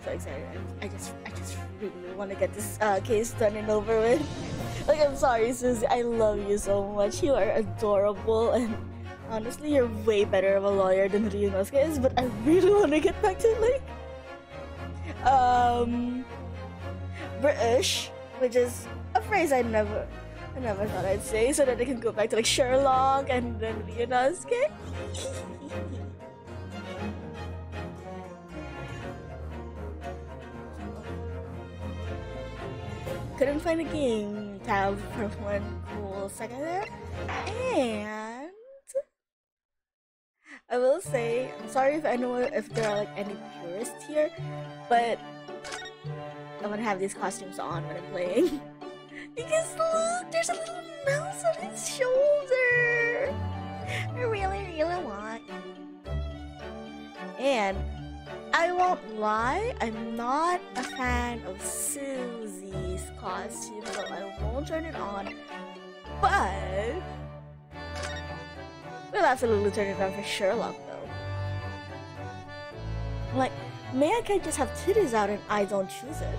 so excited. I just really want to get this case done and over with. Like, I'm sorry, Susie. I love you so much. You are adorable, and honestly, you're way better of a lawyer than Ryunosuke is. But I really want to get back to like, British, which is a phrase I never thought I'd say, so that I can go back to like Sherlock and then Ryunosuke. Couldn't find a game tab for one cool second there, and I will say, I'm sorry if if there are like any purists here, but I'm gonna have these costumes on when I'm playing. Because look, there's a little mouse on his shoulder. I really want. And I won't lie, I'm not a fan of Susie's costume, so I won't turn it on. But we'll absolutely turn it on for Sherlock, though. Like, Maya can't just have titties out and I don't choose it.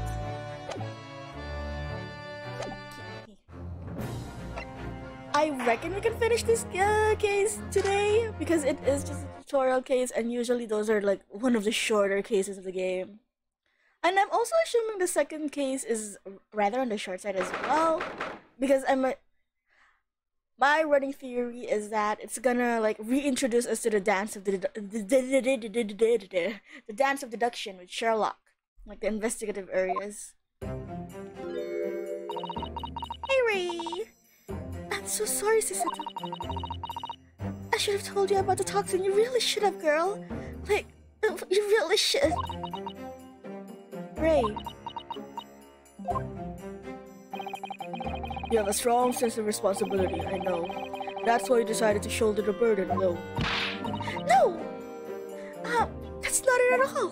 I reckon we can finish this case today because it is just a tutorial case, and usually those are like one of the shorter cases of the game. And I'm also assuming the second case is rather on the short side as well, because my running theory is that it's gonna like reintroduce us to the dance of the dance of deduction with Sherlock, like the investigative areas. Hey Ray! I'm so sorry, Sisato. I should have told you about the toxin. You really should have, girl. Like, you really should. Ray. You have a strong sense of responsibility, I know. That's why you decided to shoulder the burden alone. No! That's not it at all.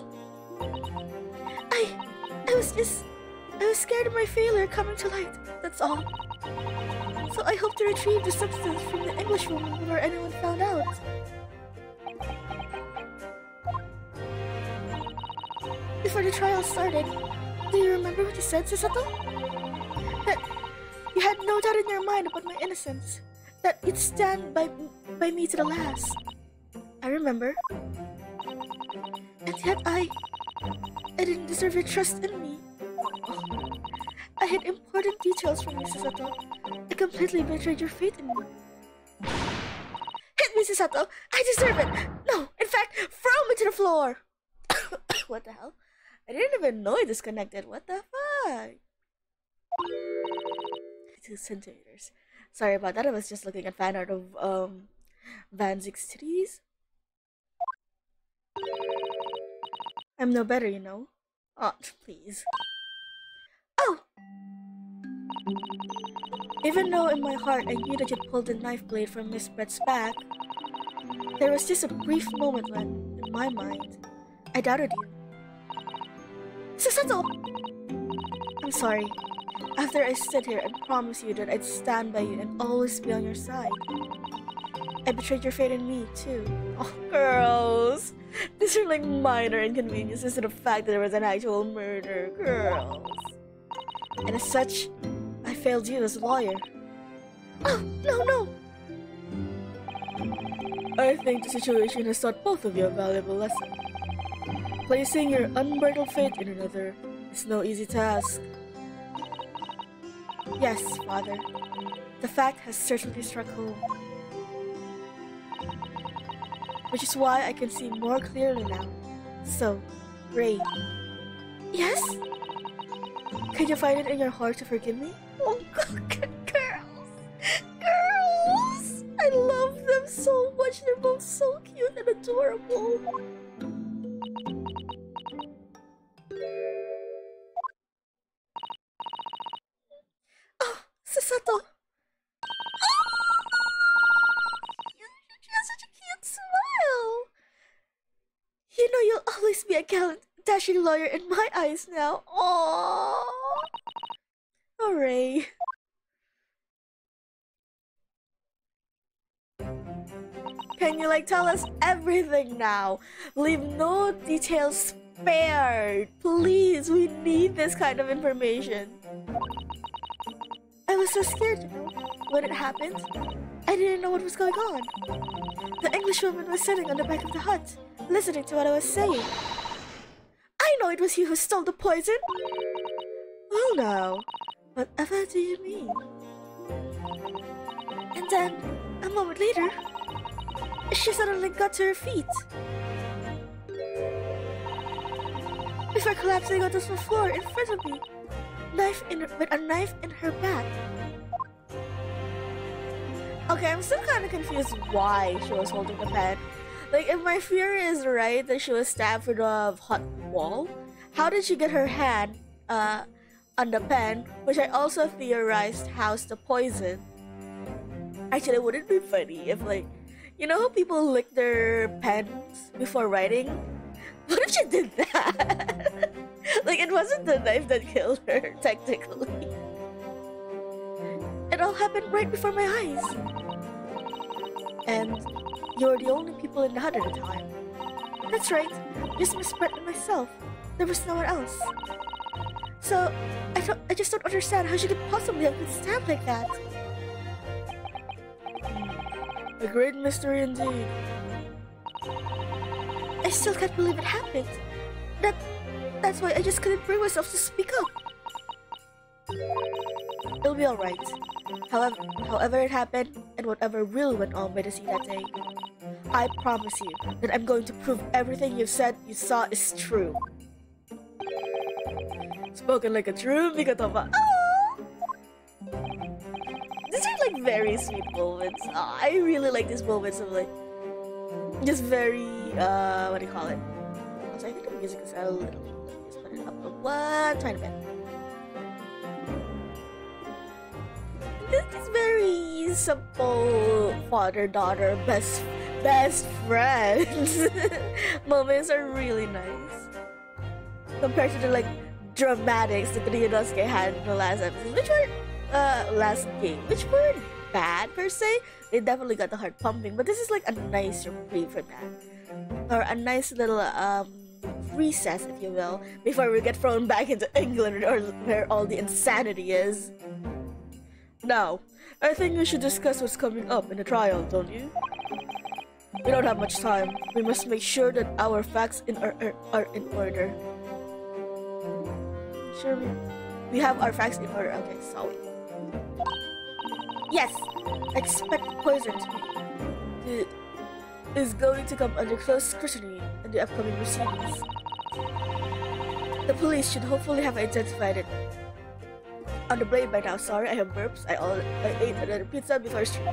I was scared of my failure coming to light, that's all. So I hope to retrieve the substance from the Englishwoman before anyone found out. Before the trial started, do you remember what you said, Sisato? That you had no doubt in your mind about my innocence. That you'd stand by me to the last. I remember. And yet I didn't deserve your trust in me. I hid important details from you, Sisato. I completely betrayed your faith in me. Hit me, Sisato! I deserve it! No, in fact, throw me to the floor! What the hell? I didn't even know it disconnected. What the fuck? 2 centimeters. Sorry about that. I was just looking at fan art of Vanzik's titties. I'm no better, you know. Oh, please. Oh! Even though in my heart I knew that you'd pulled the knife blade from Miss Brett's back, there was just a brief moment when, in my mind, I doubted you. Sisato! I'm sorry. After I stood here and promised you that I'd stand by you and always be on your side, I betrayed your faith in me, too. Oh, girls! These are like minor inconveniences to the fact that there was an actual murder, girls. And as such, I failed you as a lawyer. Oh, no! I think the situation has taught both of you a valuable lesson. Placing your unbridled faith in another is no easy task. Yes, Father. The fact has certainly struck home. Which is why I can see more clearly now. So, Ray. Yes? Can you find it in your heart to forgive me? Oh, girls! Girls! I love them so much. They're both so cute and adorable. Oh, Sisato! She has such a cute smile! You know you'll always be a gallant, dashing lawyer in my eyes now. Aww! Hooray! Can you like tell us everything now? Leave no details prepared. Please, we need this kind of information. I was so scared, you know, when it happened. I didn't know what was going on. The Englishwoman was sitting on the back of the hut, listening to what I was saying. I know it was you who stole the poison. Well now, whatever do you mean? And then, a moment later, she suddenly got to her feet. Before collapsing onto the floor in front of me, with a knife in her back. Okay, I'm still kind of confused why she was holding the pen. Like, if my theory is right that she was stabbed with a hot wall, how did she get her hand on the pen, which I also theorized housed the poison? Actually, wouldn't it be funny if, like, you know how people lick their pens before writing? What if she did that? Like, it wasn't the knife that killed her, technically. It all happened right before my eyes. And you were the only people in the hut at the time. That's right, just Miss Brett and myself. There was no one else. So, I just don't understand how she could possibly have been stabbed like that. A great mystery indeed. I still can't believe it happened. That's why I just couldn't bring myself to speak up. It'll be alright. However it happened, and whatever really went on by the sea that day, I promise you that I'm going to prove everything you said you saw is true. Spoken like a true Mikatoma. These are like very sweet moments. I really like these moments of like just very what do you call it? Also, I think the music is a little. Just put it up one tiny bit. This is very simple father-daughter best friends. Moments are really nice compared to the like dramatics that Ryunosuke had in the last episode, which were last game, which weren't bad per se. They definitely got the heart pumping, but this is like a nice reprieve for that, or a nice little recess, if you will, before we get thrown back into England or where all the insanity is. Now, I think we should discuss what's coming up in the trial, don't you? We don't have much time. We must make sure that our facts are in order. Sure, we have our facts in order. Okay, so yes, expect poison is going to come under close scrutiny in the upcoming proceedings. The police should hopefully have identified it on the blade by now. Sorry, I have burps. I ate another pizza before stream.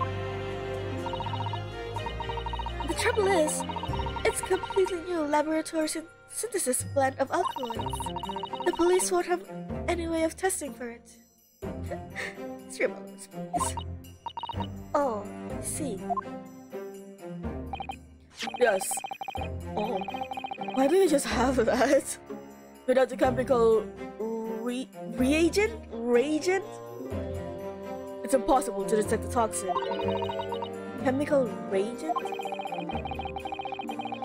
The trouble is, it's a completely new laboratory synthesis blend of alkaloids. The police won't have any way of testing for it. 3 moments, please. Oh, I see. Yes. Oh, why don't you just have that? Without the chemical reagent? It's impossible to detect the toxin. Chemical reagent?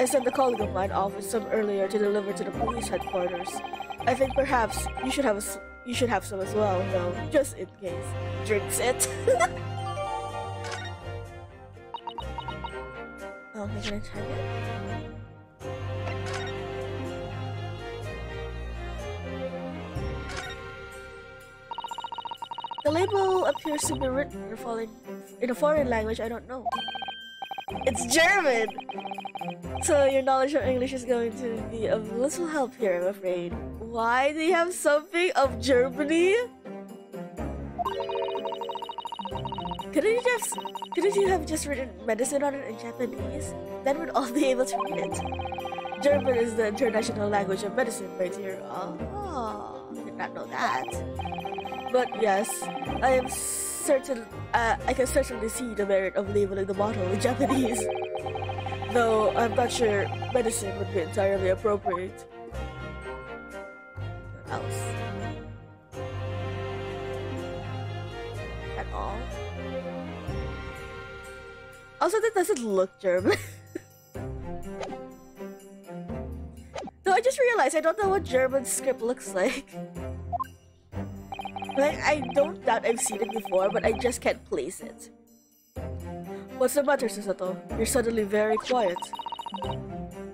I sent a colleague of mine off with some earlier to deliver to the police headquarters. I think perhaps you should have some as well, though, just in case. Drinks it. Okay, can I check it? The label appears to be written in a foreign language I don't know. It's German! So your knowledge of English is going to be of little help here, I'm afraid. Why do you have something of Germany? Couldn't you have just written medicine on it in Japanese? Then we'd all be able to read it. German is the international language of medicine, my dear. Oh, did not know that. But yes, I can certainly see the merit of labeling the bottle in Japanese. Though I'm not sure medicine would be entirely appropriate. What else? At all? Also, that doesn't look German. Though I just realized I don't know what German script looks like. Like, I don't doubt I've seen it before, but I just can't place it. What's the matter, Susato? You're suddenly very quiet.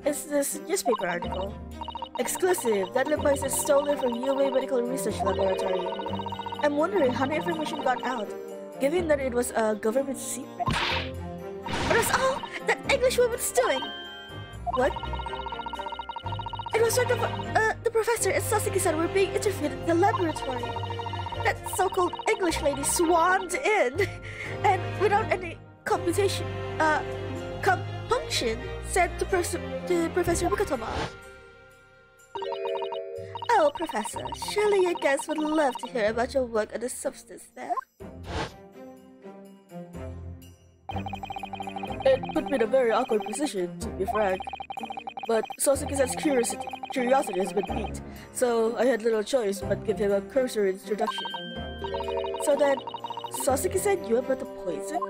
It's this newspaper article. Exclusive. Deadly poison stolen from UA Medical Research Laboratory. I'm wondering how the information got out, given that it was a government secret. It was all that English woman's doing. What? It was sort of the professor and Sasuke-san were being interviewed in the laboratory. That so-called English lady swarmed in, and without any compunction, said to Professor Mikatoma. Oh, Professor, surely your guests would love to hear about your work on the substance there. It put me in a very awkward position, to be frank. But Sasuke-san's curiosity has been piqued, so I had little choice but give him a cursory introduction. So then, Sasuke-san knew about the poison?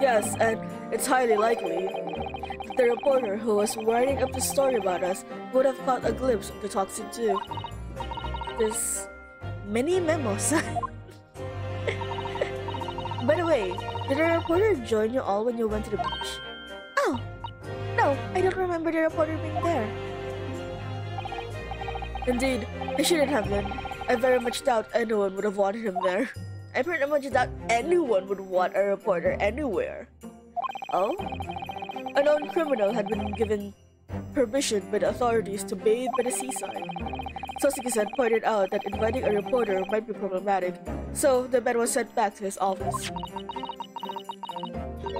Yes, and it's highly likely that the reporter who was writing up the story about us would have caught a glimpse of the toxin too. There's many memos. By the way, did the reporter join you all when you went to the beach? Oh, no, I don't remember the reporter being there. Indeed, he shouldn't have been. I very much doubt anyone would have wanted him there. I pretty much doubt anyone would want a reporter anywhere. Oh? A known criminal had been given permission by the authorities to bathe by the seaside. Sasuke-san pointed out that inviting a reporter might be problematic, so the man was sent back to his office.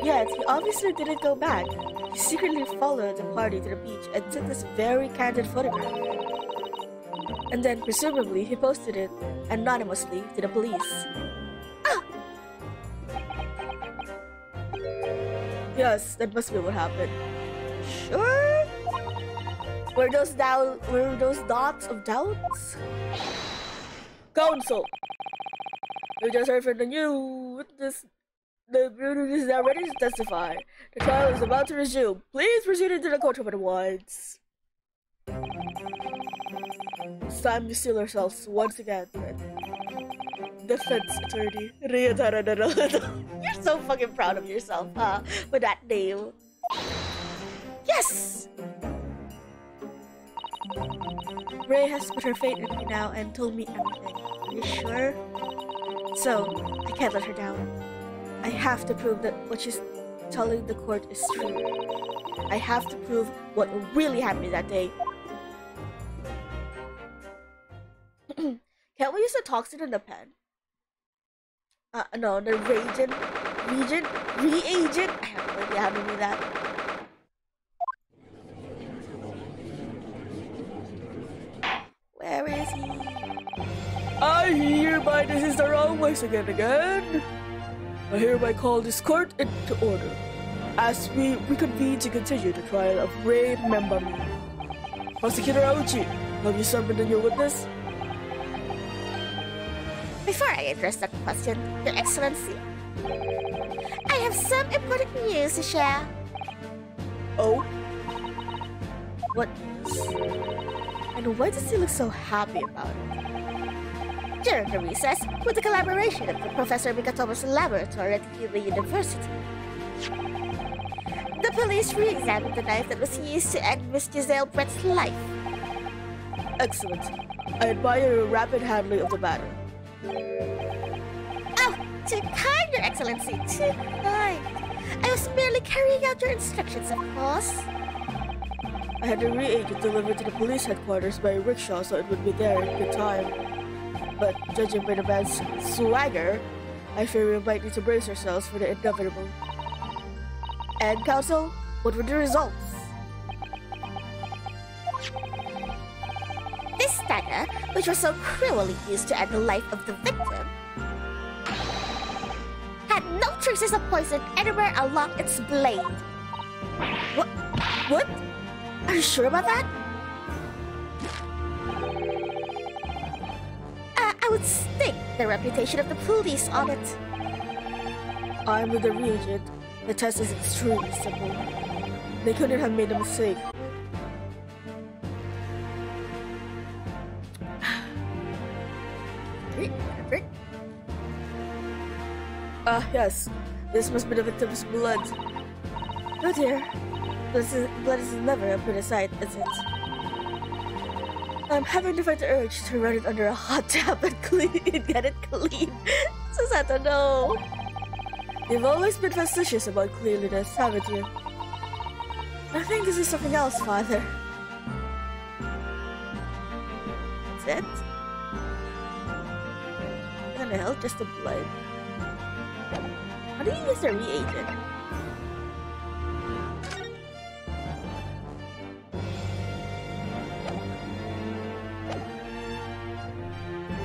Yet, he obviously didn't go back. He secretly followed the party to the beach and took this very candid photograph. And then, presumably, he posted it anonymously to the police. Ah! Yes, that must be what happened. Sure? Were those dots of doubts? Counsel! We just heard from the new witness. The witness is now ready to testify. The trial is about to resume. Please proceed into the courtroom at once. It's time to seal ourselves once again. Defense attorney Ria Taranaro. You're so fucking proud of yourself, huh? With that name. Yes! Ray has put her faith in me now and told me everything. Are you sure? So, I can't let her down. I have to prove that what she's telling the court is true. I have to prove what really happened that day. Can't we use the toxin in the pen? No, the reagent. I have no idea how to do that. Where is he? I hereby desist the wrong voice again. I hereby call this court into order. As we reconvene to continue the trial of Ray Membami. Prosecutor Auchi, have you summoned a new witness? Before I address that question, Your Excellency, I have some important news to share. Oh? What news? And why does he look so happy about it? During the recess, with the collaboration of the Professor Mikatomo's laboratory at Hila University, the police re-examined the knife that was used to end Miss Giselle Brett's life. Excellent. I admire your rapid handling of the matter. Oh, too kind, Your Excellency, too kind. I was merely carrying out your instructions, of course. I had the reagent delivered to the police headquarters by rickshaw so it would be there in good time. But judging by the man's swagger, I fear we might need to brace ourselves for the inevitable. And, Counsel, what were the results? This dagger, which was so cruelly used to end the life of the victim, had no traces of poison anywhere along its blade. What? Are you sure about that? I would stake the reputation of the police on it. I'm with the reagent. The test is extremely simple. They couldn't have made a mistake. Ah, yes. This must be the victim's blood. Oh dear. Blood is never a pretty sight, is it? I'm having to fight the urge to run it under a hot tap and get it clean. Susato, no. You've always been fastidious about cleanliness, haven't you? I think this is something else, Father. That's it? What the hell? Just the blood? How do you use the reagent?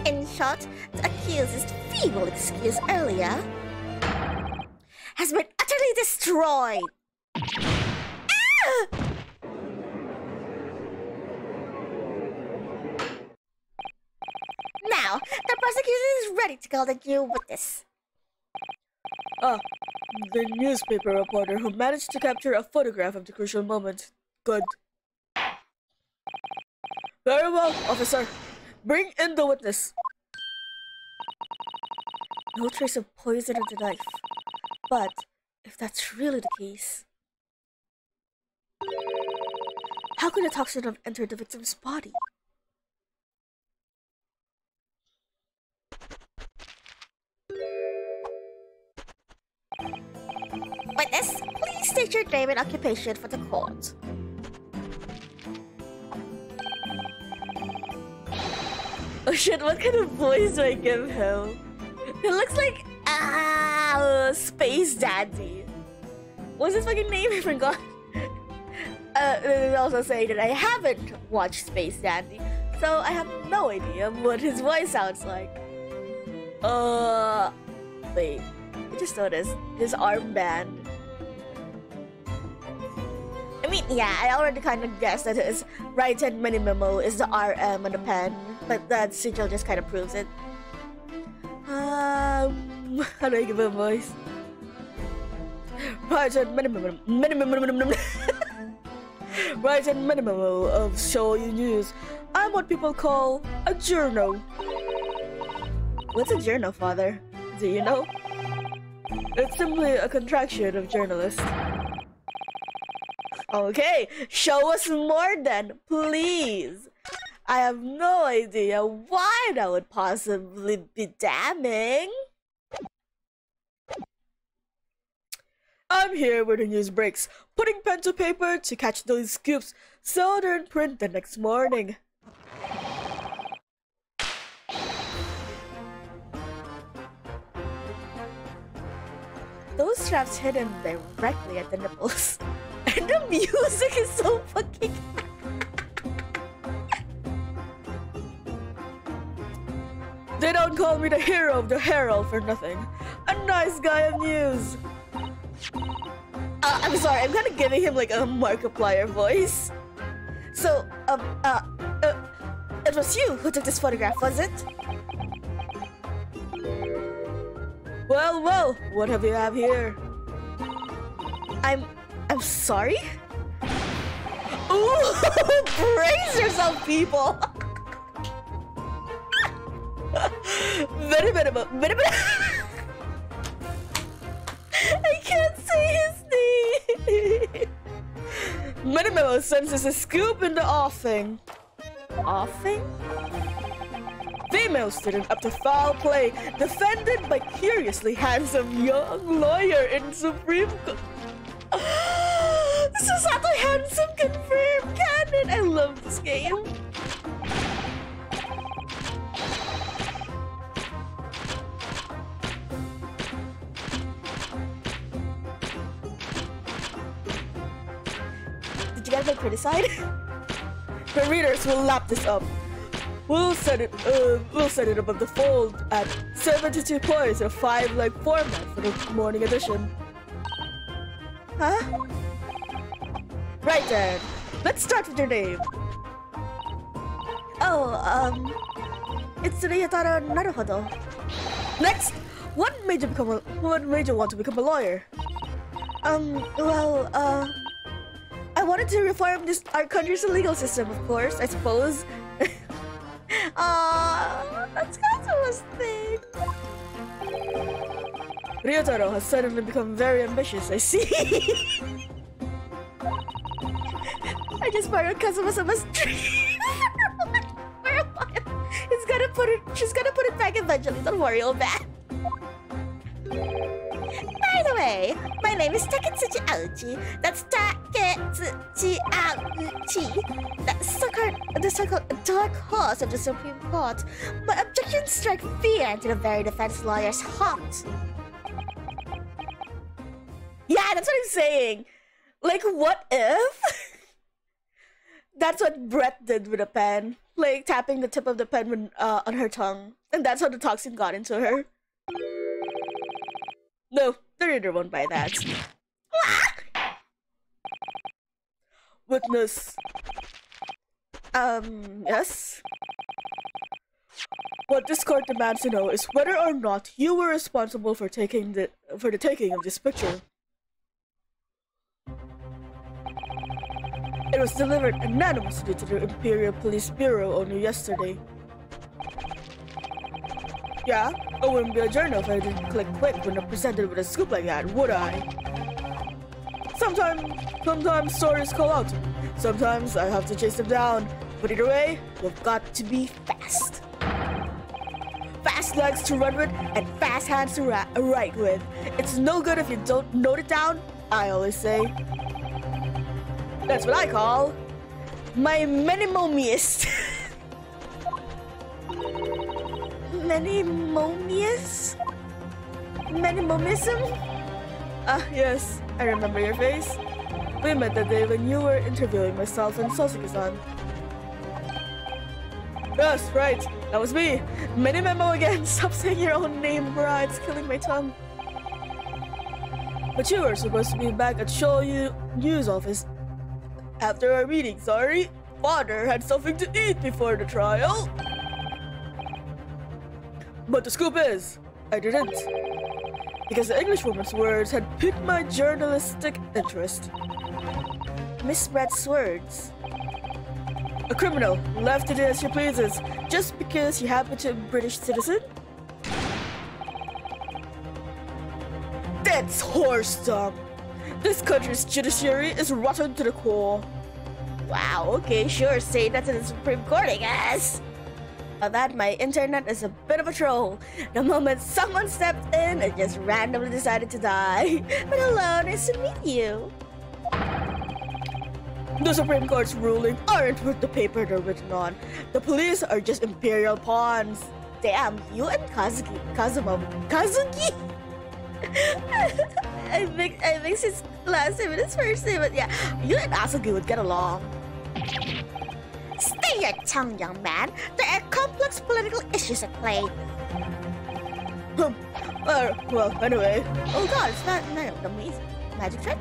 In short, the accused's feeble excuse earlier has been utterly destroyed. Ah! Now, the prosecution is ready to call the new witness. Ah, the newspaper reporter who managed to capture a photograph of the crucial moment. Good. Very well, officer. Bring in the witness. No trace of poison in the knife. But, if that's really the case, how could the toxin have entered the victim's body? Witness, please state your name and occupation for the court. Oh shit, what kind of voice do I give him? He looks like Space Daddy. What's his fucking name? I forgot. Also saying that I haven't watched Space Daddy, so I have no idea what his voice sounds like. Wait. I just noticed his armband. I mean, yeah, I already kind of guessed that his right-hand mini memo is the RM on the pen, but that sigil just kind of proves it. How do I give him a voice? Right-hand mini memo, right-hand mini memo of Shoyu News. I'm what people call a journo. What's a journo, Father? Do you know? It's simply a contraction of journalist. Okay, show us more then, please. I have no idea why that would possibly be damning. I'm here where the news breaks, putting pen to paper to catch those scoops so they're in print the next morning. Those straps hidden directly at the nipples. And the music is so fucking... They don't call me the hero of the Herald for nothing. A nice guy of news. I'm sorry, I'm kind of giving him like a Markiplier voice. So, it was you who took this photograph, was it? Well, what have you have here? I'm sorry? Ooh, brace yourself, people! Very minimal. I can't say his name! Minimal senses a scoop in the offing. Offing? Female student up to foul play, defended by curiously handsome young lawyer in Supreme Court. Susato handsome confirmed canon! I love this game. Did you get my pretty side? The readers will lap this up. We'll set it above the fold at 72 points in a 5-leg format for the morning edition. Huh? Right then, let's start with your name. Oh, it's Ryotaro Naruhodo. Next, what made you want to become a lawyer? Well, I wanted to reform our country's legal system, of course, I suppose. That's kind of a thing. Ryotaro has suddenly become very ambitious, I see. I just borrowed Kazuma-sama's tree for a while. She's gonna put it back eventually, don't worry, old man. By the way, my name is Taketsuchi Aochi. That's Taketsuchi Aochi. That's the so-called dark horse of the Supreme Court. My objections strike fear into the very defense lawyer's heart. Yeah, that's what I'm saying. Like, what if? That's what Brett did with a pen. Like, tapping the tip of the pen with, on her tongue. And that's how the toxin got into her. No, the reader won't buy that. Witness. Yes? What this court demands to know is whether or not you were responsible for the taking of this picture. It was delivered anonymously to the Imperial Police Bureau only yesterday. Yeah, I wouldn't be a journal if I didn't click quick when I'm presented with a scoop like that, would I? Sometimes stories call out to me. Sometimes I have to chase them down. But either way, we've got to be fast. Fast legs to run with and fast hands to write with. It's no good if you don't note it down, I always say. That's what I call my minimomiest. Minimomius? Minimomism? Ah, yes, I remember your face. We met that day when you were interviewing myself and Sasuke-san. Yes, right, that was me. Minimemo again. Stop saying your own name, bruh. It's killing my tongue. But you were supposed to be back at Shoyu News office after our meeting, sorry. Father had something to eat before the trial. But the scoop is, I didn't. Because the Englishwoman's words had piqued my journalistic interest. Miss Brett's words. A criminal, left to do as she pleases, just because she happened to be a British citizen? That's horse dung. This country's judiciary is rotten to the core. Wow, okay, sure, say that to the Supreme Court, I guess. That my internet is a bit of a troll. The moment someone stepped in and just randomly decided to die. But hello, nice to meet you. The Supreme Court's ruling aren't worth the paper they're written on. The police are just imperial pawns. Damn, you and Kazuki. I think his last name and his first name, but yeah, you and Asugi would get along. Stay your tongue, young man. There are complex political issues at play. Well, anyway. Oh god, it's not amazing. Magic trick?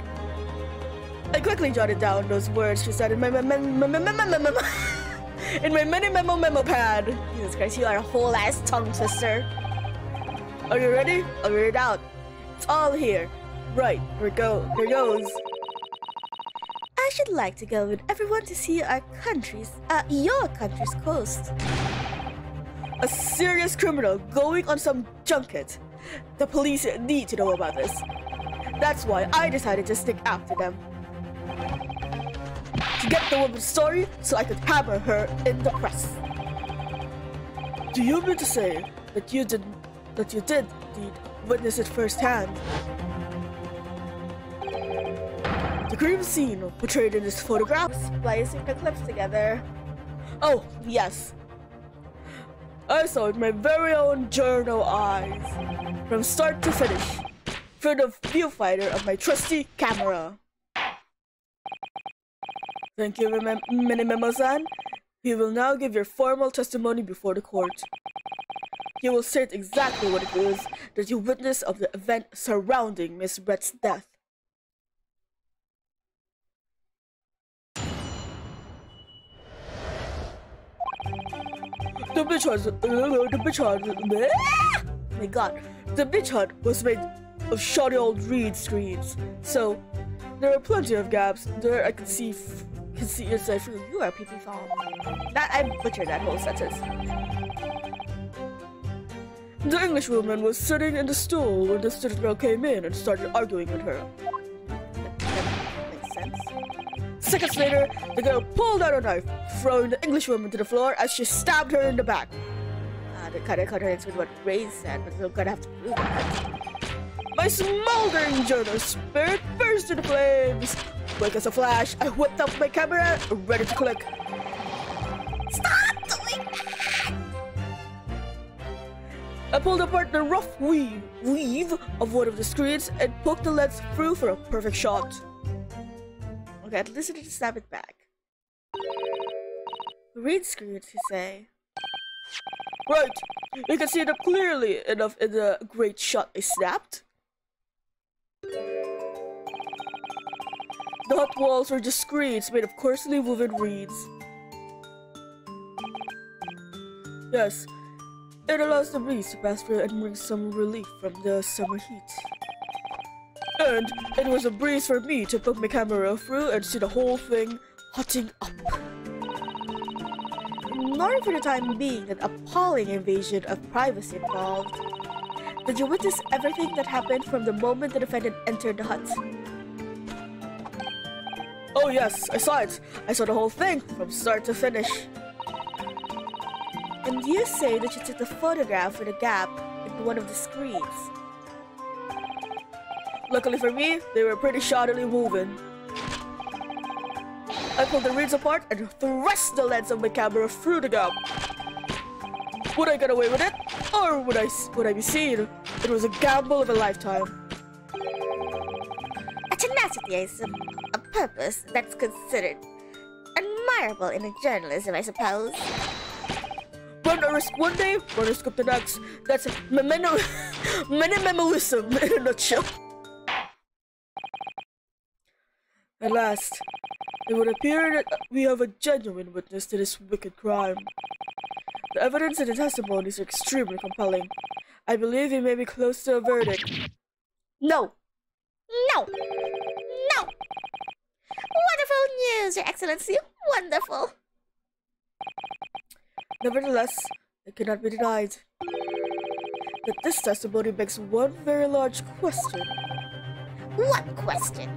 I quickly jotted down those words she said in my memo pad. Jesus Christ, you are a whole ass tongue twister. Are you ready? I'll read it out. It's all here. Right, here goes. I should like to go with everyone to see your country's coast. A serious criminal going on some junket. The police need to know about this. That's why I decided to stick after them. To get the woman's story so I could hammer her in the press. Do you mean to say that you did indeed witness it firsthand? The grim scene portrayed in this photograph? Splicing the clips together. Oh, yes. I saw it with my very own journal eyes, from start to finish, through the viewfinder of my trusty camera. Thank you, Minimemo-san. You will now give your formal testimony before the court. You will state exactly what it is that you witnessed of the event surrounding Miss Brett's death. The bitch hut was made of shoddy old reed screens, so there are plenty of gaps. There I can see inside. You are pee-pee foam. That I butchered that whole sentence. The Englishwoman was sitting in the stool when the student girl came in and started arguing with her. That makes sense. Seconds later, the girl pulled out a knife, throwing the Englishwoman to the floor as she stabbed her in the back. That kind of contradicts with what Ray said, but we're gonna have to prove it. My smoldering journal spirit burst into flames. Quick as a flash, I whipped up my camera, ready to click. Stop doing that! I pulled apart the rough weave of one of the screens and poked the lens through for a perfect shot. Okay, at least I didn't snap it back. Read screens, you say? Right, you can see them clearly enough in the great shot I snapped. The hot walls were just screens made of coarsely woven reeds. Yes, it allows the breeze to pass through and bring some relief from the summer heat. And it was a breeze for me to poke my camera through and see the whole thing hotting up. Nor for the time being an appalling invasion of privacy involved. Did you witness everything that happened from the moment the defendant entered the hut? Oh yes, I saw it. I saw the whole thing from start to finish. And you say that you took the photograph with a gap in one of the screens. Luckily for me, they were pretty shoddily woven. I pulled the reeds apart and thrust the lens of my camera through the gap. Would I get away with it? Or would I be seen? It was a gamble of a lifetime. A tenacity is a purpose that's considered admirable in journalism, I suppose. Run a risk one day, run a scoop the next. That's minimalism in a nutshell. At last, it would appear that we have a genuine witness to this wicked crime. The evidence and the testimonies are extremely compelling. I believe we may be close to a verdict. No! No! No! Wonderful news, Your Excellency! Wonderful! Nevertheless, it cannot be denied that this testimony begs one very large question. What question?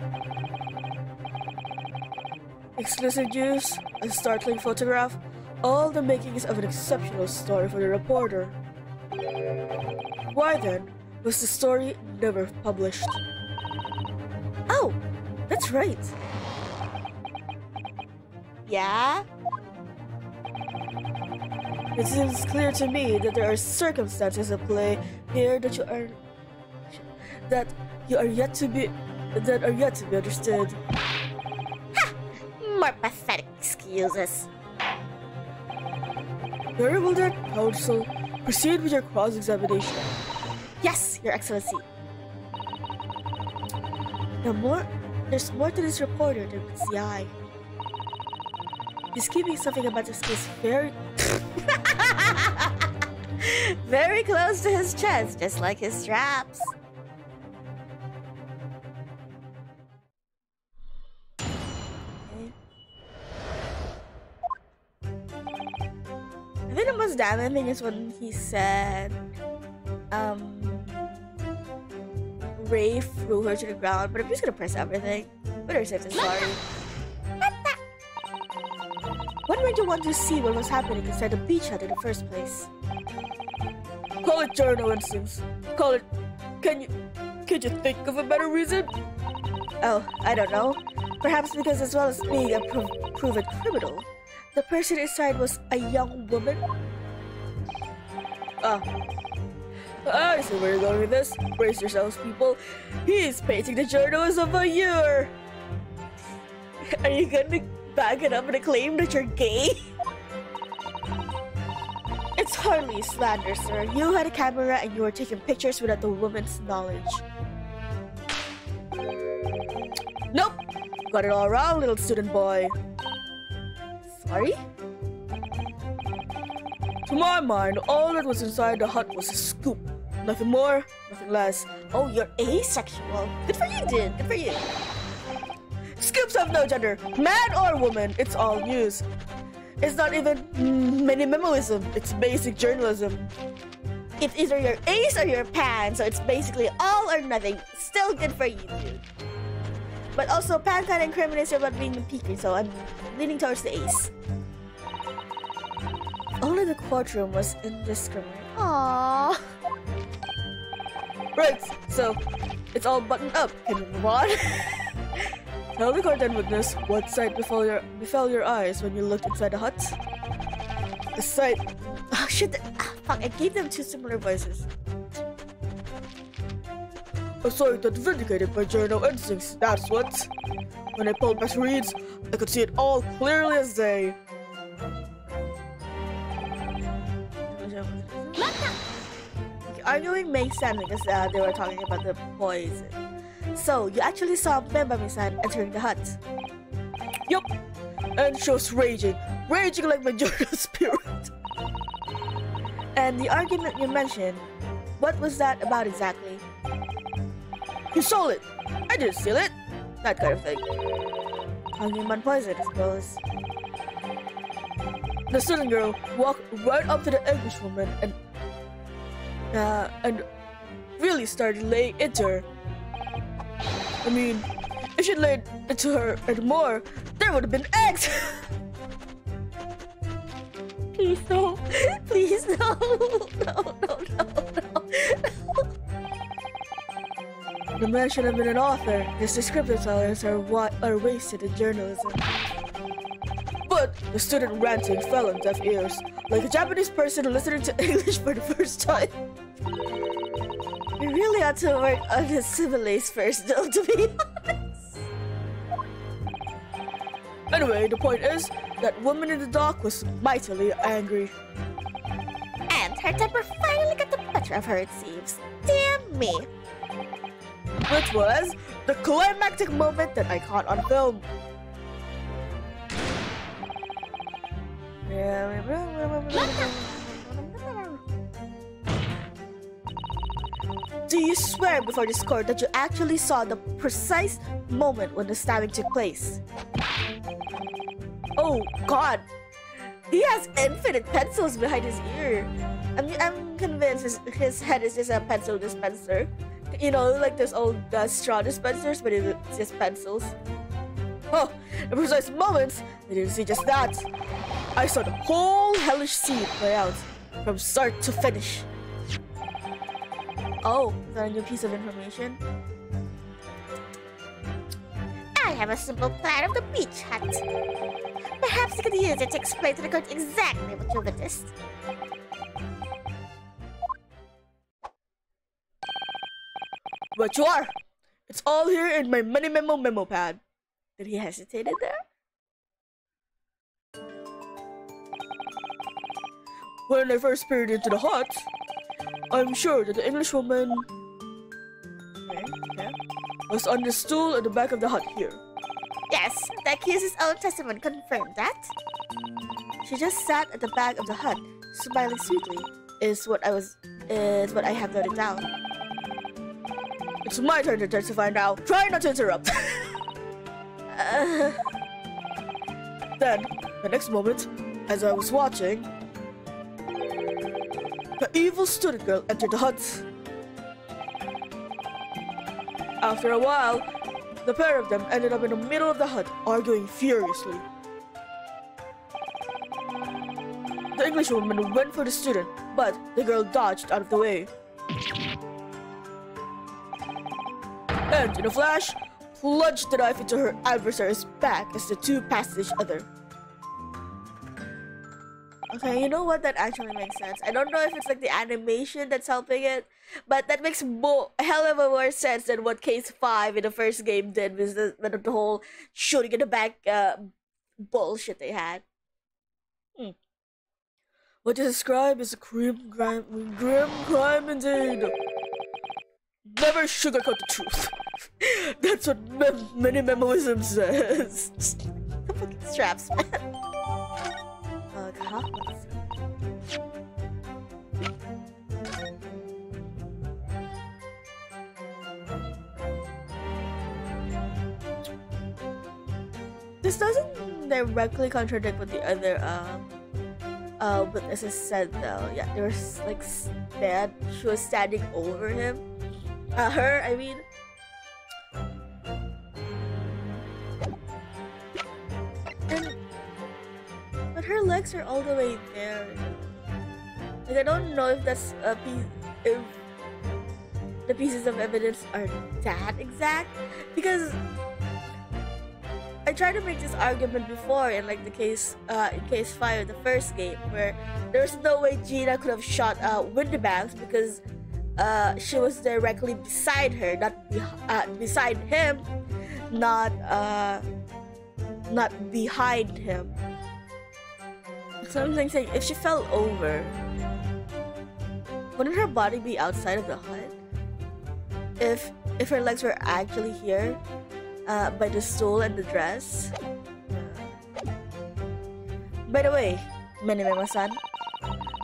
Exclusive news, a startling photograph, all the makings of an exceptional story for the reporter. Why then was the story never published? Oh, that's right. Yeah? It seems clear to me that there are circumstances at play here that are yet to be understood. Ha! More pathetic excuses. Very well then, counsel. Proceed with your cross-examination. Yes, Your Excellency. There's more to this reporter than meets the eye. He's keeping something about this case very... very close to his chest, just like his straps. Okay. I think the most damning thing is when he said, Ray threw her to the ground, but I'm just gonna press everything. Better safe than sorry. When would you want to see what was happening inside the beach hut in the first place? Call it journal instincts. Call it... Can you think of a better reason? Oh, I don't know. Perhaps because as well as being a proven criminal, the person inside was a young woman? I see where you're going with this. Brace yourselves, people. He's painting the journals of a year. Are you gonna back it up and claim that you're gay? It's hardly slander, sir. You had a camera and you were taking pictures without the woman's knowledge. Nope. Got it all wrong, little student boy. Sorry? To my mind, all that was inside the hut was a scoop. Nothing more, nothing less. Oh, you're asexual. Good for you, dude. Good for you. Scoops have no gender, man or woman. It's all news. It's not even minimalism. It's basic journalism. It's either your ace or your pan, so it's basically all or nothing. Still good for you, dude. But also, pan kind of incriminates you about being a peaker, so I'm leaning towards the ace. Only the courtroom was indiscriminate. Aww. Right, so it's all buttoned up. Can we move on? Tell the court and witness what sight befell your eyes when you looked inside the hut. The sight. Oh shit! Fuck! I gave them two similar voices. A sight that vindicated my journal instincts. That's what. When I pulled back the reeds, I could see it all clearly as day. Arguing makes sense because they were talking about the poison. So, you actually saw Membami-san entering the hut? Yup! And she was raging like my journal spirit. And the argument you mentioned, what was that about exactly? You stole it! I didn't steal it! That kind of thing. Talking about poison, I suppose. The student girl walked right up to the English woman and really started laying into her. I mean, if she'd laid into her and more, there would have been eggs! Please no. Please no. No. The man should have been an author. His descriptive talents are wasted in journalism. But the student ranting fell on deaf ears, like a Japanese person listening to English for the first time. You really ought to work on his similes first, though, to be honest. Anyway, the point is, that woman in the dock was mightily angry. And her temper finally got the better of her, it seems. Damn me. Which was the climactic moment that I caught on film. Do you swear before this court that you actually saw the precise moment when the stabbing took place? Oh God, he has infinite pencils behind his ear. I'm convinced his head is just a pencil dispenser. You know, like those old straw dispensers, but it's just pencils. Oh, the precise moments, I didn't see just that. I saw the whole hellish scene play out, from start to finish. Oh, is that a new piece of information? I have a simple plan of the beach hut. Perhaps you could use it to explain to the court exactly what you witnessed. But you are! It's all here in my memo pad. Did he hesitate there? When I first peered into the hut, I'm sure that the Englishwoman was on the stool at the back of the hut here. Yes, the accuser's own testimony confirmed that. She just sat at the back of the hut, smiling sweetly, is what I have noted down. It's my turn to testify now. Try not to interrupt. Then, the next moment, as I was watching, the evil student girl entered the hut. After a while, the pair of them ended up in the middle of the hut, arguing furiously. The Englishwoman went for the student, but the girl dodged out of the way. And in a flash, plunged the knife into her adversary's back as the two passed each other. Okay, you know what? That actually makes sense. I don't know if it's like the animation that's helping it, but that makes a hell of a more sense than what Case 5 in the first game did with the whole shooting in the back bullshit they had. What you describe is a grim crime indeed. Never sugarcoat the truth. That's what many memoism says. The fucking straps, man. This doesn't directly contradict with the other But as I said though, yeah, there was like she was standing over him. Her, I mean. But her legs are all the way there. Like I don't know if that's a piece, if the pieces of evidence are that exact, because I tried to make this argument before in like the case, in case 5 of the first game, where there's no way Gina could have shot Windybanks because she was directly beside her, not beside him, not behind him. So I'm saying, if she fell over, wouldn't her body be outside of the hut? If her legs were actually here, by the stool and the dress. By the way, Menimema-san,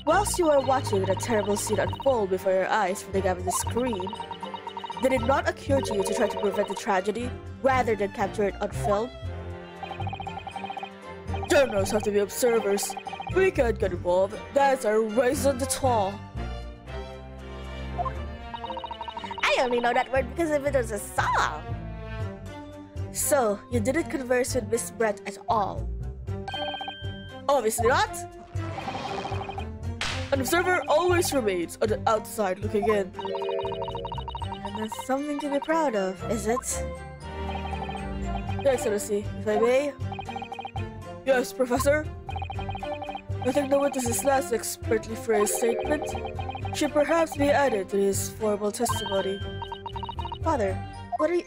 whilst you are watching the terrible scene unfold before your eyes from the gap of the screen, did it not occur to you to try to prevent the tragedy rather than capture it on film? Journalists have to be observers. We can't get involved. That's our raison d'etre. I only know that word because of it was a song. So, you didn't converse with Miss Brett at all? Obviously not. An observer always remains on the outside looking in. And that's something to be proud of, is it? Your Excellency, if I may. Yes, Professor. I think the witness's last expertly phrased statement should perhaps be added to his formal testimony. Father, what are you...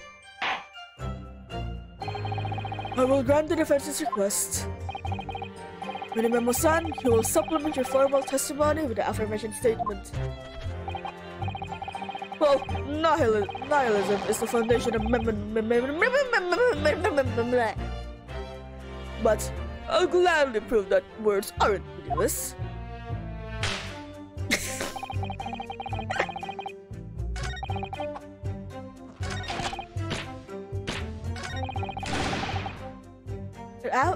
I will grant the defense's request. Menimemo-san, you will supplement your formal testimony with the aforementioned statement. Well, nihilism is the foundation of but I'll gladly prove that words aren't meaningless.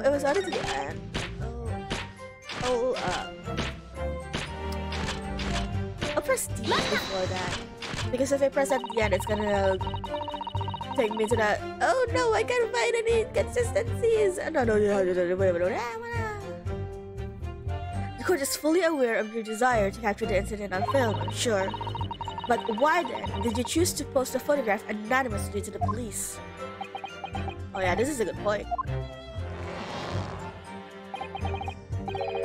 It was added to the end. I'll press D before that. Because if I press at the end, it's gonna take me to that. Oh no, I can't find any inconsistencies. No, wait. The court is fully aware of your desire to capture the incident on film, I'm sure. But why then did you choose to post the photograph anonymously to the police? Oh yeah, this is a good point.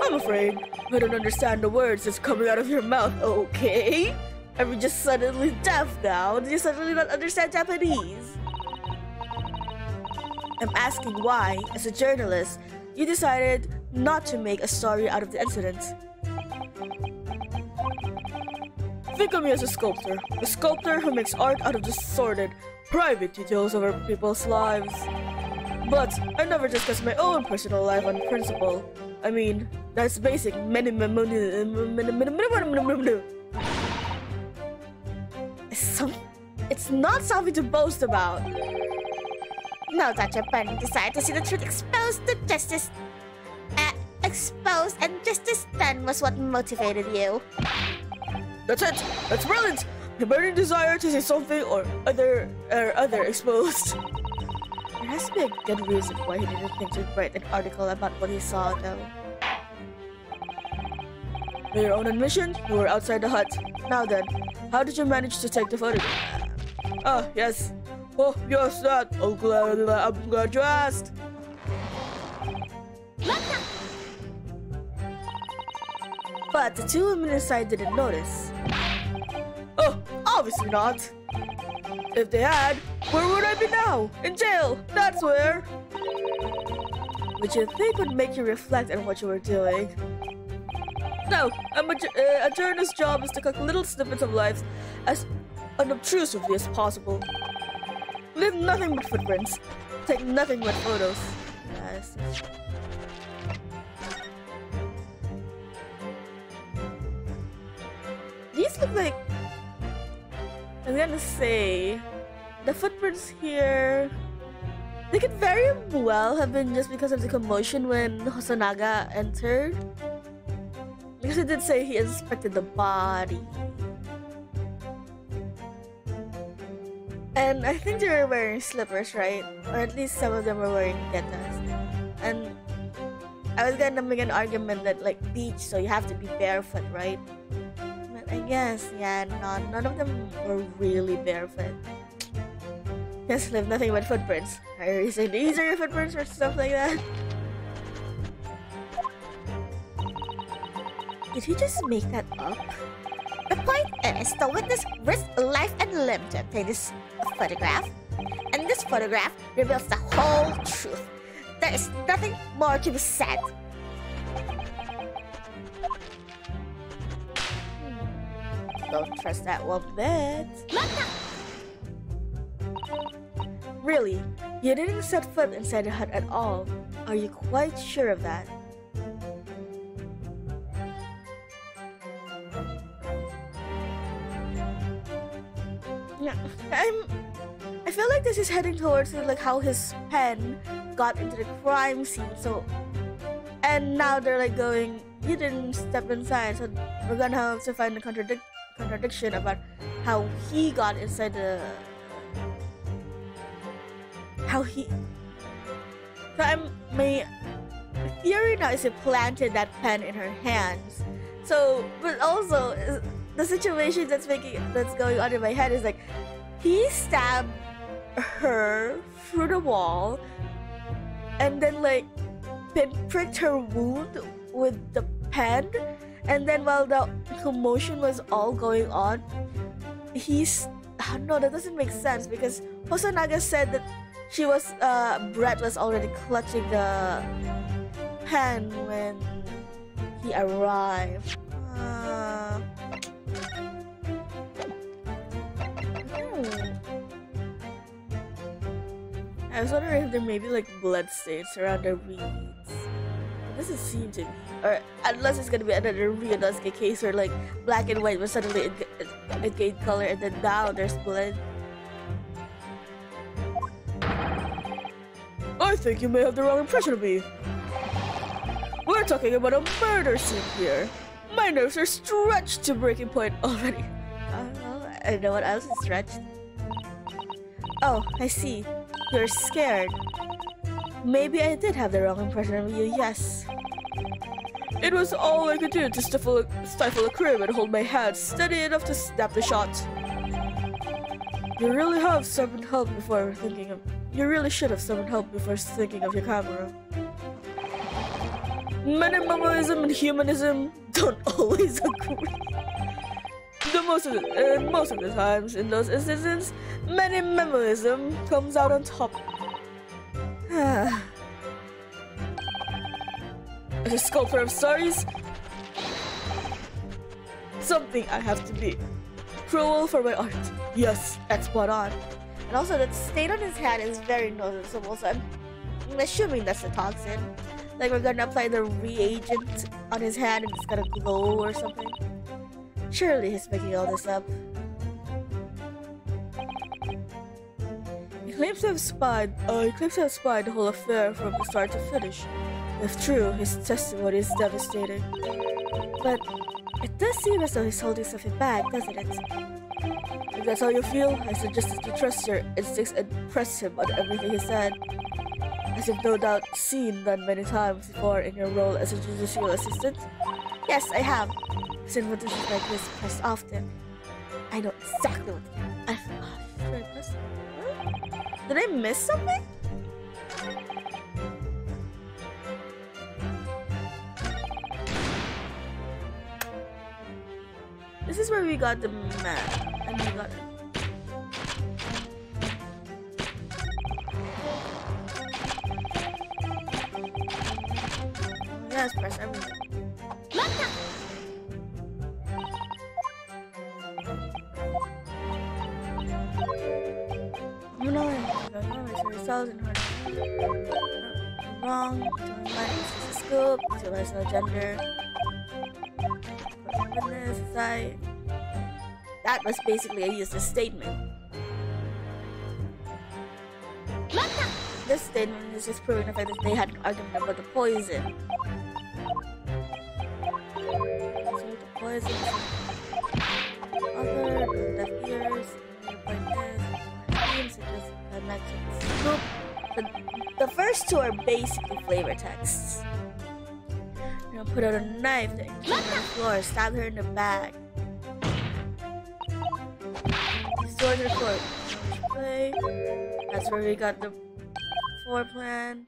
I'm afraid I don't understand the words that's coming out of your mouth, okay? Are we just suddenly deaf now? Did you suddenly not understand Japanese? I'm asking why, as a journalist, you decided not to make a story out of the incident. Think of me as a sculptor who makes art out of the sordid, private details of our people's lives. But I never discuss my own personal life on principle. I mean, that's basic. It's not something to boast about. Now that your pen decided to see the truth exposed, and justice done was what motivated you. That's it. That's brilliant. The burning desire to see something or other exposed. There has to be a good reason why he didn't think to write an article about what he saw, though. By your own admission, you were outside the hut. Now then, how did you manage to take the photograph? Ah, yes. Oh, yes, that. Oh, I'm glad you asked. But the two women inside didn't notice. Oh, obviously not. If they had, where would I be now? In jail, that's where. Which you think would make you reflect on what you were doing. No, a journalist's job is to collect little snippets of life as unobtrusively as possible. Leave nothing but footprints. Take nothing but photos. Yes. These look like... I'm gonna say... The footprints here... They could very well have been just because of the commotion when Hosonaga entered. Because it did say he inspected the body. And I think they were wearing slippers, right? Or at least some of them were wearing getas. And I was gonna make an argument that like beach, so you have to be barefoot, right? But I guess, yeah, none of them were really barefoot. Just leave nothing but footprints. Are you saying these are your footprints or stuff like that? Did he just make that up? The point is, the witness risked life and limb to obtain this photograph, and this photograph reveals the whole truth. There is nothing more to be said. Don't trust that one bit. Really? You didn't set foot inside the hut at all. Are you quite sure of that? Yeah, I feel like this is heading towards like how his pen got into the crime scene. So, and now they're like going, you didn't step inside, so we're gonna have to find a contradiction about how he got inside the. My theory now is he planted that pen in her hands. So, but also the situation that's going on in my head is like he stabbed her through the wall and then like pricked her wound with the pen, and then while the commotion was all going on, no, that doesn't make sense because Hosonaga said that she was Brett was already clutching the pen when he arrived. I was wondering if there may be like blood stains around the reeds. It doesn't seem to be. Or unless it's gonna be another Ryunosuke case where like black and white was suddenly a gained color and then now there's blood. I think you may have the wrong impression of me. We're talking about a murder scene here. My nerves are stretched to breaking point already. I don't know what else is stretched. Oh, I see. You're scared. Maybe I did have the wrong impression of you, yes. It was all I could do to stifle a crib and hold my hand steady enough to snap the shot. You really have summoned help before thinking of. You really should have summoned help before thinking of your camera. Minimalism and humanism don't always agree. Most of the times, in those instances, minimalism comes out on top. As a sculptor of stories, something I have to be. Cruel for my art. Yes, that's spot on. And also, that stain on his hand is very noticeable, so I'm assuming that's the toxin. Like, we're gonna apply the reagent on his hand and it's gonna glow or something. Surely he's making all this up. He claims to have spied the whole affair from the start to finish. If true, his testimony is devastating. But it does seem as though he's holding something back, doesn't it? If that's how you feel, I suggest that you trust your instincts and press him on everything he said. As you've no doubt seen done many times before in your role as a judicial assistant. Yes, I have. Seen instances like this pressed often. I know exactly what to do. Did I miss something? This is where we got the map. And we got it. Yes, press everything. Cells in hard wrong, this is a scoop, so there's no gender. Witness, that was basically a useless statement. This statement is just proving the fact that they had an argument about the poison. noises, other deaf ears, nearby themes, such as connections. Nope. The first two are basically flavor texts. I'm gonna put out a knife that on the floor, stab her in the back. Destroy her court. Play. That's where we got the floor plan.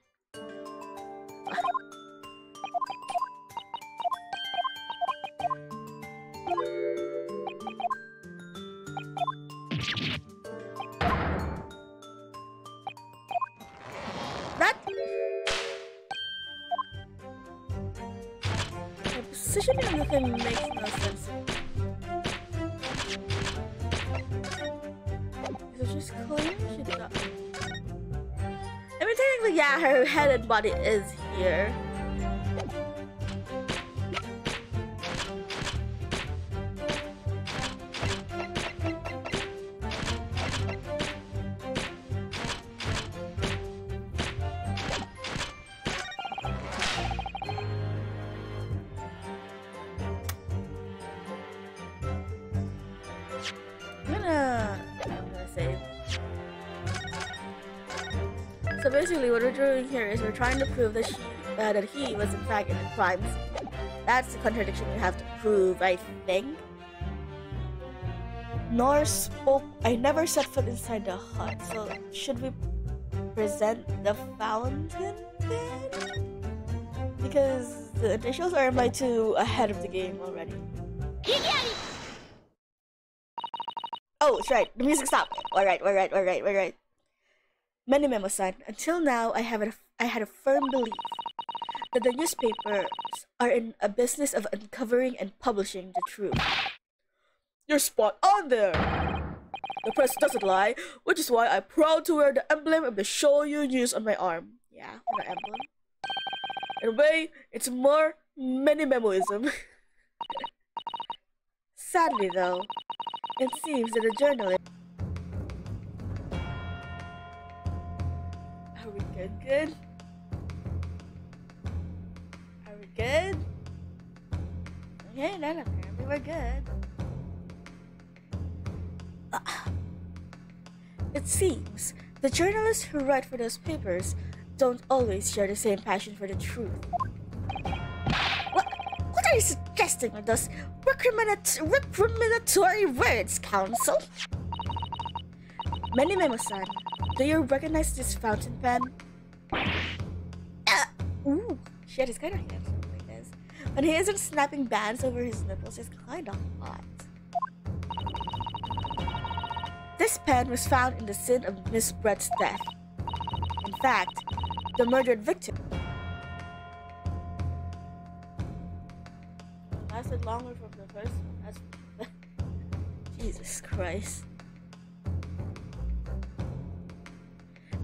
Positioning of the thing makes no sense. Is it just clean? She did not. I mean, technically, yeah, her head and body is here. So basically what we're doing here is we're trying to prove that he was in fact in the crime scene. That's the contradiction we have to prove, I think. Nor spoke. I never set foot inside the hut, so should we present the fountain pen? Because the initials are my two ahead of the game already. Oh, it's right. The music stopped. Alright. Many memos, son. Until now, I had a firm belief that the newspapers are in a business of uncovering and publishing the truth. You're spot on there! The press doesn't lie, which is why I'm proud to wear the emblem of the show you use on my arm. Yeah, the emblem. In a way, it's more many-memoism. Sadly, though, it seems that the journalist... Are we good? Are we good? Okay, then apparently we're good. It seems the journalists who write for those papers don't always share the same passion for the truth. What are you suggesting with those recriminatory words, Counsel? Many Memo-san, do you recognize this fountain pen? Ooh, shit, he's kinda handsome like this. When he isn't snapping bands over his nipples, he's kinda hot. This pen was found in the scene of Miss Brett's death. In fact, the murdered victim lasted longer from the first one. That's Jesus Christ.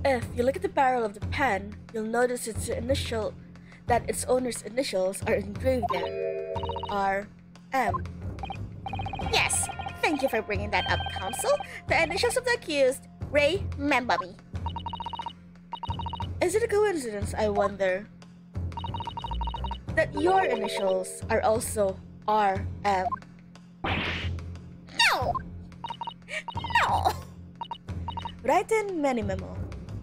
If you look at the barrel of the pen, you'll notice that its owner's initials are engraved there. R.M. Yes, thank you for bringing that up, Counsel. The initials of the accused, Ray Membamy. Is it a coincidence, I wonder, that your initials are also R.M.? No! No! Write in many memo.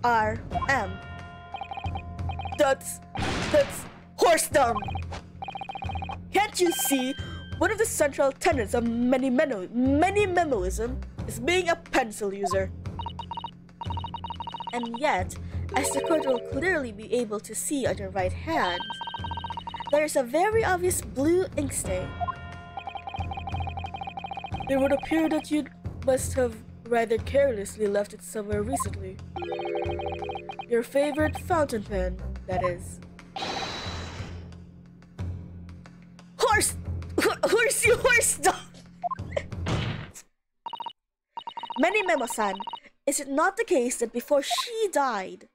R.M. That's horse-dung! Can't you see? One of the central tenets of many memoism is being a pencil user. And yet, as the court will clearly be able to see on your right hand, there is a very obvious blue ink stain. It would appear that you must have rather carelessly left it somewhere recently. Your favorite fountain pen, that is. Horse dog! Many Memo-san, is it not the case that before she died,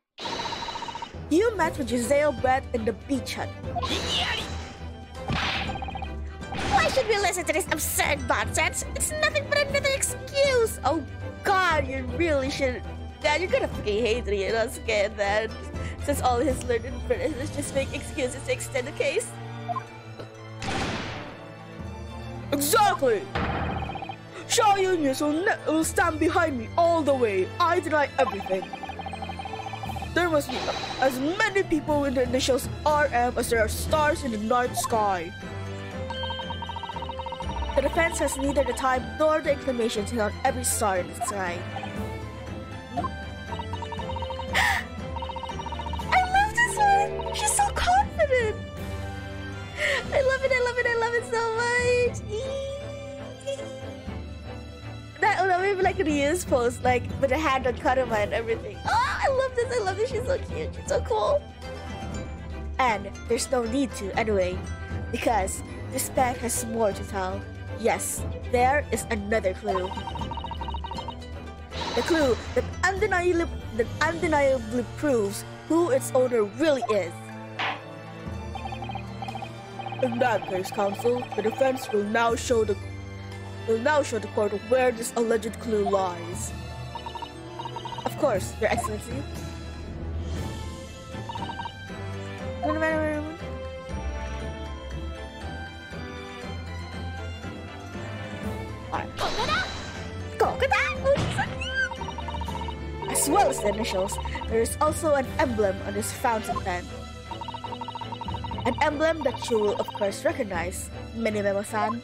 you met with Giselle Brett in the beach hut? Why should we listen to this absurd nonsense? It's nothing but another excuse. Oh God, you really should. Dad, you're gonna fucking hate me and us again, then. Since all his learned British is just make excuses to extend the case. Exactly! Xiao Yun will stand behind me all the way. I deny everything. There must be as many people in the initials RM as there are stars in the night sky. The defense has neither the time nor the inclination to count every star in the sky. I love this one! She's so confident! I love it, I love it, I love it so much! That maybe like a reuse post, like with a hand on Karuma and everything. Oh, I love this, I love this, she's so cute, she's so cool. And there's no need to anyway, because this pack has more to tell. Yes, there is another clue. The clue that undeniably proves who its owner really is. In that case, counsel, the defense will now show the court where this alleged clue lies. Of course, Your Excellency. As well as the initials, there is also an emblem on this fountain pen. An emblem that you will of course recognize, Minimemo-san.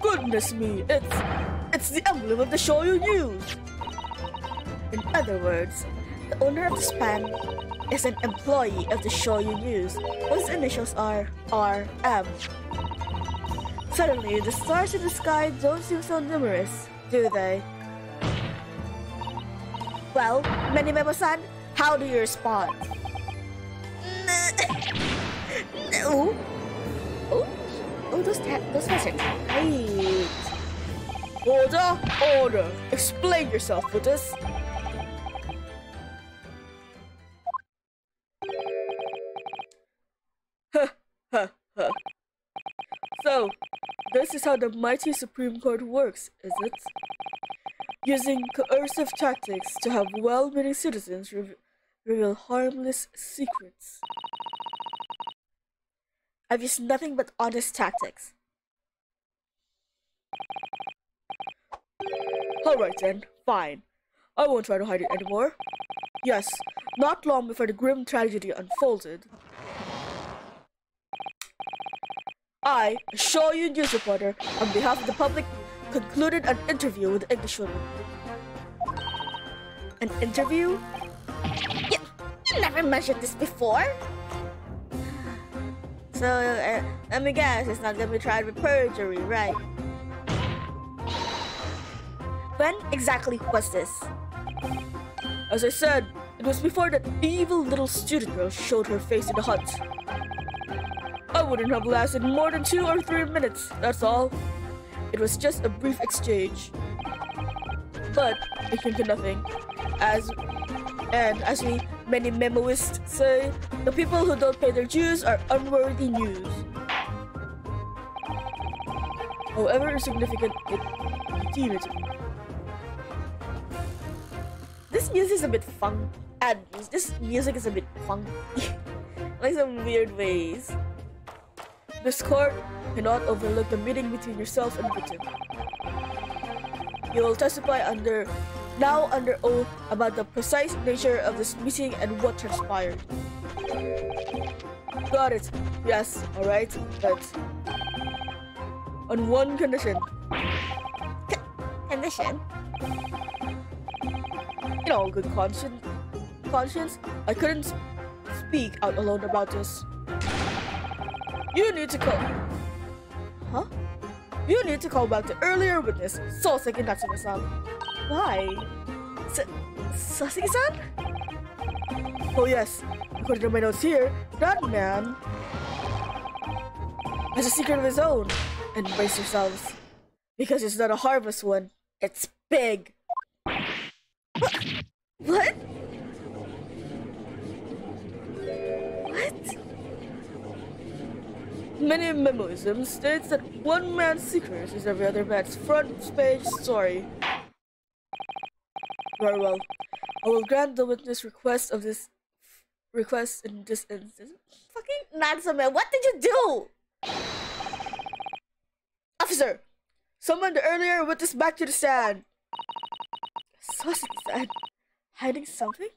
Goodness me, it's the emblem of the show you use. In other words, the owner of this pen is an employee of the Shoyu News, whose initials are RM. Suddenly, the stars in the sky don't seem so numerous, do they? Well, Minimemo-san, how do you respond? No. Oh, those guys are great. Order! Explain yourself with this. So, this is how the mighty Supreme Court works, is it? Using coercive tactics to have well-meaning citizens reveal harmless secrets. I've used nothing but honest tactics. Alright then, fine. I won't try to hide it anymore. Yes, not long before the grim tragedy unfolded, I, a Shoyu news reporter, on behalf of the public, concluded an interview with the Englishwoman. An interview? You never mentioned this before. So, let me guess, it's not gonna be tried with perjury, right? When exactly was this? As I said, it was before that evil little student girl showed her face in the hut. I wouldn't have lasted more than 2 or 3 minutes, that's all. It was just a brief exchange. But it came to nothing. As we many memoists say, the people who don't pay their dues are unworthy news. However insignificant it deem it. This music is a bit funky. This music is a bit funky. Like some weird ways. This court cannot overlook the meeting between yourself and victim. You will testify under oath about the precise nature of this meeting and what transpired. Got it. Yes, alright, but on one condition. Condition? In all good conscience, I couldn't speak out alone about this. You need to call. Huh? You need to call back the earlier witness, Soseki Natsume-san. Why? Soseki-san? Oh yes, according to my notes here, that man has a secret of his own. And brace yourselves, because it's not a harmless one, it's big. What? What? Many memoism states that one man's secret is every other man's front page story. Very well. I will grant the witness request in this instance. Fucking Natsume, what did you do? Officer! Summon the earlier witness back to the stand! Sausage said, hiding something?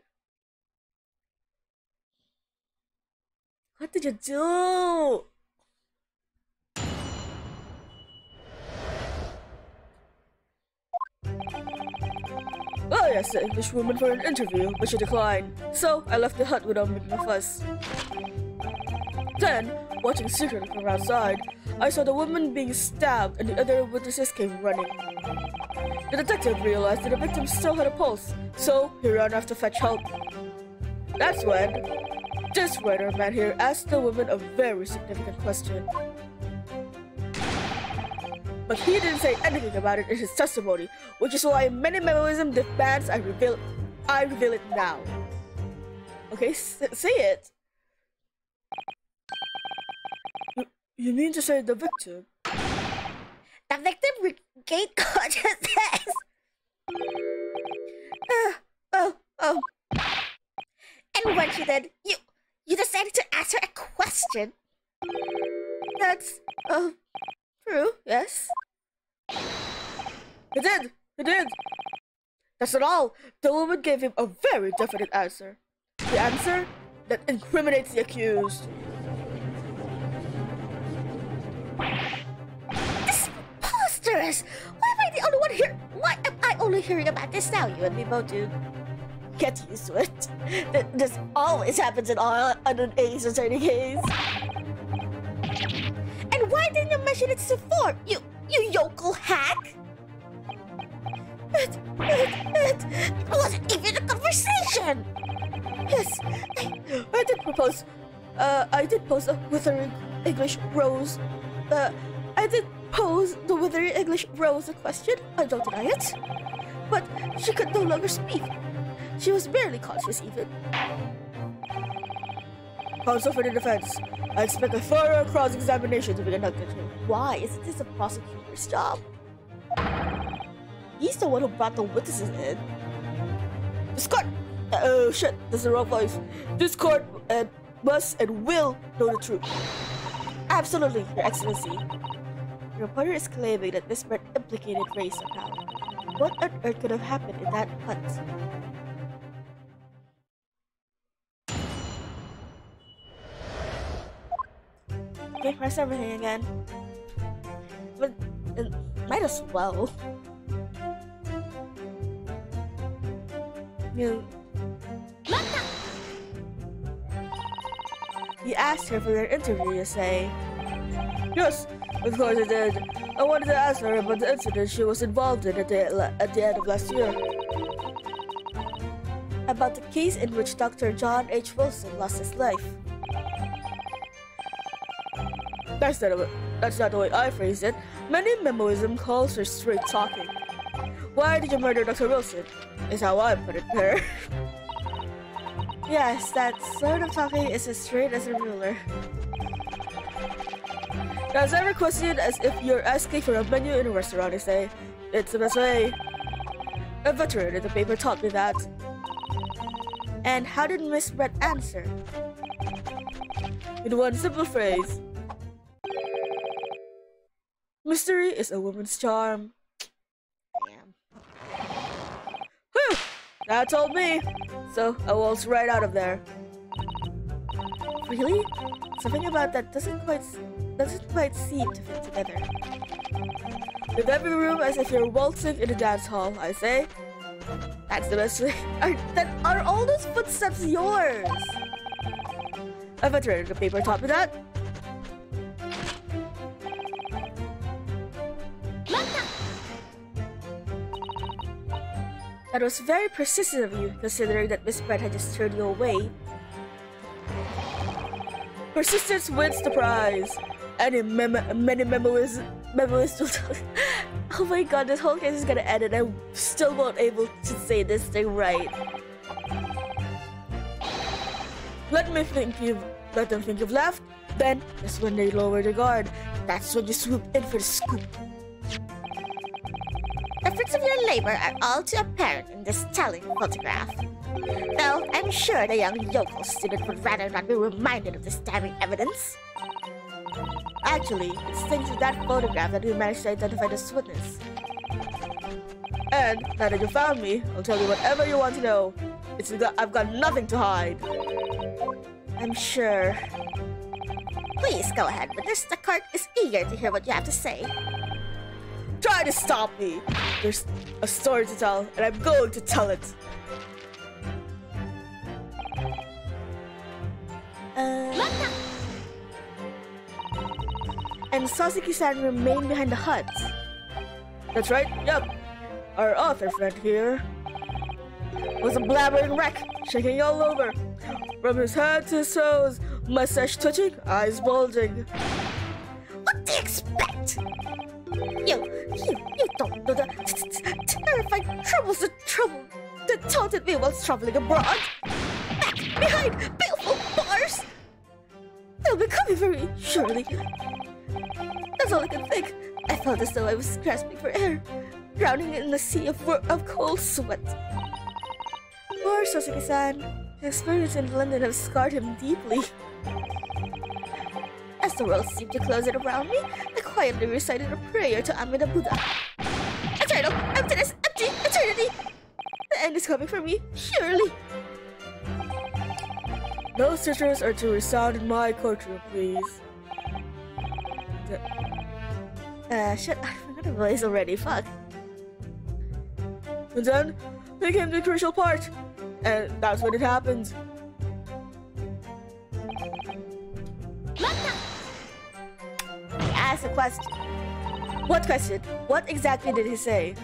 What did you do? Oh yes, the English woman for an interview, but she declined. So I left the hut without making a fuss. Then, watching secretly from outside, I saw the woman being stabbed and the other witnesses came running. The detective realized that the victim still had a pulse, so he ran off to fetch help. That's when this writer man here asked the woman a very significant question. But he didn't say anything about it in his testimony, which is why many memoism demands I reveal it now. Okay, say it. You mean to say the victim? The victim regained consciousness. And when she did, you decided to ask her a question. That's, true, yes. He did. That's not all. The woman gave him a very definite answer. The answer that incriminates the accused. This is preposterous! Why am I the only one here? Why am I only hearing about this now? You and me both do. Get used to it. This always happens in all an Ace Attorney case. And why didn't you mention it before? You yokel hack! It wasn't even a conversation! Yes, I did propose. I did pose a withering English rose. I did pose the withering English rose a question. I don't deny it. But she could no longer speak. She was barely conscious even. Counsel for the defense. I expect a thorough cross-examination to be conducted here. Why? Isn't this a prosecutor's job? He's the one who brought the witnesses in. This court! Oh shit, that's the wrong voice. This court must and will know the truth. Absolutely, Your Excellency. The reporter is claiming that Miss Brett implicated Ray somehow. What on earth could have happened in that hut? Okay, press everything again. But might as well. You asked her for your interview, you say? Yes, of course I did. I wanted to ask her about the incident she was involved in at the end of last year. About the case in which Dr. John H. Wilson lost his life. That's not the way I phrased it. Many memoism calls for straight talking. Why did you murder Dr. Wilson? Is how I put it there. Yes, that sort of talking is as straight as a ruler. That's every question as if you're asking for a menu in a restaurant, I say. It's the best way. A veteran in the paper taught me that. And how did Miss Brett answer? In one simple phrase. Mystery is a woman's charm. Damn. Whew! That told me. So I waltzed right out of there. Really? Something about that doesn't quite seem to fit together. With every room as if you're waltzing in a dance hall, I say. That's the best way. Are all those footsteps yours? A veteran in the paper taught me that. That was very persistent of you, considering that Miss Brett had just turned you away. Persistence wins the prize. Many memoirs will talk. Oh my god, this whole case is gonna end and I still won't able to say this thing right. Let them think you've left. Then that's when they lower their guard. That's when you swoop in for the scoop. The fruits of your labor are all too apparent in this telling photograph. Though I'm sure the young yokel student would rather not be reminded of this damning evidence. Actually, it's thanks to that photograph that we managed to identify this witness. And now that you found me, I'll tell you whatever you want to know. I've got nothing to hide. I'm sure. Please go ahead, witness. The court is eager to hear what you have to say. Try to stop me. There's a story to tell, and I'm going to tell it. And Sasuke-san remained behind the hut. That's right, yep. Our author friend here was a blabbering wreck, shaking all over. From his head to his toes, mustache twitching, eyes bulging. What do you expect? You don't know the terrifying troubles that taunted me whilst traveling abroad. Back behind baleful bars. They'll be coming for me, surely. That's all I can think. I felt as though I was grasping for air, drowning in the sea of cold sweat. Poor Sasuke-san. The experience in London has scarred him deeply. As the world seemed to close in around me, I quietly recited a prayer to Amida Buddha. Eternal, emptiness, empty, eternity! The end is coming for me, surely. No sisters are to resound in my courtroom, please. Shit, I forgot the voice already, fuck. And then, they came to the crucial part. And that's when it happened. Ask a question. What question? What exactly did he say?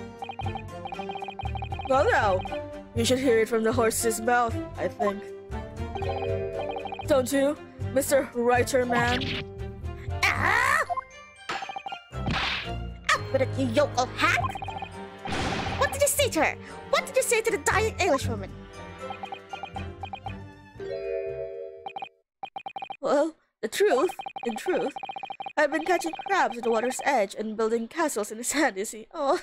Well now, you should hear it from the horse's mouth, I think. Don't you, Mr. Writer Man? Ah! Out with it, you yokel hack! What did you say to her? What did you say to the dying Englishwoman? Well, in truth, I've been catching crabs at the water's edge and building castles in the sand, you see. Oh.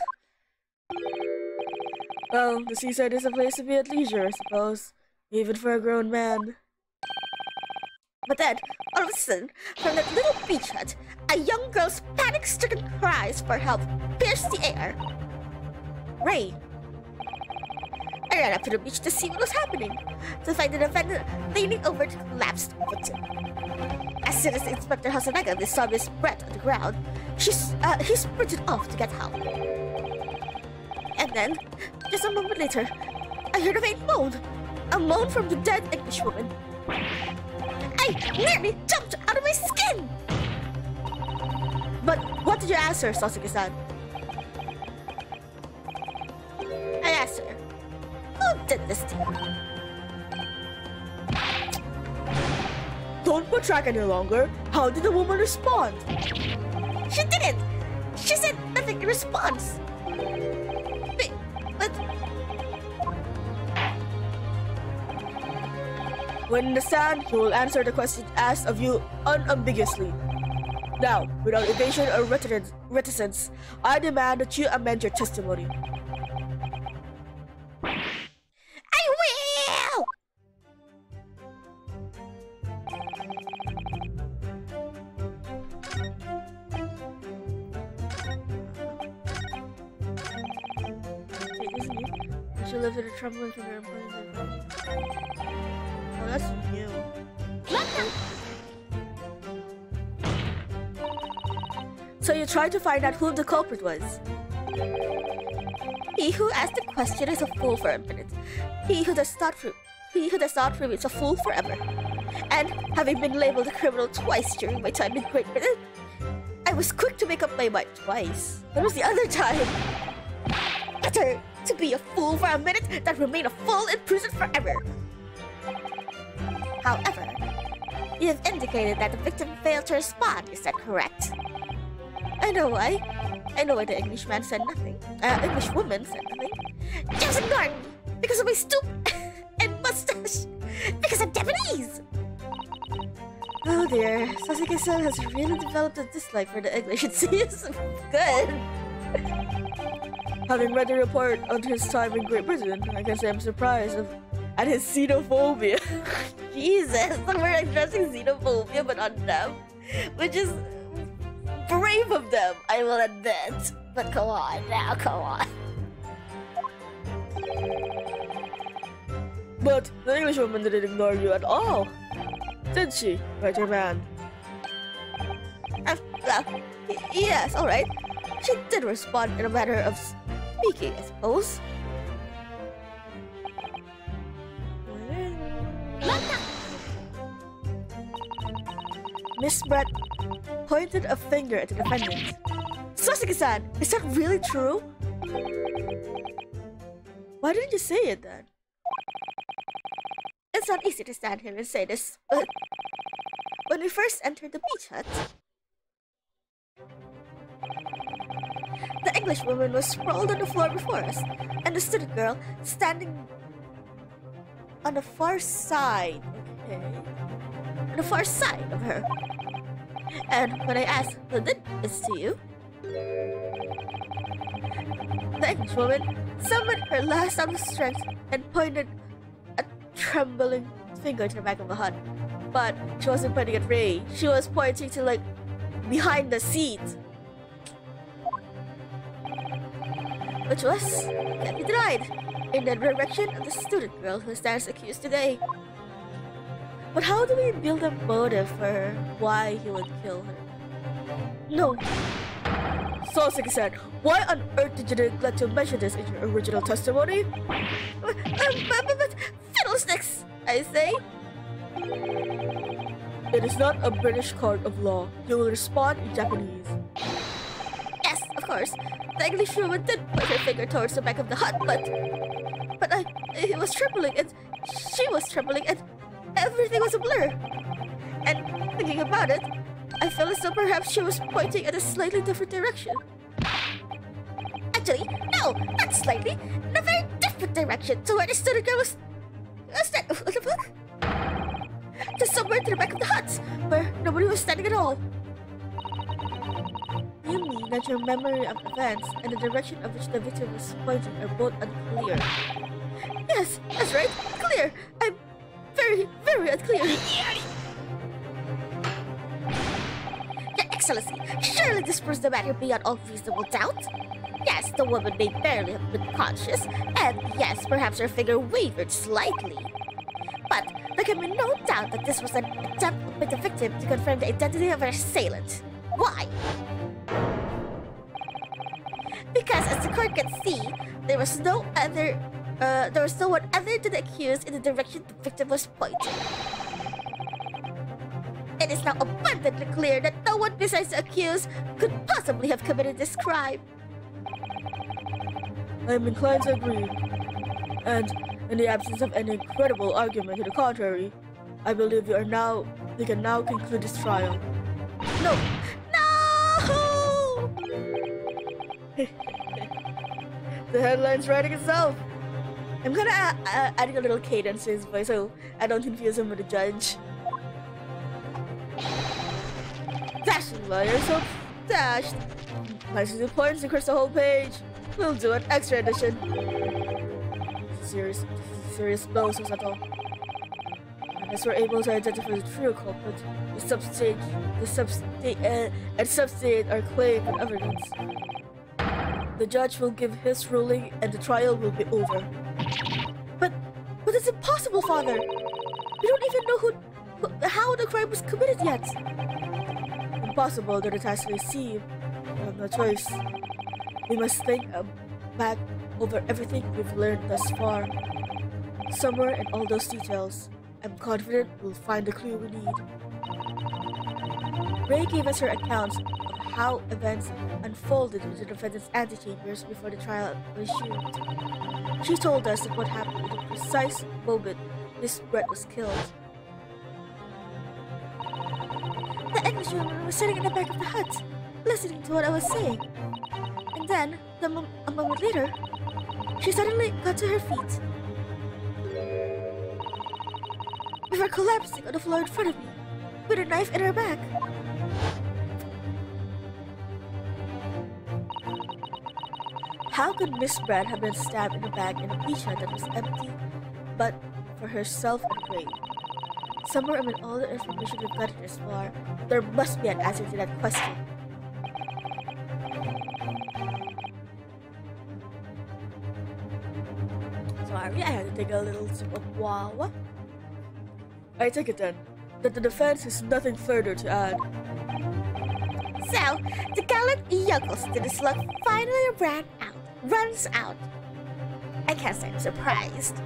Well, the seaside is a place to be at leisure, I suppose. Even for a grown man. But then, all of a sudden, from that little beach hut, a young girl's panic-stricken cries for help pierced the air. Ray. I ran up to the beach to see what was happening, to find the defendant leaning over the collapsed victim. As soon as Inspector Hasanaka saw Miss Brett on the ground, he sprinted off to get help. And then, just a moment later, I heard a faint moan. A moan from the dead Englishwoman. I nearly jumped out of my skin! But what did you ask her, Sasuke-san? I asked her, who did this to you? Don't backtrack any longer. How did the woman respond? She didn't! She said nothing in response. But... When in the stand, you will answer the question asked of you unambiguously. Now, without evasion or reticence, I demand that you amend your testimony. I will! She lived in a trembling from her employment. Oh, that's new. So you tried to find out who the culprit was? He who asked the question is a fool for a minute. He who does not prove is a fool forever. And having been labeled a criminal twice during my time in Great Britain, I was quick to make up my mind. Twice? When was the other time? Better to be a fool for a minute than remain a fool in prison forever. However, you have indicated that the victim failed to respond. Is that correct? I know why. I know why the Englishwoman said nothing. Just ignore me because of my stoop and mustache. Because I'm Japanese. Oh dear, Sasuke-san has really developed a dislike for the English. It seems good. Having read the report on his time in Great Britain, I can say I'm surprised at his xenophobia. Jesus, we're addressing xenophobia but on them. Which is brave of them, I will admit. But come on, now, come on. But the Englishwoman didn't ignore you at all, did she, right your man? Well, yes, alright. She did respond in a manner of speaking, I suppose. Miss Brett pointed a finger at the defendant. Sasuke-san, is that really true? Why didn't you say it then? It's not easy to stand here and say this, but when we first entered the beach hut, the Englishwoman was sprawled on the floor before us, and the student girl standing on the far side. Okay. On the far side of her. And when I asked who did this to you, the Englishwoman summoned her last ounce of strength and pointed a trembling finger to the back of the hut. But she wasn't pointing at Ray. She was pointing to, like, behind the seat. Which was, can't be denied, in the direction of the student girl who stands accused today. But how do we build a motive for why he would kill her? No. Sasuke-san, why on earth did you neglect to mention this in your original testimony? But fiddlesticks, I say. It is not a British court of law. You will respond in Japanese. Yes, of course. The Englishwoman did put her finger towards the back of the hut, but I was trembling, and she was trembling, and everything was a blur. And thinking about it, I felt as though perhaps she was pointing in a slightly different direction. Actually, no, not slightly, in a very different direction to where the student girl was that, what the fuck? Just somewhere to the back of the hut, where nobody was standing at all. You mean that your memory of events and the direction of which the victim was pointing are both unclear? Yes, that's right, clear. I'm very, very unclear. Your Excellency, surely this proves the matter beyond all reasonable doubt. Yes, the woman may barely have been conscious, and yes, perhaps her finger wavered slightly. But there can be no doubt that this was an attempt by the victim to confirm the identity of her assailant. Why? Because as the court can see, there was no one other than the accused in the direction the victim was pointing. It is now abundantly clear that no one besides the accused could possibly have committed this crime. I am inclined to agree. And in the absence of any credible argument to the contrary, I believe we can now conclude this trial. No! No! The headline's writing itself. I'm gonna add a little cadence to his voice so I don't confuse him with the judge. Dashing lawyer, so dashed. Slicing the points across the whole page. We'll do an extra edition. Serious blow, Susato. Unless we're able to identify the true culprit, and substantiate our claim and evidence, the judge will give his ruling and the trial will be over. But it's impossible, Father! We don't even know how the crime was committed yet! Impossible that it has to seem. We have no choice. We must think back over everything we've learned thus far. Somewhere in all those details, I'm confident we'll find the clue we need. Ray gave us her accounts of how events unfolded in the defendant's antechambers before the trial resumed. She told us that what happened at the precise moment Miss Brett was killed. The Englishwoman was sitting in the back of the hut, listening to what I was saying. And then, a moment later, she suddenly got to her feet. Before collapsing on the floor in front of me, with a knife in her back. How could Miss Brett have been stabbed in the back in a beach hut that was empty but for herself and Ray? somewhere amid all the information we've gotten this far, there must be an answer to that question. Sorry, I had to take a little sip of water. I take it then that the defense has nothing further to add. So, the gallant yokel student's luck finally runs out. I can't say I'm surprised.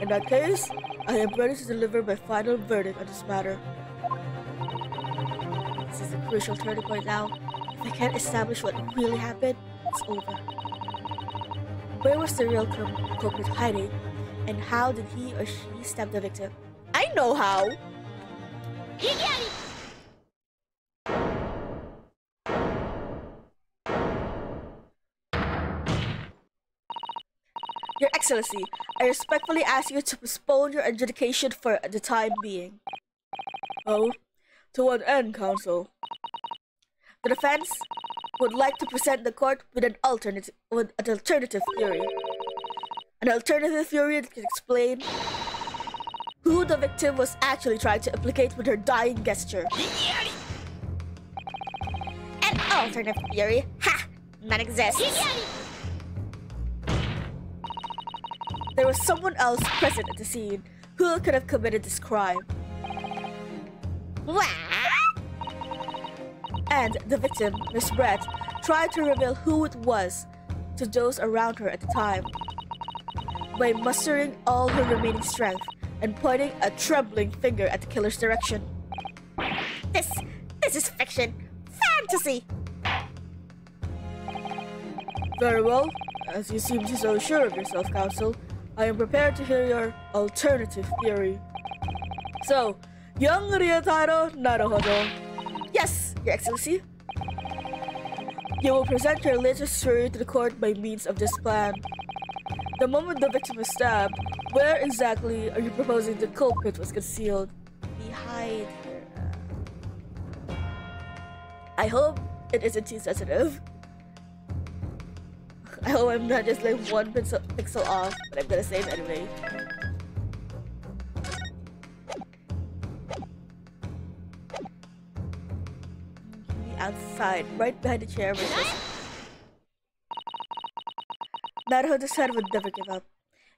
In that case, I am ready to deliver my final verdict on this matter. This is a crucial turning point now. If I can't establish what really happened, it's over. Where was the real culprit hiding, and how did he or she stab the victim? I know how! Your Excellency, I respectfully ask you to postpone your adjudication for the time being. Oh? To what end, counsel? The defense would like to present the court with an alternative theory. An alternative theory that can explain who the victim was actually trying to implicate with her dying gesture. An alternative theory? Ha! None exists. There was someone else present at the scene who could have committed this crime. What? And the victim, Miss Brett, tried to reveal who it was to those around her at the time by mustering all her remaining strength and pointing a trembling finger at the killer's direction. This is fiction. Fantasy. Very well. As you seem so sure of yourself, counsel, I am prepared to hear your alternative theory. So, young Ryotaro Naruhodo. Yes, Your Excellency. You will present your latest theory to the court by means of this plan. The moment the victim was stabbed, where exactly are you proposing the culprit was concealed? Behind her. I hope it isn't too sensitive. I hope I'm not just like one pixel off, but I'm gonna say it anyway. Outside, right behind the chair. Naruhodo's son would never give up.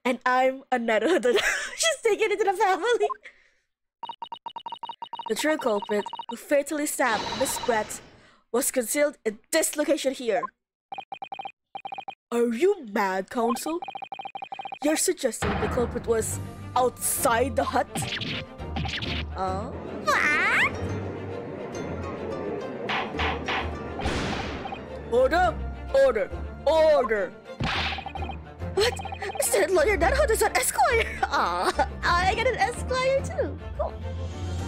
And I'm a Naruhodo. She's taking it to the family. The true culprit, who fatally stabbed Miss Brett, was concealed in this location here. Are you mad, counsel? You're suggesting the culprit was outside the hut? What? Order! Order! Order! What? Student lawyer Naruhodo's an esquire! Aw, I got an esquire too. Oh,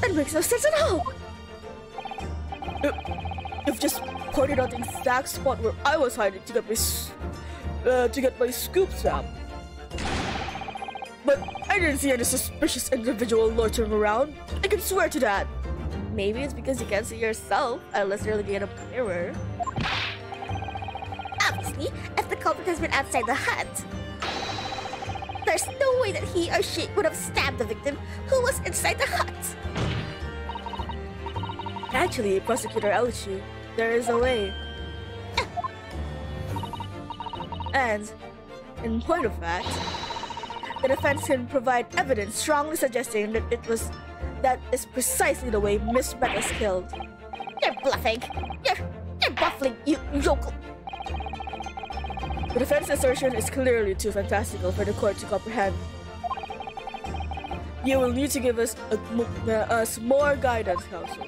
that makes no sense at all. You've just pointed out the exact spot where I was hiding to get my scoop snap. But I didn't see any suspicious individual loitering around. I can swear to that. Maybe it's because you can't see yourself unless you're looking at a mirror. Obviously, if the culprit has been outside the hut, there's no way that he or she would have stabbed the victim who was inside the hut. Actually, Prosecutor Ouchi, there is a way. And, in point of fact, the defense can provide evidence strongly suggesting that that is precisely the way Miss Brett was killed. You're bluffing. You're baffling, you yokel. The defense assertion is clearly too fantastical for the court to comprehend. You will need to give us more guidance, counsel.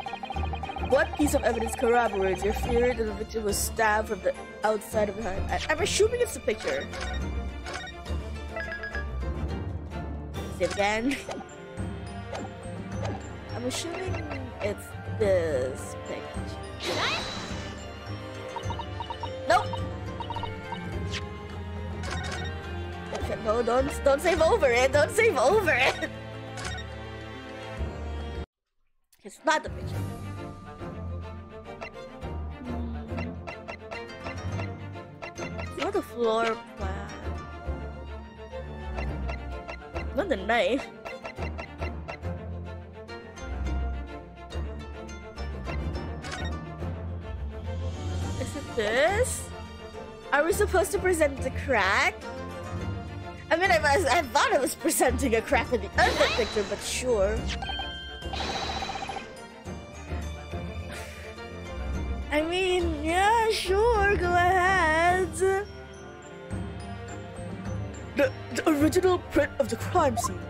What piece of evidence corroborates your theory that the victim was stabbed from the outside of the hut? I'm assuming it's a picture. See it again. I'm assuming it's this picture. Nope. No, don't save over it. Don't save over it. It's not the picture. It's not the floor plan. Not the knife. this? Are we supposed to present the crack? I mean, I thought I was presenting a crack in the other picture, but sure. I mean, yeah, sure, go ahead. The original print of the crime scene.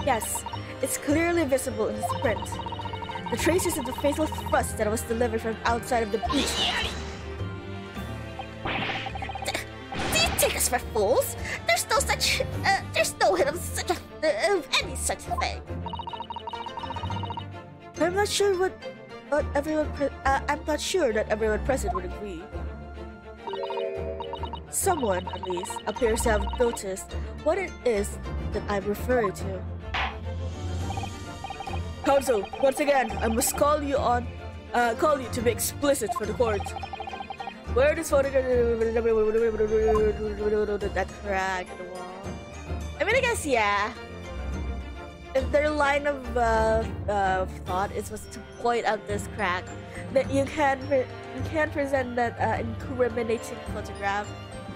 Yes, it's clearly visible in this print. The traces of the fatal thrust that was delivered from outside of the beach. Do you take us for fools? There's no hint of any such thing. I'm not sure I'm not sure that everyone present would agree. Someone, at least, appears to have noticed what it is that I'm referring to. Counsel, once again, I must call you to be explicit for the court. Where this photograph That crack in the wall. I mean, I guess, yeah. If their line of thought is was to point out this crack, that you can't present that incriminating photograph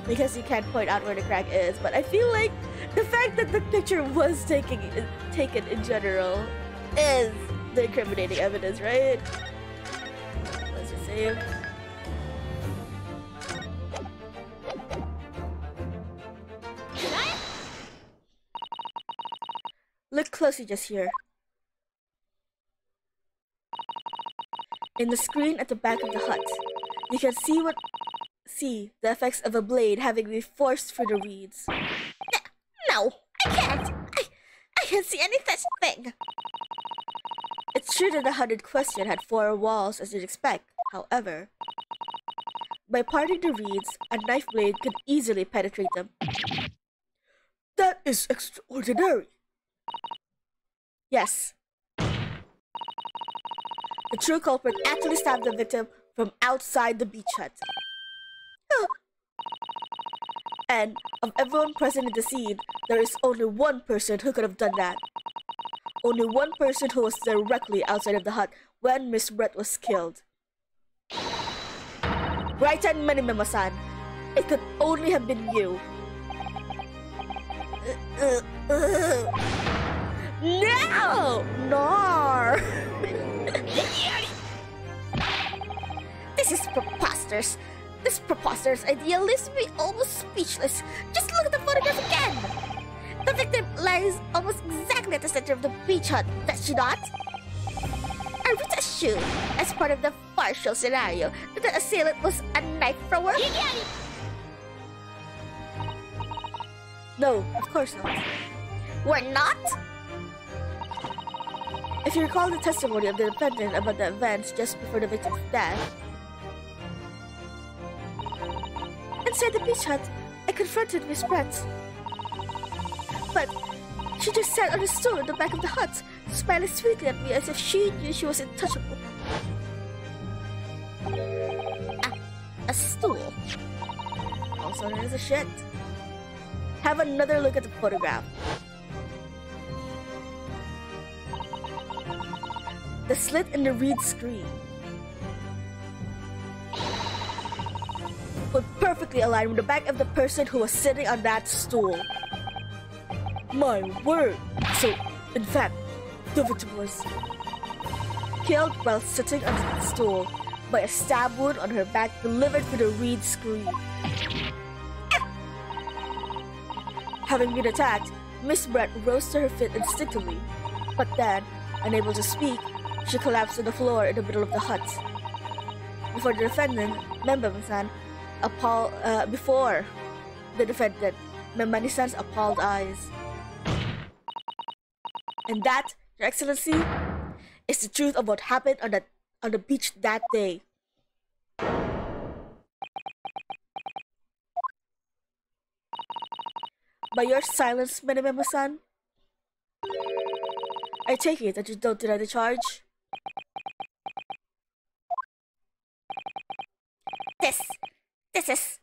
because you can't point out where the crack is. But I feel like the fact that the picture was taken in general is the incriminating evidence, right? Let's just save. Look closely just here. In the screen at the back of the hut, you can see the effects of a blade having been forced through the reeds. No, I can't. I can't see any such thing. It's true that the hut in question had 4 walls as you'd expect. However, by parting the reeds, a knife blade could easily penetrate them. That is extraordinary. Yes. The true culprit actually stabbed the victim from outside the beach hut. And of everyone present in the scene, there is only one person who could have done that. Only one person who was directly outside of the hut when Miss Brett was killed. Right and Manimema-san, it could only have been you. No! Nar! This is preposterous. This preposterous idea leaves me almost speechless. Just look at the photograph again. The victim lies almost exactly at the center of the beach hut, does she not? Are we to assume, as part of the partial scenario, that the assailant was a knife thrower? No, of course not. We're not? If you recall the testimony of the defendant about the events just before the victim's death, inside the beach hut, I confronted Miss Brett. But she just sat on a stool in the back of the hut, smiling sweetly at me as if she knew she was untouchable. A stool? Also known as a shit. Have another look at the photograph. The slit in the reed screen would perfectly align with the back of the person who was sitting on that stool. My word! So, in fact, the victim was killed while sitting on the stool by a stab wound on her back delivered through the reed screen. Having been attacked, Miss Brett rose to her feet instinctively, but then, unable to speak, she collapsed on the floor in the middle of the hut. Before the defendant, Memba-san, before the defendant, Memba-san's appalled eyes. And that, Your Excellency, is the truth of what happened on the beach that day. By your silence, Memba-san, I take it that you don't deny the charge. This is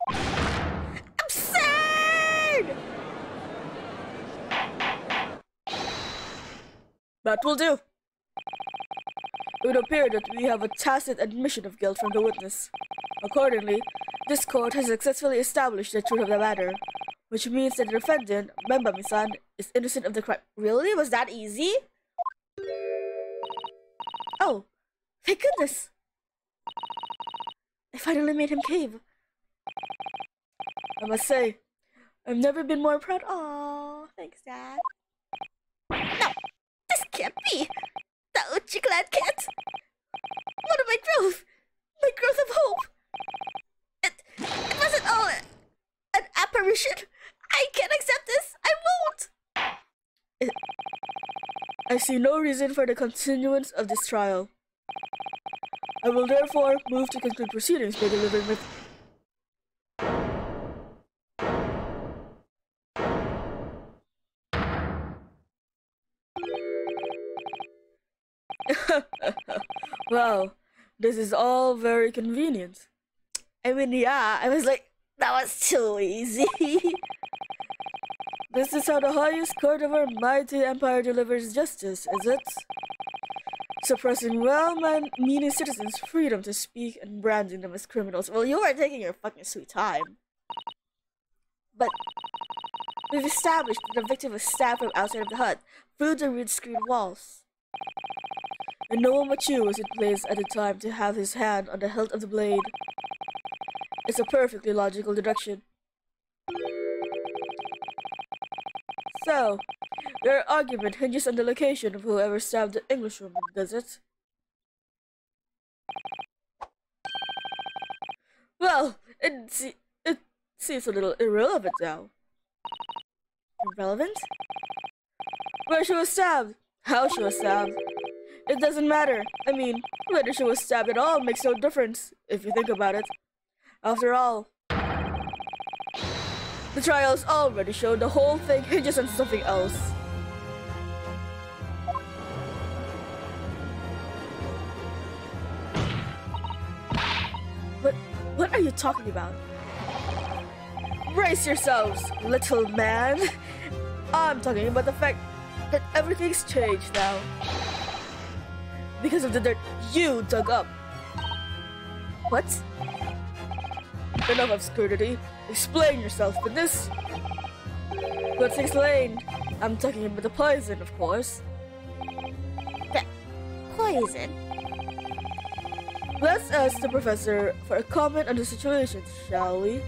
absurd! That will do. It would appear that we have a tacit admission of guilt from the witness. Accordingly, this court has successfully established the truth of the matter, which means that the defendant, Bemba-misan, is innocent of the crime. Really? Was that easy? Oh, thank goodness! I finally made him cave. I must say, I've never been more proud. Aww, thanks, Dad. No, this can't be. The Uchi clan can't. What of my growth? My growth of hope. It wasn't all an apparition. I can't accept this. I won't. I see no reason for the continuance of this trial. I will therefore move to conclude proceedings by delivering my... Wow, this is all very convenient. I mean, yeah, I was like, that was too easy. This is how the highest court of our mighty empire delivers justice, is it? Suppressing well-meaning citizens' freedom to speak and branding them as criminals. Well, you are taking your fucking sweet time. But we've established that the victim was stabbed from outside of the hut, through the reed-screened walls. And no one but you was in place at the time to have his hand on the hilt of the blade. It's a perfectly logical deduction. So, your argument hinges on the location of whoever stabbed the Englishwoman, does it? Well, it seems a little irrelevant now. Irrelevant? Where she was stabbed, how she was stabbed. It doesn't matter. I mean, whether she was stabbed at all makes no difference, if you think about it. After all, the trials already showed the whole thing hinges on something else. What are you talking about? Brace yourselves, little man. I'm talking about the fact that everything's changed now. Because of the dirt you dug up. What? Enough obscurity. Explain yourself with this. Let's explain. I'm talking about the poison, of course. The poison? Let's ask the professor for a comment on the situation, shall we?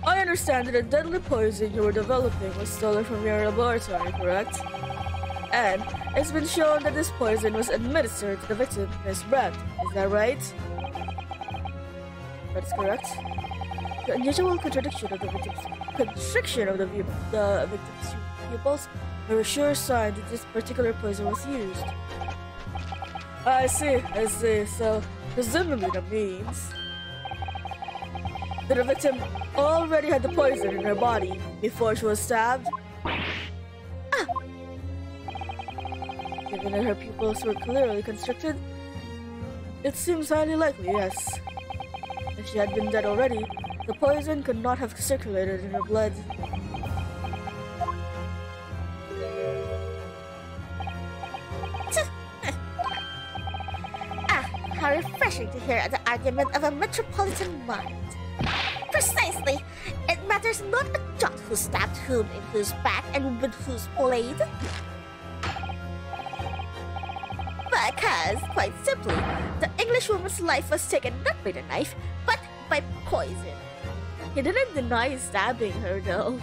I understand that the deadly poison you were developing was stolen from your laboratory, correct? And it's been shown that this poison was administered to the victim in his breath. Is that right? That is correct. The unusual contradiction of the victim's pupils are a sure sign that this particular poison was used. I see. So, presumably that means that the victim already had the poison in her body before she was stabbed? Given that her pupils were clearly constricted, it seems highly likely, yes. If she had been dead already, the poison could not have circulated in her blood. How refreshing to hear the argument of a metropolitan mind. Precisely. It matters not a jot who stabbed whom in whose back and with whose blade. Because, quite simply, the Englishwoman's life was taken not by the knife, but by poison. He didn't deny stabbing her, though.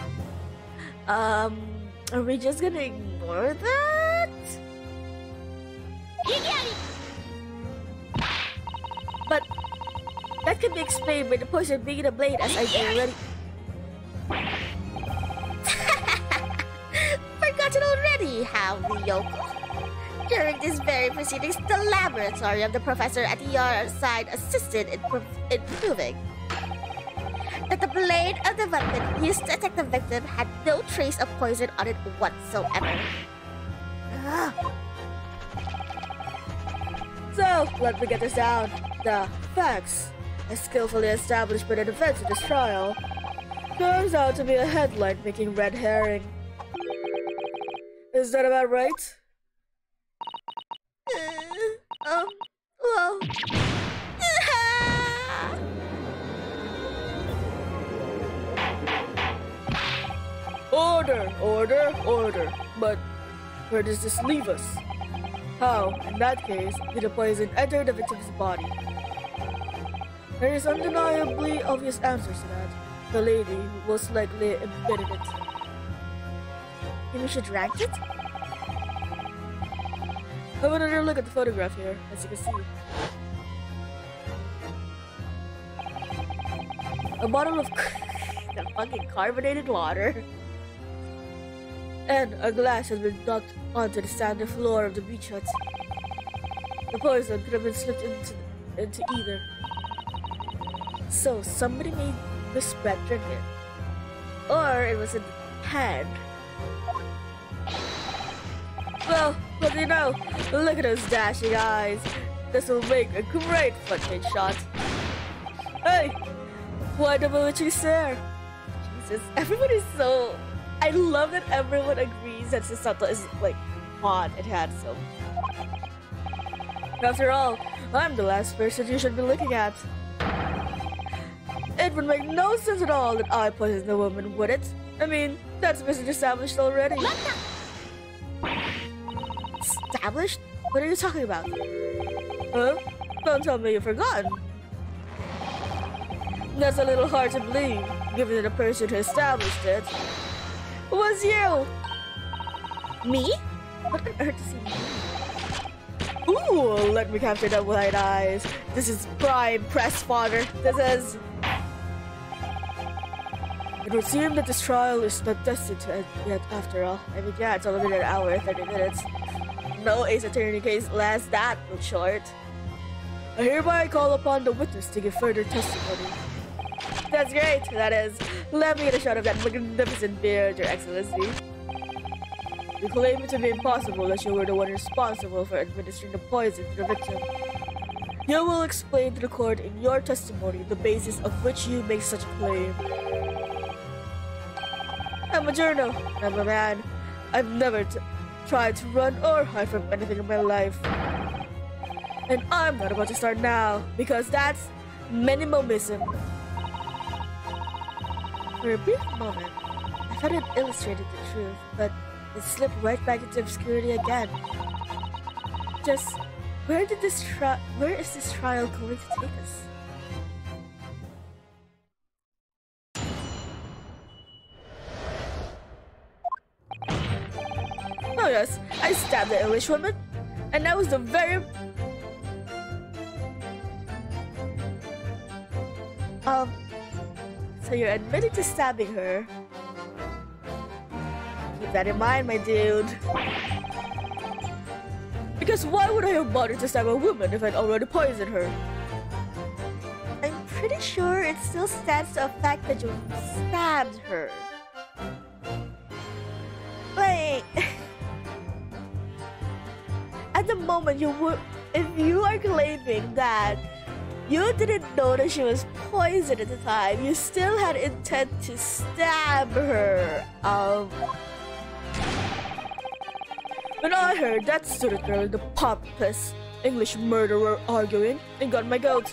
Are we just gonna ignore that? But that could be explained by the poison being in the blade, as I already... Forgotten already, have we, Yoko? During these very proceedings, the laboratory of the professor at your side assisted in proving that the blade of the weapon used to attack the victim had no trace of poison on it whatsoever. So, let me get this down. The facts, as skillfully established by the defense in this trial, turns out to be a headline-making red herring. Is that about right? Well... Order, order, order. But where does this leave us? How, in that case, did the poison enter the victim's body? There is undeniably obvious answers to that. The lady most likely embedded it. Maybe we should rank it? Have another look at the photograph here, as you can see. A bottle of The fucking carbonated water. and a glass has been dumped onto the sandy floor of the beach hut. The poison could have been slipped into either. So somebody made Miss Brett drink it. Or it was in the pan. Well, what do you know? Look at those dashing eyes. This will make a great front-page shot. Hey! Why the bewitching stare? Jesus, everybody's so... I love that everyone agrees that Susato is, like, hot and handsome. After all, I'm the last person you should be looking at. It would make no sense at all that I poisoned the woman, would it? I mean, that's been established already. Established? What are you talking about? Huh? Don't tell me you've forgotten. That's a little hard to believe, given that the person who established it was you! Me? What on earth is he mean? Ooh, let me capture the white eyes. This is prime press fodder. This is... It would seem that this trial is not destined to end yet after all. I mean, yeah, it's only been an hour and 30 minutes. No Ace Attorney case lasts that much short. I hereby call upon the witness to give further testimony. That's great, that is. Let me get a shot of that magnificent beard, Your Excellency. You claim it to be impossible as you were the one responsible for administering the poison to the victim. You will explain to the court in your testimony the basis of which you make such a claim. I'm a journal. I'm a man. I've never tried to run or hide from anything in my life. And I'm not about to start now, because that's minimalism. For a brief moment, I thought it illustrated the truth, but it slipped right back into obscurity again. Just, where is this trial going to take us? Oh yes, I stabbed the English woman, and that was the very... So you're admitting to stabbing her. Keep that in mind, my dude. Because why would I have bothered to stab a woman if I'd already poisoned her? I'm pretty sure it still stands to the fact that you stabbed her. Like... At the moment, if you are claiming that you didn't know that she was poisoned at the time, you still had intent to stab her. When I heard that student girl, the pompous English murderer, arguing, it got my goat.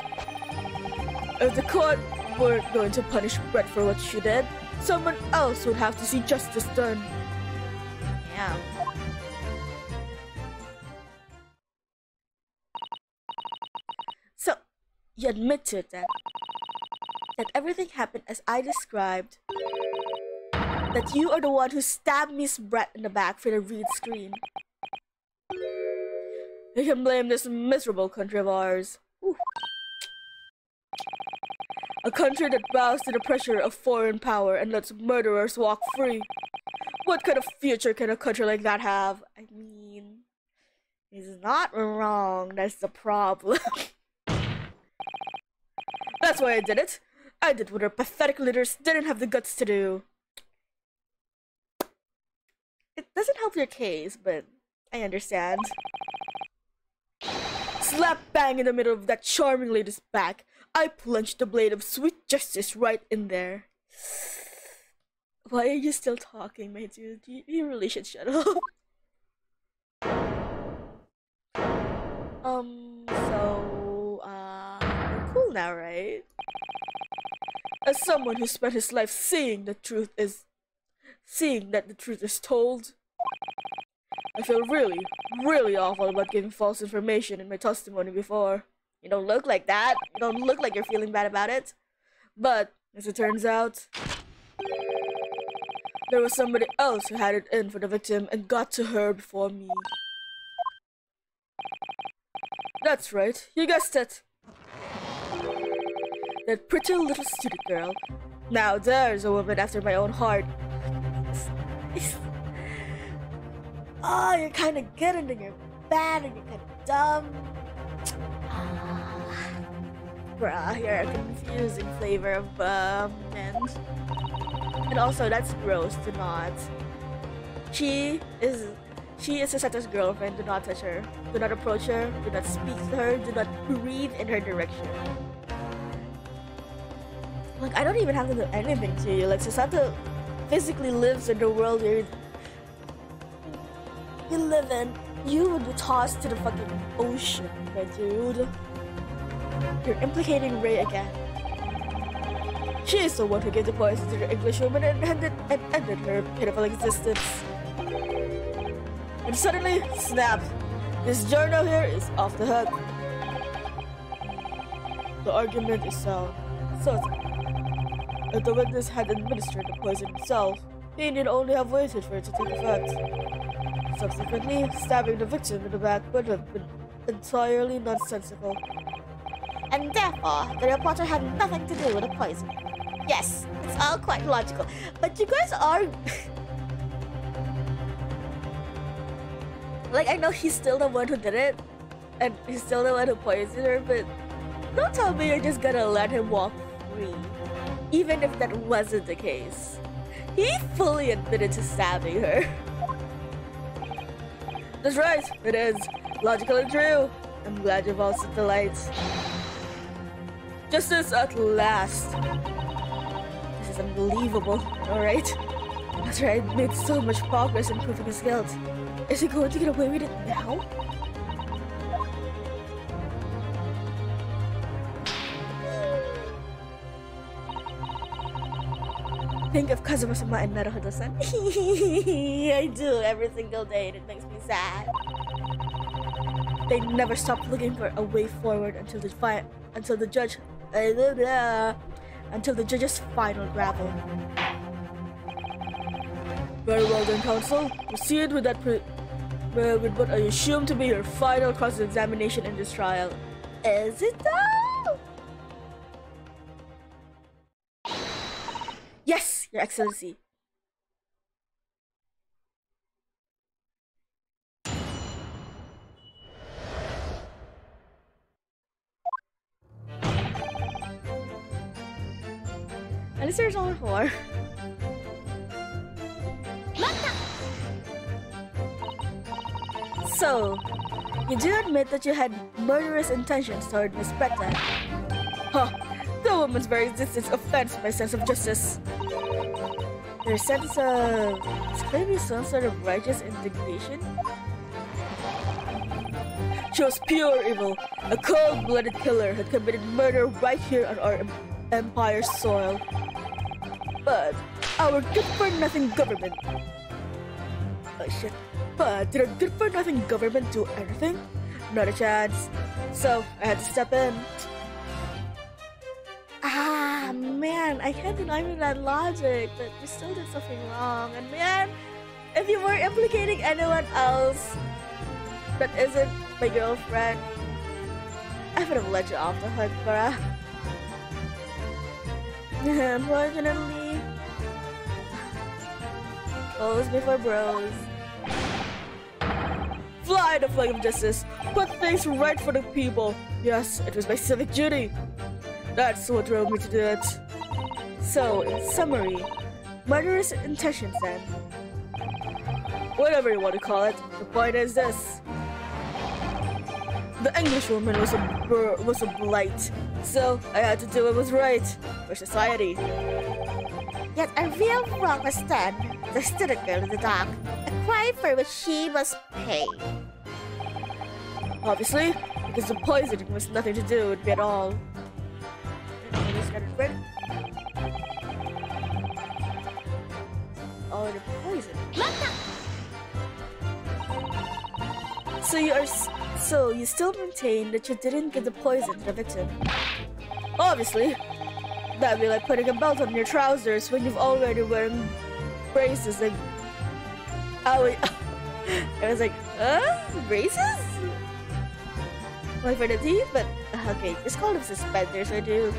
If the court weren't going to punish Brett for what she did, someone else would have to see justice done. Yeah. So, you admit to it then? That everything happened as I described? That you are the one who stabbed Miss Brett in the back for the read screen? You can blame this miserable country of ours. Ooh. A country that bows to the pressure of foreign power and lets murderers walk free. What kind of future can a country like that have? I mean, he's not wrong, that's the problem. That's why I did it. I did what our pathetic leaders didn't have the guts to do. It doesn't help your case, but I understand. Slap bang in the middle of that charming lady's back, I plunged the blade of sweet justice right in there. Why are you still talking, my dude? You really should shut up. We're cool now, right? As someone who spent his life seeing that the truth is told, I feel really, really awful about giving false information in my testimony before. You don't look like that. You don't look like you're feeling bad about it. But, as it turns out, there was somebody else who had it in for the victim and got to her before me. That's right, you guessed it. That pretty little student girl. Now there's a woman after my own heart. Oh, you're kind of good and then you're bad and you're kind of dumb. Bruh, you're a confusing flavor of men. And also, that's gross. Do not. She is Sasato's girlfriend. Do not touch her. Do not approach her. Do not speak to her. Do not breathe in her direction. Like, I don't even have to do anything to you. Like, Sasato physically lives in the world you live in. You would be tossed to the fucking ocean, my dude. You're implicating Ray again. She is the one who gave the poison to the English woman and ended her pitiful existence. And suddenly, snap! This journal here is off the hook. The argument is sound. So, if the witness had administered the poison himself, he need only have waited for it to take effect. Subsequently, stabbing the victim in the back would have been entirely nonsensical. And therefore, the reporter had nothing to do with the poison. Yes, it's all quite logical, but you guys are... Like, I know he's still the one who did it, and he's still the one who poisoned her, but don't tell me you're just gonna let him walk free, even if that wasn't the case. He fully admitted to stabbing her. That's right, it is. Logical and true. I'm glad you've all seen the lights. Justice at last. This is unbelievable, alright? After I made so much progress in proving his guilt, is he going to get away with it now? Think of Kazuma-sama and Naruhodo-san. I do every single day and it makes me sad. They never stop looking for a way forward until the judge's final gravel. Very well then, counsel. Proceed with with what I assume to be your final cross-examination in this trial. Is it though? Yes, Your Excellency. At least there's only 4. So, you do admit that you had murderous intentions toward Miss Preta. Huh. The woman's very existence offends my sense of justice. Their sense of... It's clearly some sort of righteous indignation. She was pure evil. A cold-blooded killer had committed murder right here on our empire's soil. But our good-for-nothing government... Oh shit. But did our good-for-nothing government do anything? Not a chance. So I had to step in. Ah, man, I can't deny me that logic, but you still did something wrong. And man, if you were implicating anyone else that isn't my girlfriend, I would have let you off the hook, bruh. Unfortunately, bros before bros. Fly the flag of justice. Put things right for the people. Yes, it was my civic duty. That's what drove me to do it. So, in summary, murderous intentions then. Whatever you want to call it, the point is this. The Englishwoman was a blight, so I had to do what was right for society. Yet a real wrong was done. The student girl in the dock, a crime for which she must pay. Obviously, because the poisoning was nothing to do with me at all. I just got it ready. Oh, the poison. So you still maintain that you didn't give the poison to the victim? Obviously. That'd be like putting a belt on your trousers when you've already wearing braces. Like, I was like, braces? Like for the teeth, but okay, just call them suspenders. I do.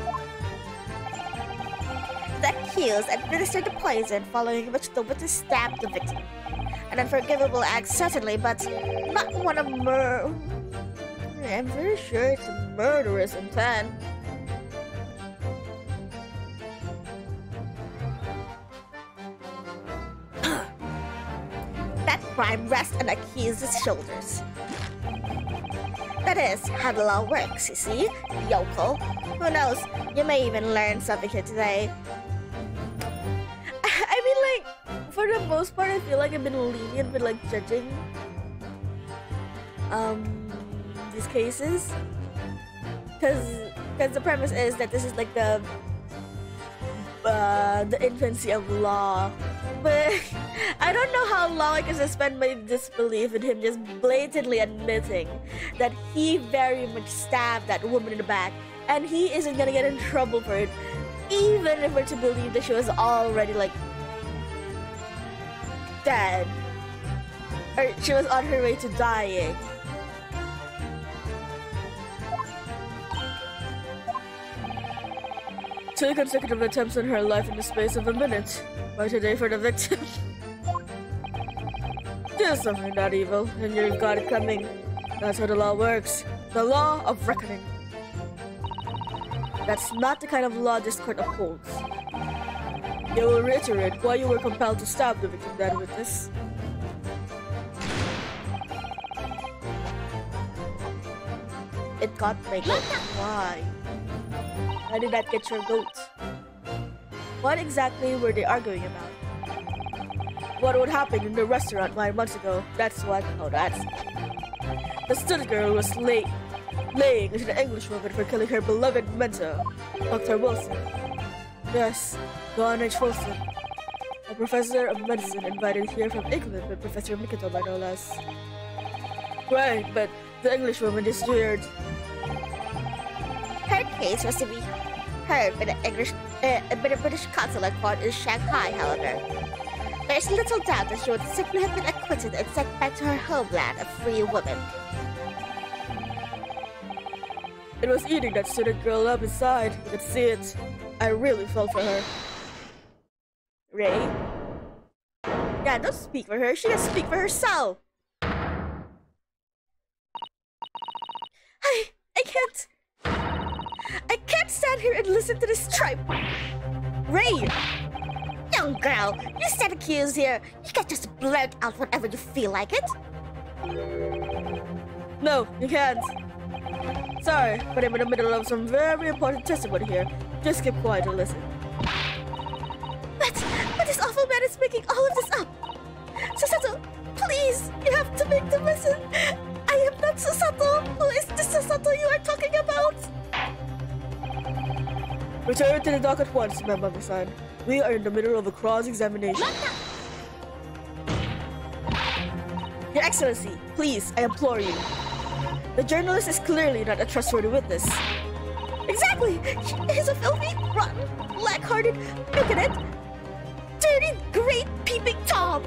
The accused administered the poison, following which the witness stabbed the victim. An unforgivable act, certainly, but not one of I'm very sure it's a murderous intent. That crime rests on the accused's shoulders. That is how the law works, you see, yokel. Who knows, you may even learn something here today. I mean, like, for the most part, I feel like I've been lenient with, like, judging these cases. Because the premise is that this is, like, the infancy of law. But I don't know how long I can suspend my disbelief in him just blatantly admitting that he very much stabbed that woman in the back, and he isn't gonna get in trouble for it, even if we're to believe that she was already, like, dead. Or she was on her way to dying. Two consecutive attempts on her life in the space of a minute. Why today for the victim? Do something that evil, and you've got it coming. That's how the law works. The law of reckoning. That's not the kind of law this court upholds. You will reiterate why you were compelled to stab the victim, then, witness. It got my goat. Why? Why did that get your goat? What exactly were they arguing about? What would happen in the restaurant 9 months ago? That's what. Oh, that's. The student girl was laying into the Englishwoman for killing her beloved mentor, Dr. Wilson. Yes, John H. Wilson, a professor of medicine invited here from England by Professor Mikitoba, no less. Right, but the Englishwoman is weird. Her case was to be heard by the British consulate court in Shanghai, however. There's little doubt that she would simply have been acquitted and sent back to her homeland a free woman. It was eating that student girl up inside. You could see it. I really felt for her. Ray? Yeah, don't speak for her. She can speak for herself. I can't. I can't stand here and listen to this tripe. Ray! Young girl, you stand accused here. You can't just blurt out whatever you feel like it. No, you can't. Sorry, but I'm in the middle of some very important testimony here. Just keep quiet and listen. But this awful man is making all of this up. Susato, please, you have to make them listen. I am not Susato. Who is the Susato you are talking about? Return to the dock at once, Mamma-san. We are in the middle of a cross-examination. Your Excellency, please, I implore you. The journalist is clearly not a trustworthy witness. Exactly! He is a filthy, rotten, black-hearted, bigoted, dirty, great peeping Tom!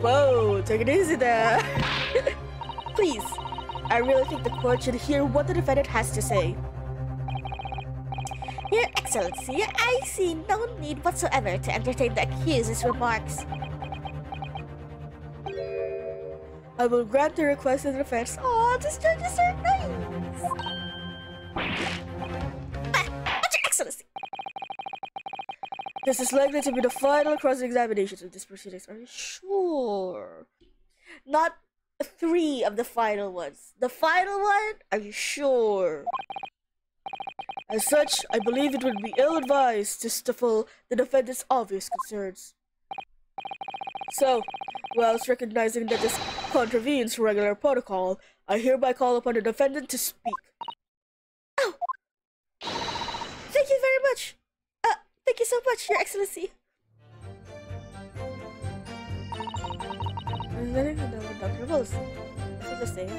Whoa, take it easy there. Please, I really think the court should hear what the defendant has to say. Your Excellency, I see no need whatsoever to entertain the accused's remarks. I will grant the request of the defense. Oh, this judge is so nice. But Your Excellency, this is likely to be the final cross-examination of this proceedings. Are you sure? Not 3 of the final ones. The final one? Are you sure? As such, I believe it would be ill-advised to stifle the defendant's obvious concerns. So, whilst recognizing that this contravenes regular protocol, I hereby call upon the defendant to speak. Oh! Thank you very much! Thank you so much, Your Excellency. There's nothing to do with Dr. Wilson. Is it the same?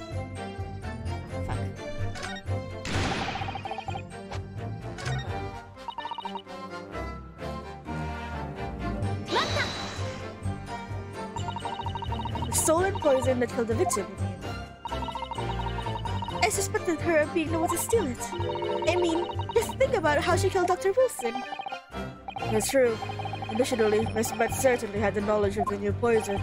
Fuck. The stolen poison that killed the victim, you mean? I suspected her of being the one to steal it. I mean, just think about how she killed Dr. Wilson. That's true. Additionally, Miss Brett certainly had the knowledge of the new poison.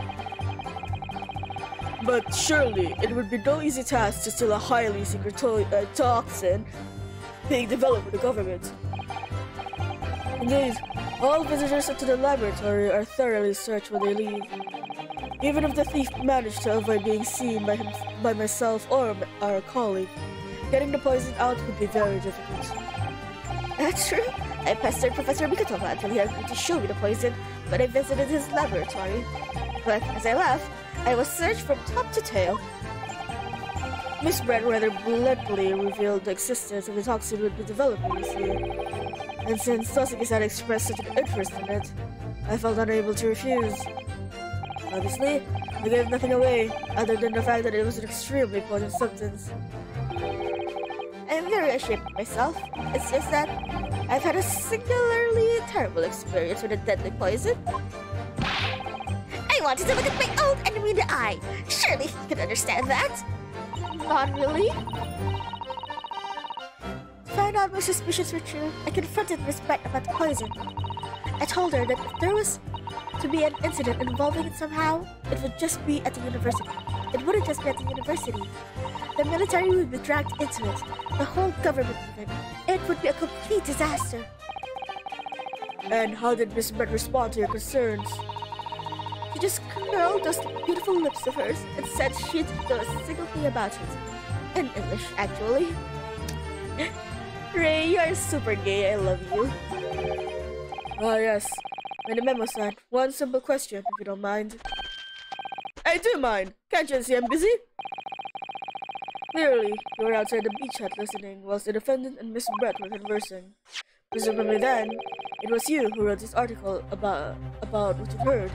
But surely, it would be no easy task to steal a highly secret toxin being developed by the government. Indeed, all visitors into the laboratory are thoroughly searched when they leave. Even if the thief managed to avoid being seen by myself or our colleague, getting the poison out would be very difficult. That's true. I pestered Professor Mikatova until he agreed to show me the poison when I visited his laboratory. But as I left, I was searched from top to tail. Miss Brett rather bluntly revealed the existence of the toxin would be developing this year. And since Tosaki had expressed such an interest in it, I felt unable to refuse. Obviously, I gave nothing away, other than the fact that it was an extremely potent substance. I'm very ashamed of myself. It's just that I've had a singularly terrible experience with a deadly poison. I wanted to look at my old enemy in the eye. Surely he could understand that. Not really. To find out my suspicions were true, I confronted Miss Brett about the poison. I told her that if there was to be an incident involving it somehow, it would just be at the university. It wouldn't just be at the university. The military would be dragged into it. The whole government even. It would be a complete disaster. And how did Miss Brett respond to your concerns? She just curled those beautiful lips of hers and said she'd do a single thing about it. In English, actually. Ray, you're super gay. I love you. Ah, yes. Memo-san, one simple question, if you don't mind. I do mind. Can't you see I'm busy? Clearly, you were outside the beach hut listening whilst the defendant and Miss Brett were conversing. Presumably then, it was you who wrote this article about what you heard.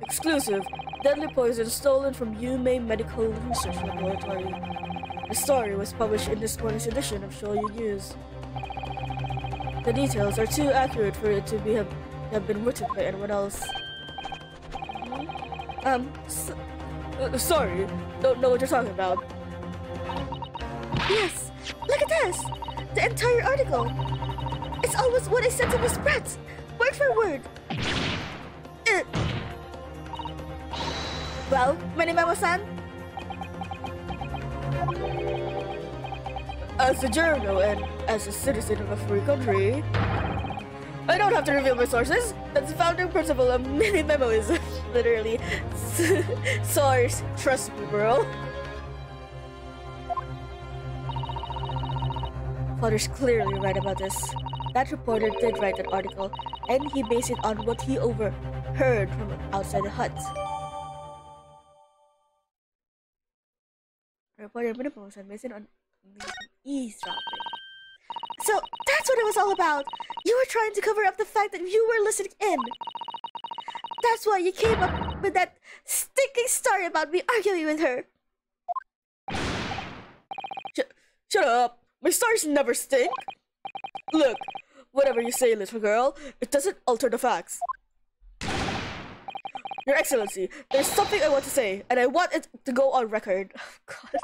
Exclusive. Deadly poison stolen from Yume Medical Research Laboratory. The story was published in this morning's edition of Shoyu News. The details are too accurate for it to have been written by anyone else. Sorry, don't know what you're talking about. Yes, look at this! The entire article! It's almost what I said to Miss Brett! Word for word! Well, Memo-san? As a journal and as a citizen of a free country, I don't have to reveal my sources. That's the founding principle of Memo-ism. Literally. Source. Trust me, bro. Father's clearly right about this. That reporter did write that article, and he based it on what he overheard from outside the hut. Reporter Memo-san based it on eavesdropping. So that's what it was all about. You were trying to cover up the fact that you were listening in. That's why you came up with that stinking story about me arguing with her. Shut up. My stories never stink. Look, whatever you say, little girl, it doesn't alter the facts. Your Excellency, there's something I want to say, and I want it to go on record. Oh, God.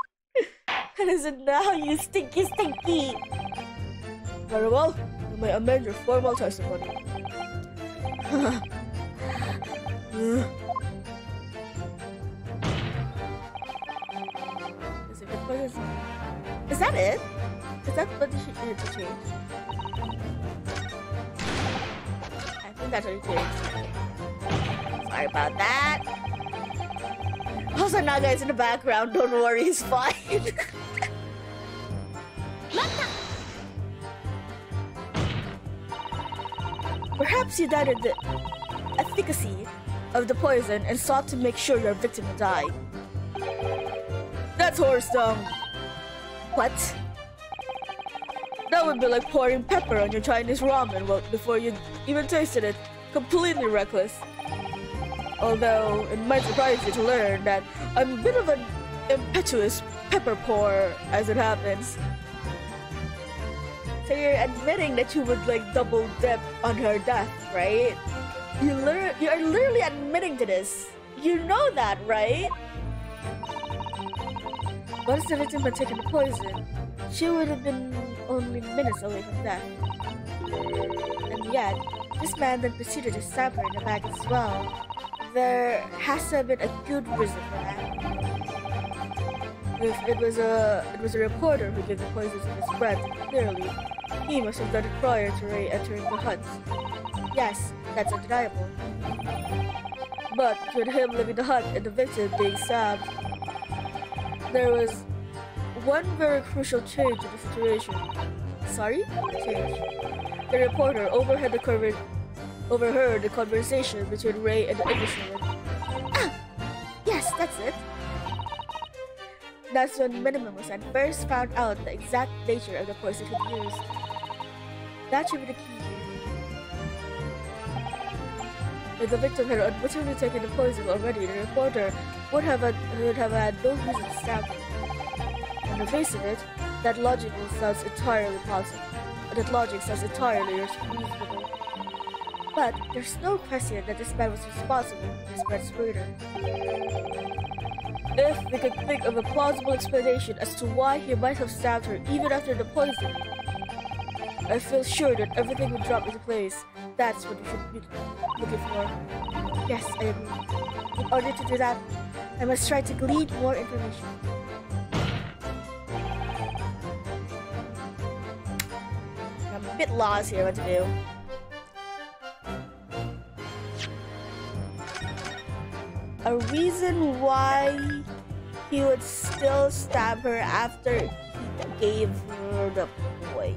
What is it now, you stinky stinky? Very well, you may amend your formal testimony. Is that it? Is that what she needed to change? I think that's what it changed. Sorry about that. Also, now guys in the background, don't worry, he's fine. Perhaps you doubted the efficacy of the poison and sought to make sure your victim would die. That's horse dung. What? That would be like pouring pepper on your Chinese ramen before you even tasted it. Completely reckless. Although, it might surprise you to learn that I'm a bit of an impetuous pepper pourer as it happens. So you're admitting that you would like double dip on her death, right? You are literally admitting to this. You know that, right? Once the victim had taken the poison, she would have been only minutes away from death. And yet, this man then proceeded to stab her in the back as well. There has to have been a good reason for that. If it was a reporter who gave the poison to Miss Brett, clearly, he must have done it prior to Ray entering the hut. Yes, that's undeniable. But with him leaving the hut and the victim being stabbed, there was one very crucial change in the situation. Sorry? Change. The reporter overheard the conversation between Ray and the Englishwoman. Ah! Yes, that's it. That's when Minimus first found out the exact nature of the poison he'd used. That should be the key here. If the victim had unwittingly taken the poison already, the reporter would have had no reason to stab him. On the face of it, that logic sounds entirely possible. That logic sounds entirely reasonable. But there's no question that this man was responsible for Miss Brett's murder. If we could think of a plausible explanation as to why he might have stabbed her even after the poison, I feel sure that everything would drop into place. That's what we should be looking for. Yes, I agree. In order to do that, I must try to glean more information. I'm a bit lost here what to do. A reason why he would still stab her after he gave her the poison.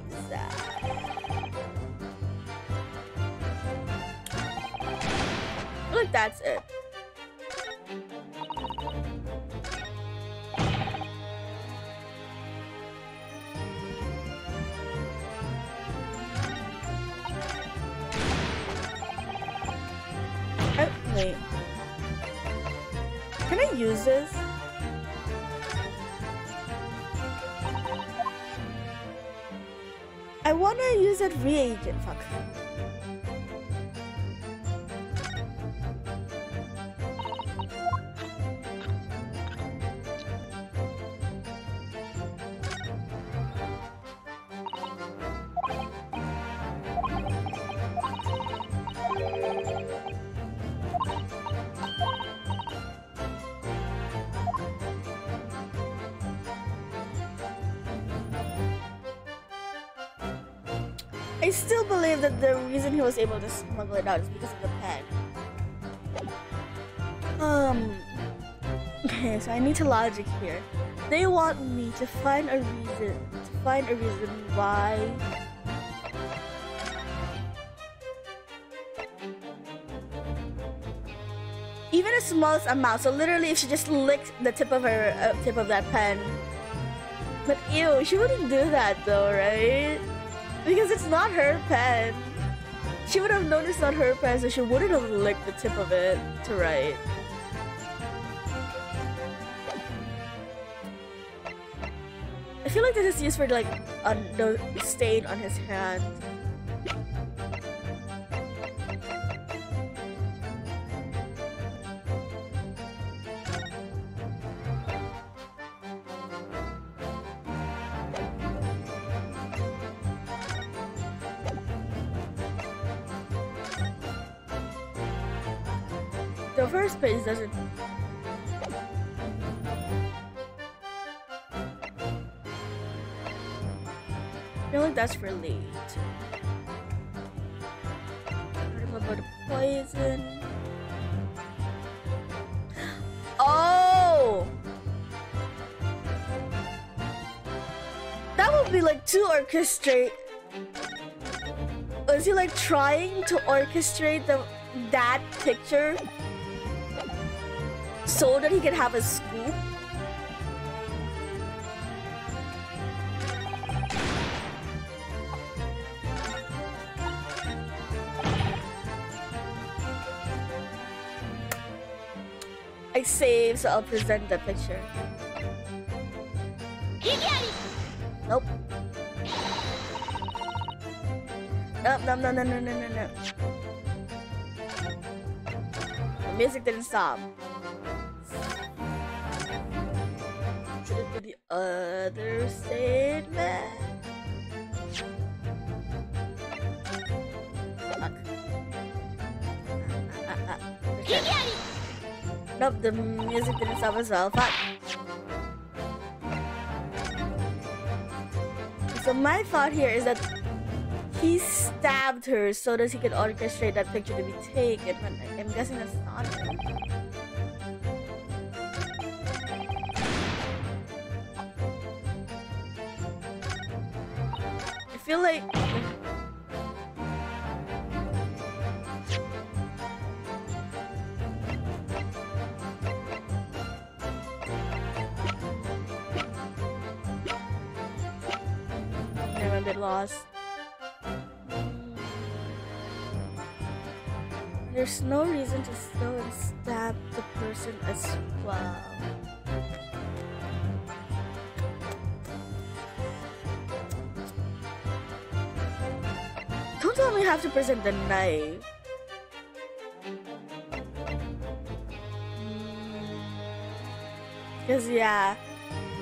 I feel like that's it. Wait. Can I use this? I wanna use that reagent. Fuck. I still believe that the reason he was able to smuggle it out is because of the pen. Okay, so I need to logic here. They want me to find a reason why even the smallest amount. So literally, if she just licked the tip of her tip of that pen. But ew, she wouldn't do that though, right? Because it's not her pen. She would have known it's not her pen, so she wouldn't have licked the tip of it to write. I feel like this is used for like the stain on his hand. The first page doesn't. I feel like that's for late. What about the poison? Oh! That would be like too orchestrate. Was he like trying to orchestrate that picture so that he can have a scoop? I save, so I'll present the picture. Nope. No. The music didn't stop. Should it be the other statement? Fuck. Nope, the music didn't stop as well. Fuck. So my thought here is that he stabbed her so that he could orchestrate that picture to be taken, but I'm guessing that's not it. I feel like... I'm a bit lost. There's no reason to still and stab the person as well. Don't tell me I have to present the knife. Because yeah,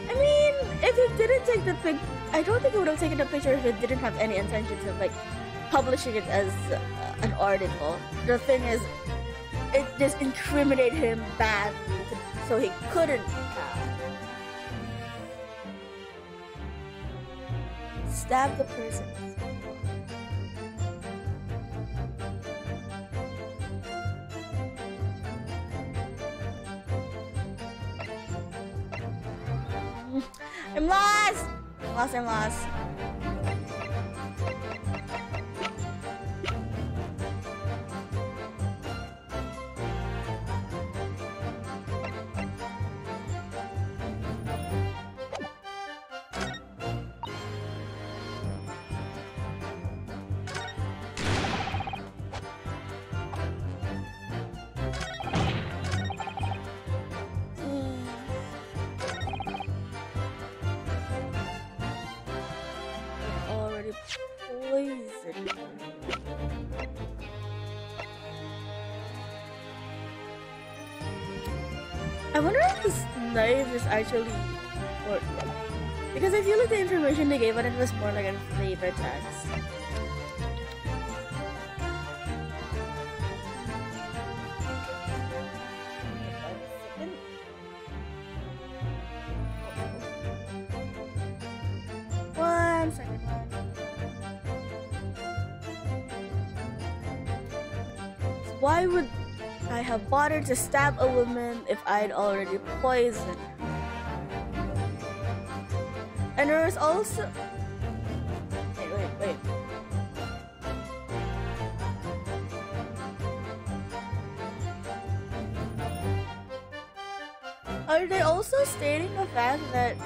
I mean, if it didn't take the pic, I don't think it would have taken the picture if it didn't have any intentions of like publishing it as an article. The thing is, it just incriminated him badly, so he couldn't stab the person. I'm lost! I'm lost. Poison. I wonder if this knife is actually important. Because I feel like the information they gave on it was more like a flavor text. One second. Why would I have bothered to stab a woman if I'd already poisoned her? And there was also... Wait. Are they also stating the fact that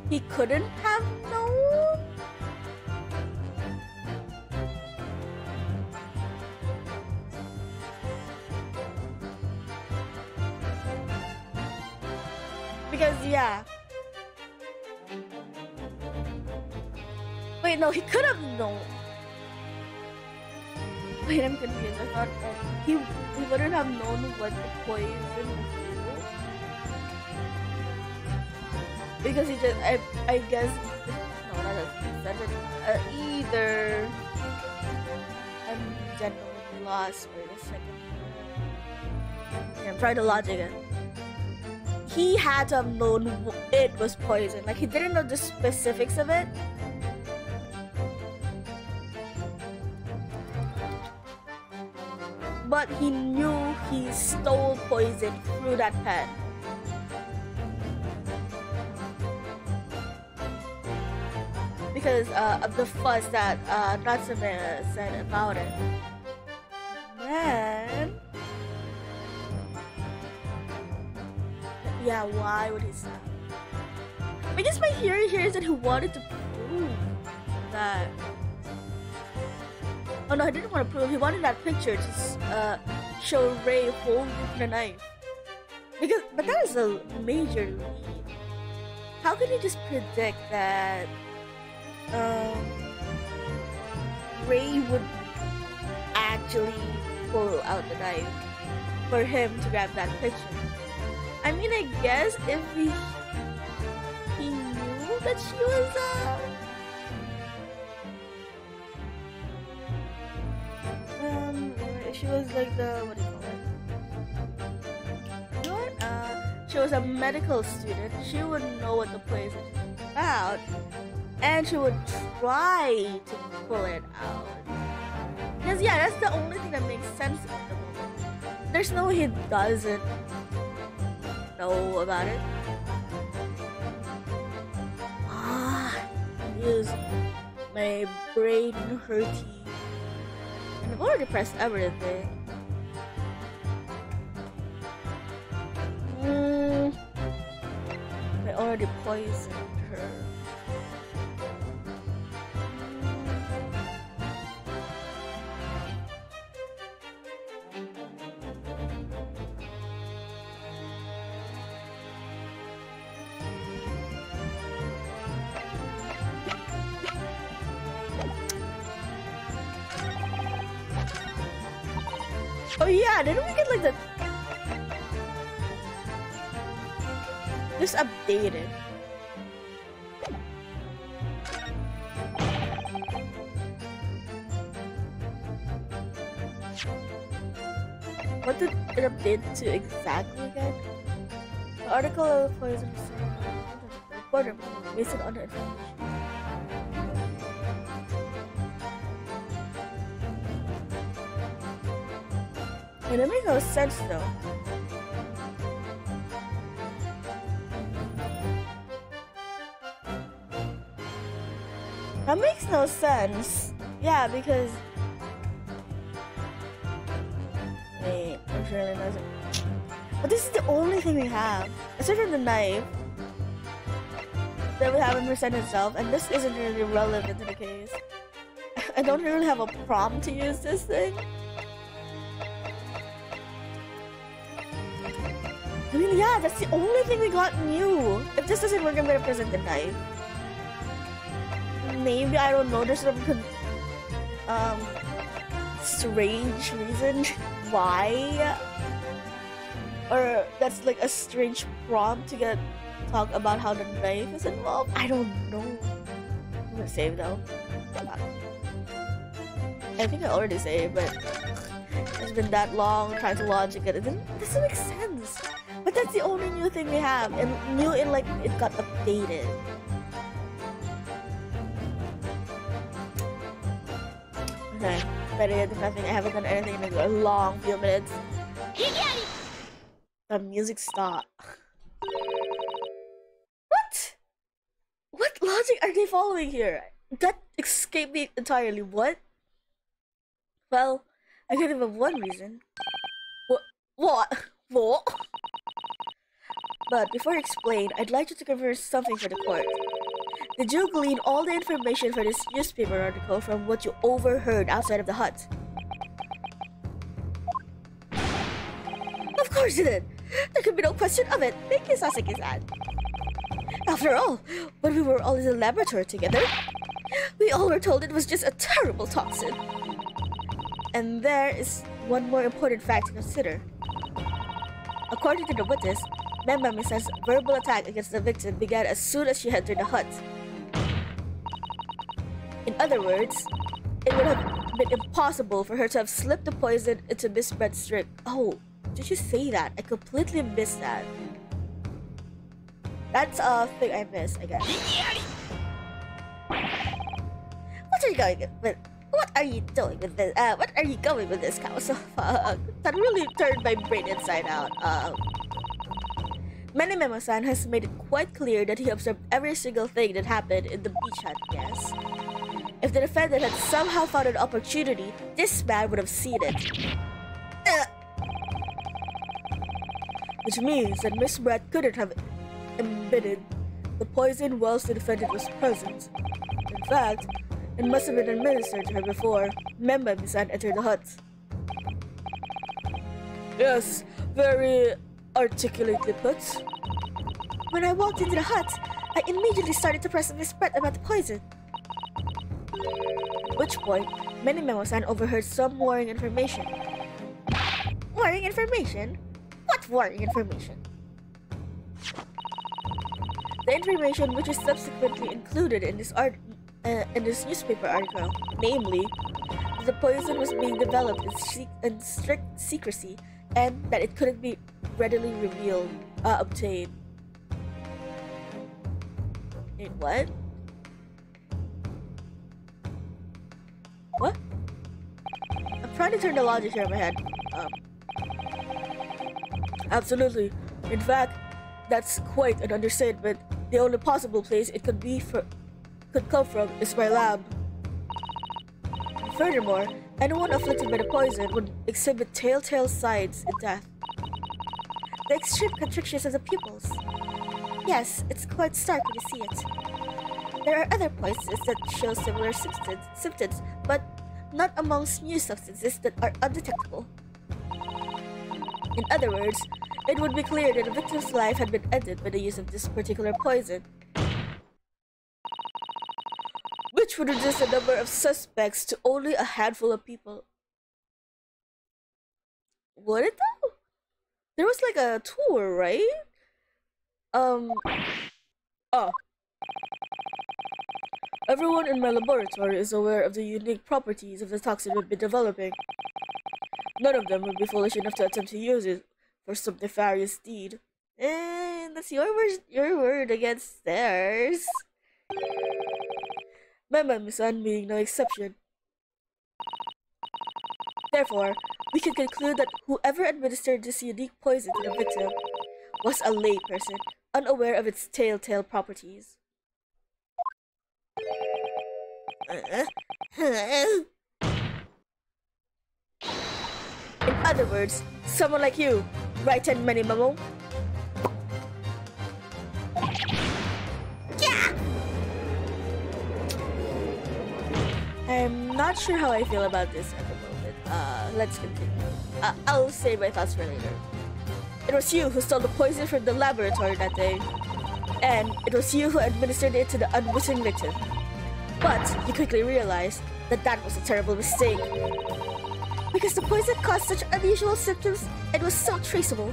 he couldn't have known? Because, yeah. Wait, no, he could have known. Wait, I'm confused. I thought that he wouldn't have known what the poison would do. Because he just, I guess, no, that doesn't make sense. Either. I'm genuinely lost. Wait a second. Yeah, try the logic again. He had to have known it was poison. Like, he didn't know the specifics of it. But he knew he stole poison through that pen. because of the fuss that Natsume said about it. Then, yeah, why would he stop? I guess my theory here is that he wanted to prove that. Oh no, I didn't want to prove. He wanted that picture to show Ray holding the knife. But that is a major leap. How can he just predict that Ray would actually pull out the knife for him to grab that picture? I mean, I guess if he knew that she was she was like the, what do you call it? You know what? She was a medical student. She would know what the place is about, and she would try to pull it out. Because yeah, that's the only thing that makes sense at the moment. There's no way he doesn't know about it. Is my brain hurty. And I've already pressed everything. I already poisoned her. Oh yeah, didn't we get like the... Just updated. What did it update to exactly again? The article of poison reporter based on the information. It doesn't make no sense though. That makes no sense. Yeah, because wait, I'm sure it doesn't. But this is the only thing we have. Aside from the knife that we haven't presented itself, and this isn't really relevant to the case. I don't really have a prompt to use this thing. I mean, yeah, that's the only thing we got new. If this doesn't work, I'm gonna present the knife. Maybe, I don't know, there's some strange reason why. Or that's like a strange prompt to talk about how the knife is involved. I don't know. I'm gonna save though. I think I already saved, but it's been that long trying to logic it. It doesn't make sense. But that's the only new thing we have, and new in like it got updated. Okay, better yet than nothing. I haven't done anything in a long few minutes. The music stopped. What? What logic are they following here? That escaped me entirely. What? Well, I could have one reason. What? But before I explain, I'd like you to confirm something for the court. Did you glean all the information for this newspaper article from what you overheard outside of the hut? Of course you did! There could be no question of it. Thank you, Sasaki-san. After all, when we were all in the laboratory together, we all were told it was just a terrible toxin. And there is one more important fact to consider. According to the witness, Memami-san's verbal attack against the victim began as soon as she entered the hut. In other words, it would have been impossible for her to have slipped the poison into Miss Brett's drink. Oh, did you say that? I completely missed that. That's a thing I missed, I guess. What are you going with? What are you doing with this? What are you going with this, cow? So, that really turned my brain inside out. Many Memo-san has made it quite clear that he observed every single thing that happened in the beach hut, yes. If the defendant had somehow found an opportunity, this man would have seen it. Which means that Miss Brett couldn't have embedded the poison whilst the defendant was present. In fact, it must have been administered to her before Memba-san entered the hut. Yes, very articulately put. When I walked into the hut, I immediately started to press Miss Brett about the poison. At which point, Many Memo-san overheard some worrying information. Worrying information? What worrying information? The information which is subsequently included in this newspaper article, namely, that the poison was being developed in strict secrecy and that it couldn't be readily obtained. In what? What? I'm trying to turn the logic here in my head. Absolutely. In fact, that's quite an understatement. The only possible place it could come from is my lab. Furthermore, anyone afflicted by the poison would exhibit telltale signs in death. The extreme constrictions of the pupils. Yes, it's quite stark when you see it. There are other poisons that show similar symptoms, but not amongst new substances that are undetectable. In other words, it would be clear that the victim's life had been ended by the use of this particular poison, which would reduce the number of suspects to only a handful of people. Would it though? There was like a tour, right? Everyone in my laboratory is aware of the unique properties of the toxin we've been developing. None of them would be foolish enough to attempt to use it for some nefarious deed. That's your word against theirs. Memba-san being no exception. Therefore, we can conclude that whoever administered this unique poison to the victim was a layperson, unaware of its telltale properties. In other words, someone like you, right and Many Memo? Yeah! I'm not sure how I feel about this at the moment. Let's continue. I'll save my thoughts for later. It was you who stole the poison from the laboratory that day. And it was you who administered it to the unwitting victim. But you quickly realized that that was a terrible mistake. Because the poison caused such unusual symptoms and was so traceable.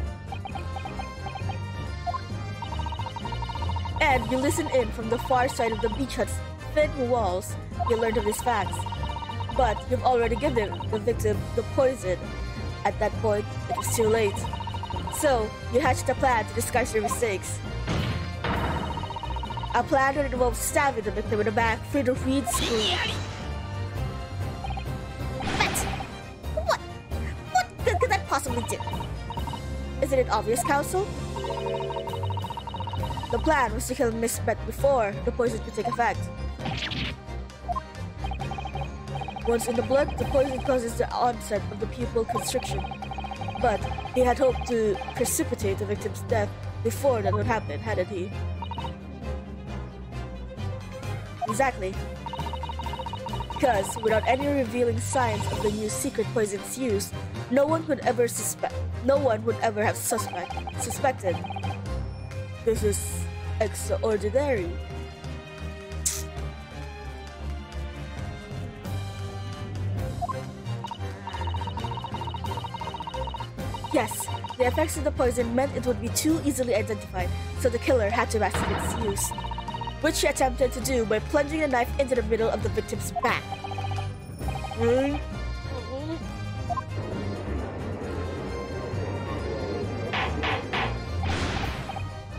And you listened in from the far side of the beach hut's thin walls. You learned of these facts. But you've already given the victim the poison. At that point, it was too late. So, you hatched a plan to disguise your mistakes. A plan that involved stabbing the victim in the back through the reed screw. But what good could that possibly do? Isn't it obvious, Counsel? The plan was to kill Miss Brett before the poison could take effect. Once in the blood, the poison causes the onset of the pupil constriction. But he had hoped to precipitate the victim's death before that would happen, hadn't he? Exactly. Because without any revealing signs of the new secret poison's use, no one would ever have suspected. This is extraordinary. Yes, the effects of the poison meant it would be too easily identified, so the killer had to master its use, which he attempted to do by plunging the knife into the middle of the victim's back.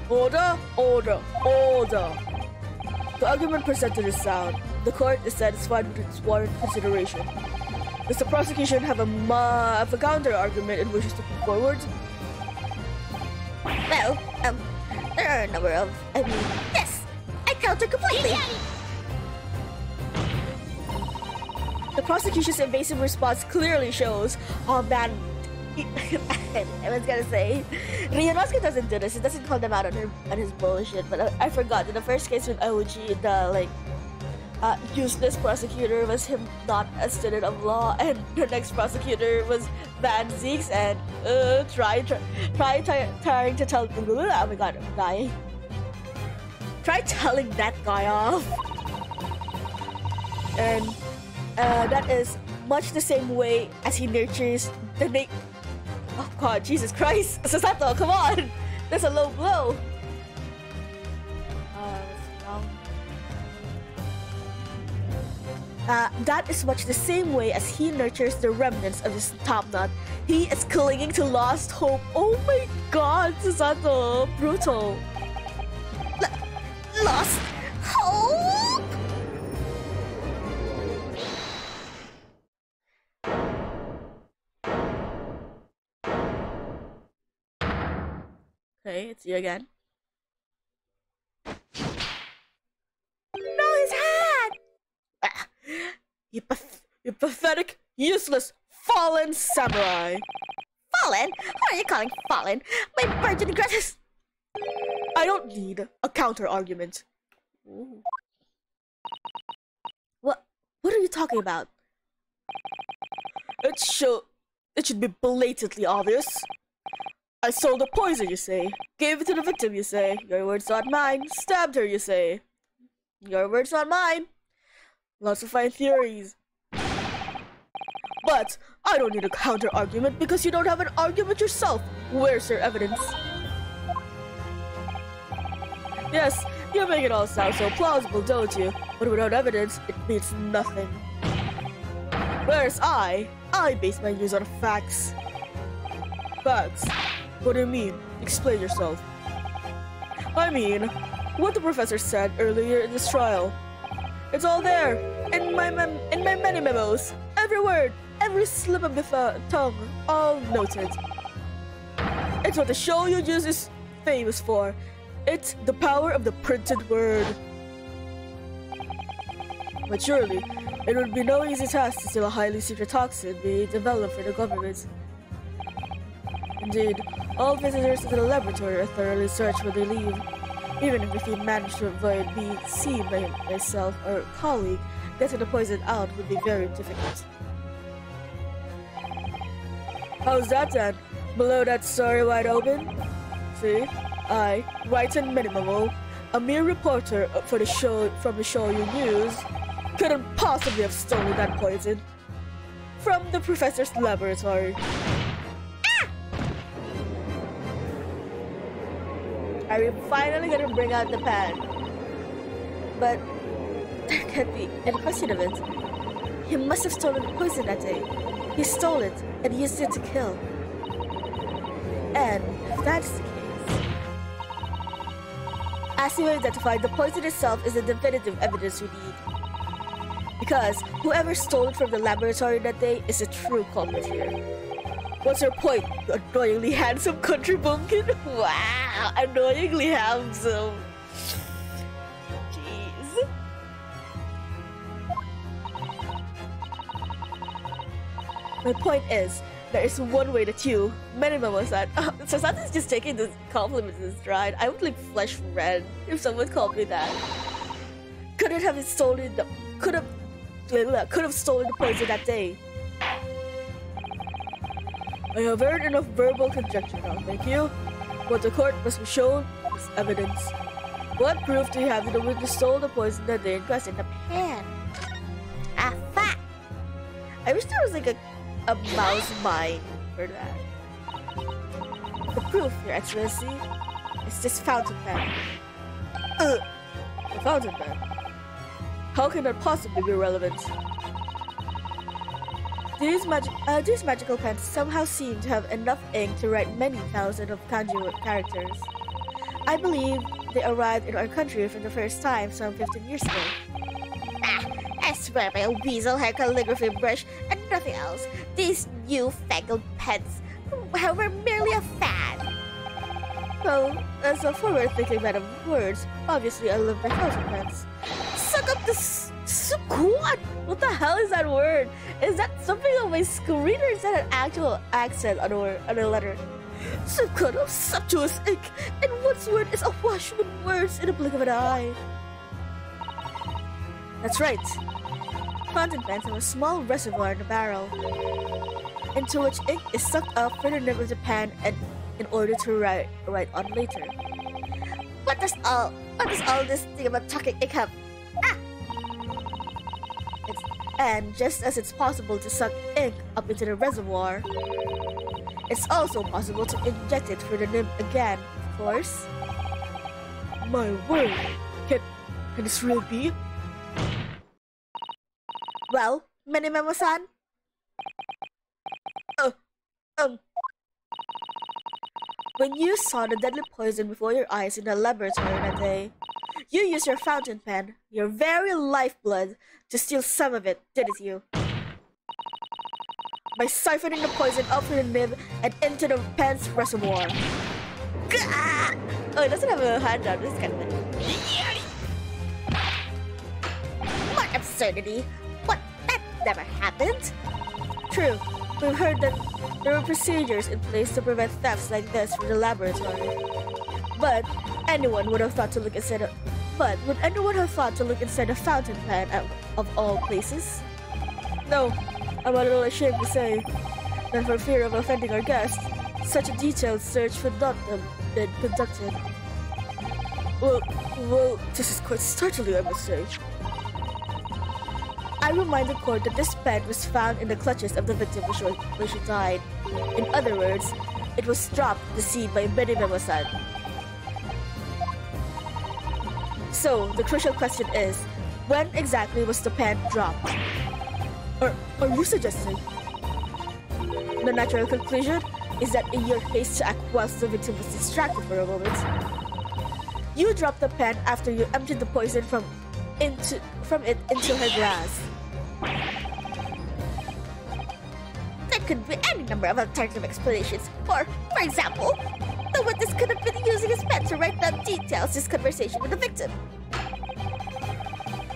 Order, order, order! The argument presented is sound. The court is satisfied with its warrant consideration. Does the prosecution have a counter argument it wishes to put forward? Well, there are a number of, yes, I counter completely. The prosecution's evasive response clearly shows, oh man, I was gonna say, Ryunosuke doesn't do this. He doesn't call them out on his bullshit. But I forgot. In the first case with OG, the useless prosecutor was him not a student of law, and the next prosecutor was Van Zeeks, and trying to tell. Oh my god, I'm dying. Try telling that guy off, and that is much the same way as he nurtures the Oh god, Jesus Christ! Sasato, come on! That's a low blow! That is much the same way as he nurtures the remnants of his top knot. He is clinging to lost hope. Oh my god, Sasato! Brutal! Lost hope? Okay, it's you again. No, his hat! Ah, you pathetic, useless, fallen samurai! Fallen? What are you calling fallen? My burgeoning gratis. I don't need a counter argument. Ooh. What are you talking about? It should be blatantly obvious. I sold the poison, you say. Gave it to the victim, you say. Your words, not mine. Stabbed her, you say. Your words, not mine. Lots of fine theories. But I don't need a counter-argument because you don't have an argument yourself. Where's your evidence? Yes, you make it all sound so plausible, don't you? But without evidence, it means nothing. Whereas I base my views on facts. Facts? What do you mean? Explain yourself. I mean, what the professor said earlier in this trial. It's all there, in my many memos. Every word, every slip of the tongue, all noted. It's what the show you use is famous for. It's the power of the printed word. But surely, it would be no easy task to steal a highly secret toxin being developed for the government. Indeed, all visitors to the laboratory are thoroughly searched when they leave. Even if we manage to avoid being seen by myself or a colleague, getting the poison out would be very difficult. How's that then? Below that story wide open? See? I, Wrighton Minimal, a mere reporter for the show from the show you use, couldn't possibly have stolen that poison from the professor's laboratory. Are we finally gonna bring out the pen? But there can't be any question of it. He must have stolen the poison that day. He stole it and used it to kill. And if that's the case, as you identified, the poison itself is the definitive evidence we need. Because whoever stole it from the laboratory that day is a true culprit here. What's your point, you annoyingly handsome country bumpkin? Wow, annoyingly handsome. Jeez. My point is, there is one way that you, Minimum was that. Sasato's just taking this compliment in stride. I would like flesh red if someone called me that. Could have stolen the poison that day. I have heard enough verbal conjecture now, thank you. What the court must be shown is evidence. What proof do you have that the witness stole the poison that day in question? The pen. A fact. I wish there was like a mouse mind for that. The proof, Your Excellency, is this fountain pen. The fountain pen? How can that possibly be relevant? These magical pens somehow seem to have enough ink to write many thousands of kanji characters. I believe they arrived in our country for the first time some 15 years ago. I swear by a weasel hair calligraphy brush and nothing else. These newfangled pens were merely a fad. Well, as a forward-thinking man of words, obviously I love my fountain pens. Suck up this What? What the hell is that word? Is that something on my screen or is that an actual accent on a letter? some kind of sumptuous ink, and one's word is awash with words in a blink of an eye. That's right. Fountain pens have a small reservoir in the barrel, into which ink is sucked up from the nib of the pen and in order to write on later. What does all this thing about tucking ink have? And just as it's possible to suck ink up into the reservoir, it's also possible to inject it through the nib again, of course. My word! Can this really be? Well, Minimemo-san? When you saw the deadly poison before your eyes in the laboratory that day, you used your fountain pen, your very lifeblood, to steal some of it, didn't you? By siphoning the poison out from the nib and into the pen's reservoir. Gah! Oh, it doesn't have a handout, this kind of thing. What absurdity! What? That never happened! True. We've heard that there were procedures in place to prevent thefts like this from the laboratory. But anyone would have thought to look inside would anyone have thought to look inside a fountain pen of all places? No, I'm a little ashamed to say that for fear of offending our guests, such a detailed search would not have been conducted. Well, this is quite startling, I must say. I remind the court that this pen was found in the clutches of the victim when she died. In other words, it was dropped at the scene by Minimemo-san. So, the crucial question is, when exactly was the pen dropped? Are you suggesting? The natural conclusion is that in your haste to act whilst the victim was distracted for a moment, you dropped the pen after you emptied the poison from it into her glass. There could be any number of alternative explanations. For example, the witness could have been using his pen to write down details of his conversation with the victim.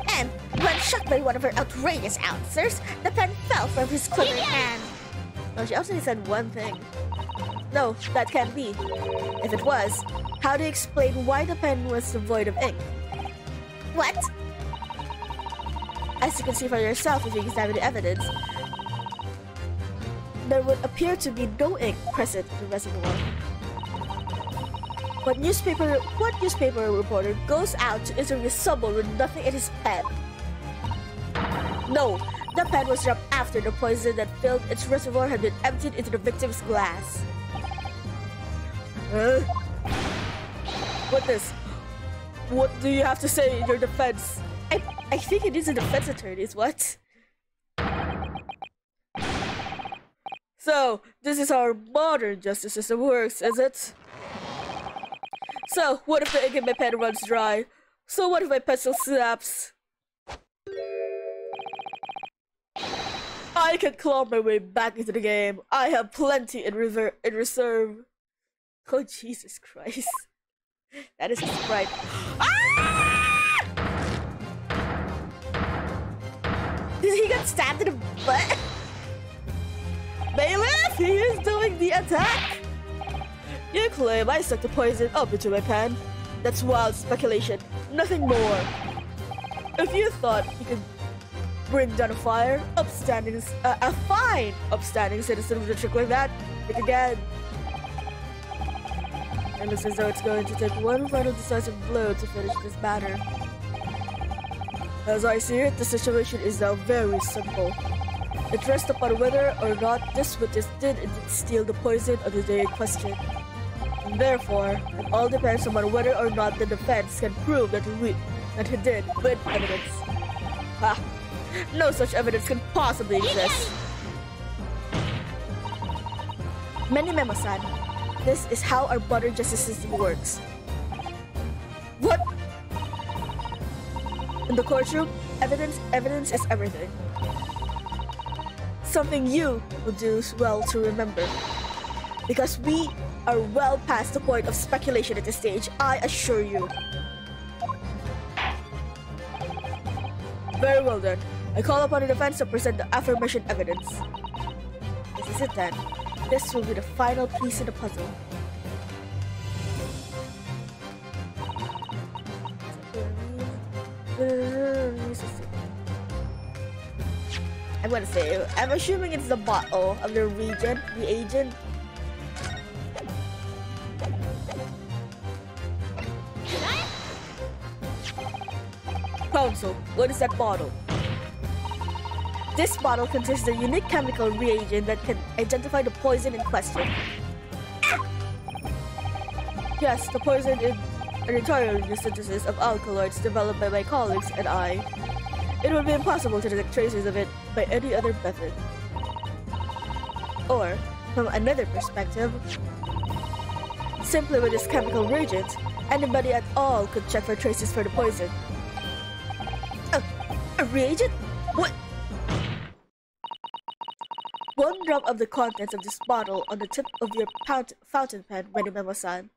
And when shocked by one of her outrageous answers, the pen fell from his quivering hand. Oh, she also said one thing. No, that can't be. If it was, how do you explain why the pen was devoid of ink? What? As you can see for yourself if you examine the evidence, there would appear to be no ink present in the reservoir. What newspaper reporter goes out to interview someone with nothing in his pen? No, the pen was dropped after the poison that filled its reservoir had been emptied into the victim's glass. What do you have to say in your defense? I think it is a defense attorney's what? So, this is how our modern justice system works, is it? So, what if the ink in my pen runs dry? So what if my pencil snaps? I can claw my way back into the game. I have plenty in reserve. Oh, Jesus Christ. That is a sprite. Did he get stabbed in the butt? Bailiff, he is doing the attack! You claim I stuck the poison up into my pen. That's wild speculation, nothing more. If you thought you could bring down a fine, upstanding citizen with a trick like that, think again. It looks as though it's going to take one final decisive blow to finish this matter. As I see it, the situation is now very simple. It rests upon whether or not this witness did indeed steal the poison on the day in question. And therefore, it all depends upon whether or not the defense can prove that he did with evidence. Ha! No such evidence can possibly exist. Minimemo-san, this is how our modern justice system works. What? In the courtroom, evidence is everything. Something you would do well to remember. Because we are well past the point of speculation at this stage, I assure you. Very well then. I call upon the defense to present the aforementioned evidence. This is it then. This will be the final piece in the puzzle. I'm gonna say, I'm assuming it's the bottle of the reagent. Counsel, what is that bottle? This bottle contains the unique chemical reagent that can identify the poison in question. Yes, the poison is an entirely synthesis of alkaloids developed by my colleagues and I. It would be impossible to detect traces of it by any other method. Or, from another perspective, simply with this chemical reagent, anybody at all could check for traces for the poison. A reagent? What? One drop of the contents of this bottle on the tip of your fountain pen, Menimemo-san,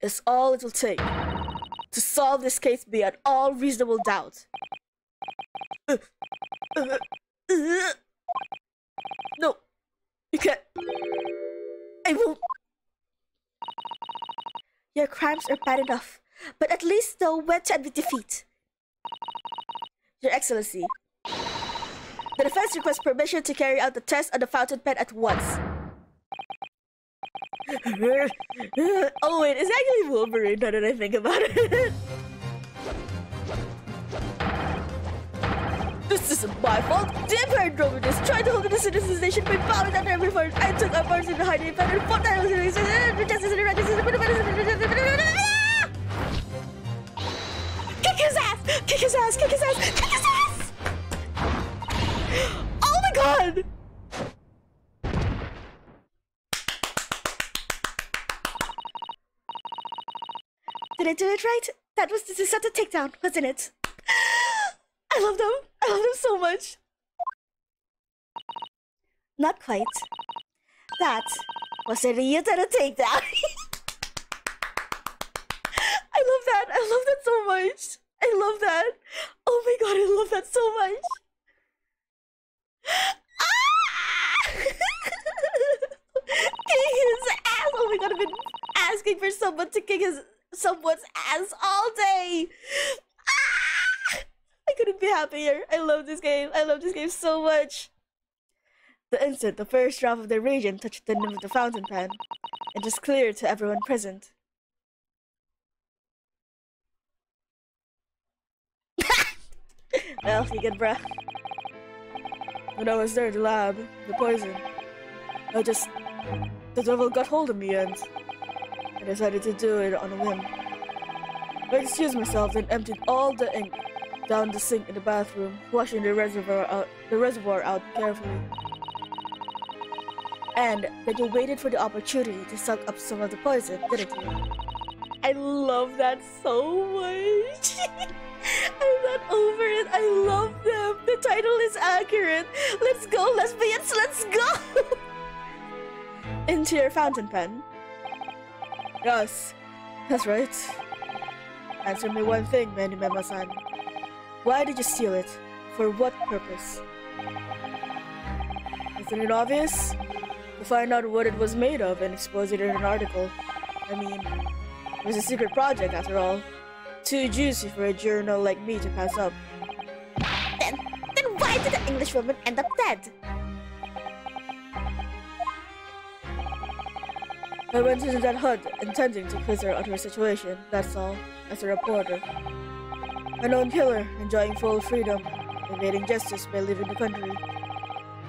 is all it will take to solve this case beyond all reasonable doubt. No, you can't. I won't. Your crimes are bad enough, but at least know when to admit defeat. Your Excellency, the defense requests permission to carry out the test on the fountain pen at once. Oh wait, it's actually Wolverine now that I think about it. This isn't my fault. The Empire Andromedus tried to hold the citizens' nation by bowing down to every force. I took our parts in the hiding pen and fought that Kick his ass! Kick his ass! Kick his ass! Kick his ass! Oh my god! Did I do it right? That was the Susanto takedown, wasn't it? I love them. I love them so much. Not quite. That was a Ryutaro takedown. I love that. I love that so much. I love that. Oh my god, I love that so much. Ah! Kicking his ass. Oh my god, I've been asking for someone to kick someone's ass all day. Ah! I couldn't be happier. I love this game. I love this game so much. The instant the first drop of the reagent touched the nib of the fountain pen, it was clear to everyone present. Well, you get bruh. When I was there at the lab, the poison, the devil got hold of me and I decided to do it on a whim. I excused myself and emptied all the ink down the sink in the bathroom, washing the reservoir out carefully. And then you waited for the opportunity to suck up some of the poison, didn't you? I love that so much. I'm not over it. I love them. The title is accurate. Let's go, lesbians. Let's go. Into your fountain pen. Yes, that's right. Answer me one thing, Menimemo-san. Why did you steal it? For what purpose? Isn't it obvious? To find out what it was made of and expose it in an article. I mean, it was a secret project after all. Too juicy for a journal like me to pass up. Then why did the English woman end up dead? I went into that hut intending to quiz her on her situation, that's all, as a reporter. A known killer, enjoying full freedom, evading justice by leaving the country.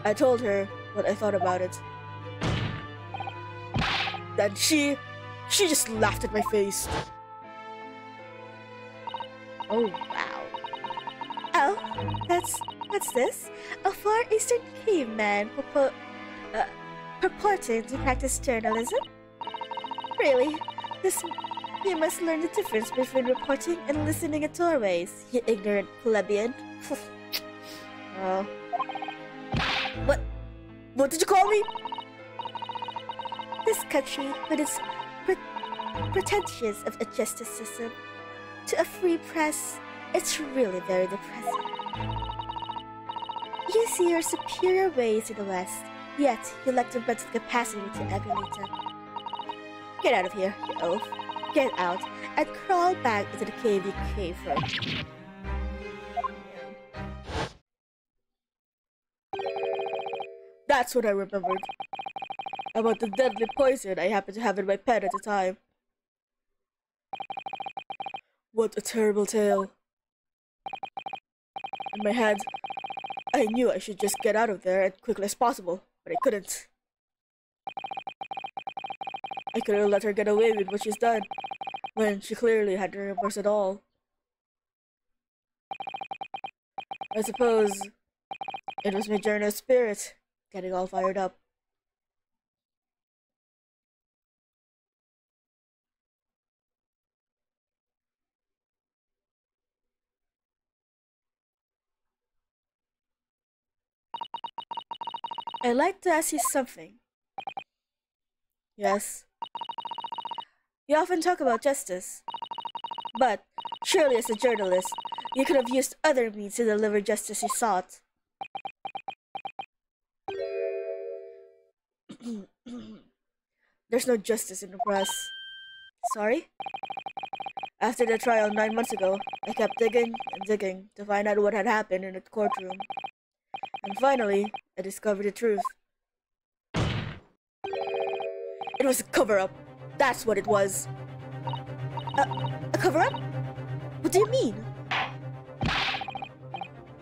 I told her what I thought about it. Then she just laughed at my face. Oh, wow. Oh, what's this? A Far Eastern caveman purporting to practice journalism? Really? You must learn the difference between reporting and listening at doorways, you ignorant plebeian. What did you call me? this country, with its pre- pretensions of a justice system, to a free press, it's really very depressing. You see your superior ways in the West, yet you lack the mental capacity to emulate them. Get out of here, you oaf. Get out and crawl back into the cave you came from. That's what I remembered. About the deadly poison I happened to have in my pen at the time. What a terrible tale. In my head, I knew I should just get out of there as quickly as possible, but I couldn't. I couldn't let her get away with what she's done, when she clearly had no remorse at all. I suppose it was my journal spirit getting all fired up. I'd like to ask you something. Yes, You often talk about justice, but surely as a journalist, you could have used other means to deliver justice you sought. there's no justice in the press. Sorry? After the trial 9 months ago, I kept digging and digging to find out what had happened in the courtroom. And finally, I discovered the truth. It was a cover-up. That's what it was. A cover-up? What do you mean?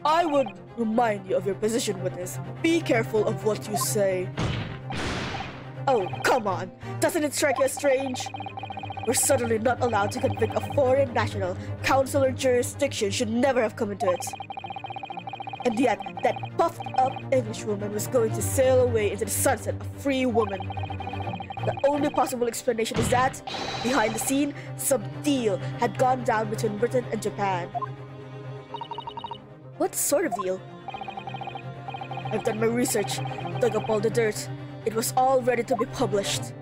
I would remind you of your position with this. Be careful of what you say. Oh, come on. Doesn't it strike you as strange? We're suddenly not allowed to convict a foreign national. Council or jurisdiction should never have come into it. And yet, that puffed-up Englishwoman was going to sail away into the sunset a free woman. The only possible explanation is that, behind the scene, some deal had gone down between Britain and Japan. What sort of deal? I've done my research, dug up all the dirt. It was all ready to be published.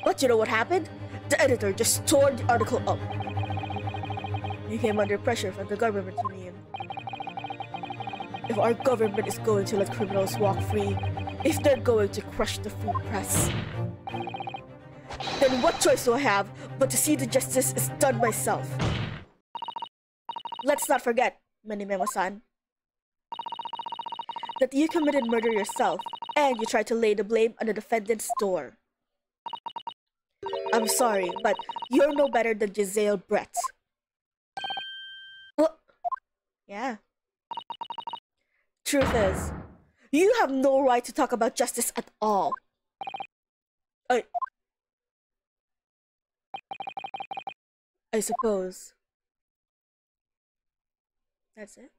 But you know what happened? The editor just tore the article up. He came under pressure from the government, you mean? If our government is going to let criminals walk free, if they're going to crush the free press, then what choice do I have but to see the justice is done myself? Let's not forget, Manimemo-san, that you committed murder yourself, and you tried to lay the blame on the defendant's door. I'm sorry, but you're no better than Giselle Brett. What? Yeah. Truth is, you have no right to talk about justice at all. I suppose. That's it?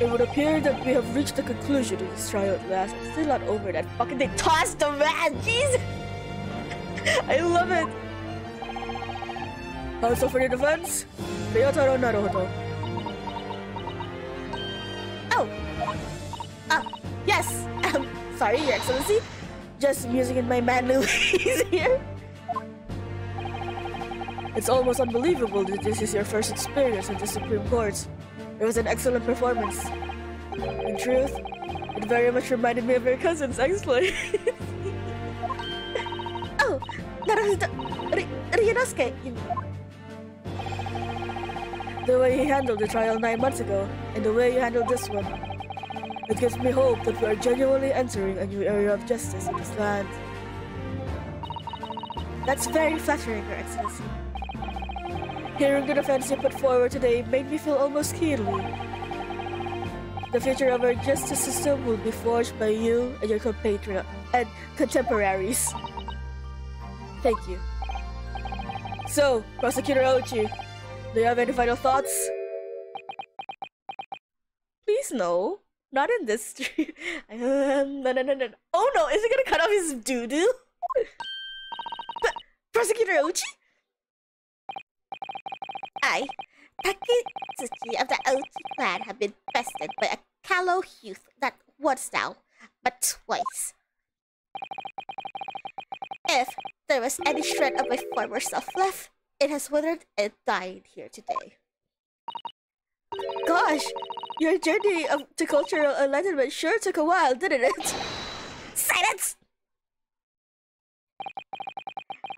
It would appear that we have reached the conclusion of this trial at last. I'm still not over that fucking they tossed the man! Jesus! I love it! Also for the defense, Ryotaro Naruhodo. Oh! Yes! Sorry, Your Excellency. Just musing in my manly ways here. It's almost unbelievable that this is your first experience at the Supreme Court. It was an excellent performance. In truth, it very much reminded me of your cousin's ex-wife. Oh! Naruhodo... Ryunosuke, you mean? The way he handled the trial 9 months ago, and the way you handled this one, it gives me hope that we are genuinely entering a new era of justice in this land. That's very flattering, Your Excellency. Hearing the defense you put forward today made me feel almost keenly. The future of our justice system will be forged by you and your compatriots and contemporaries. Thank you. So, Prosecutor Ochi, do you have any final thoughts? Please no. Not in this stream. No. Oh no, is he gonna cut off his doo-doo? Prosecutor Ochi? I, Takitsuki of the Ochi clan, have been bested by a callow youth that once now but twice. If there was any shred of my former self left, it has withered and died here today. Gosh, your journey to cultural enlightenment sure took a while, didn't it? Silence!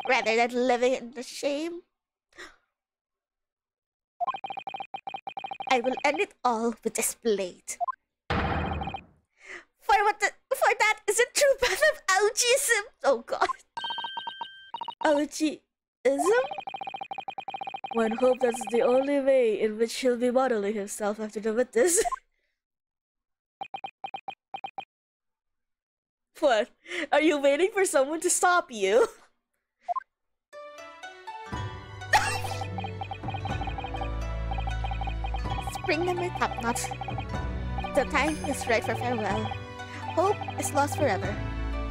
Rather than living in the shame, I will end it all with this blade. For that is a true path of algaism. Oh God. Algaism? One hope that's the only way in which he'll be modeling himself after the witness. What? Are you waiting for someone to stop you? Spring number top knot. The time is right for farewell. Hope is lost forever.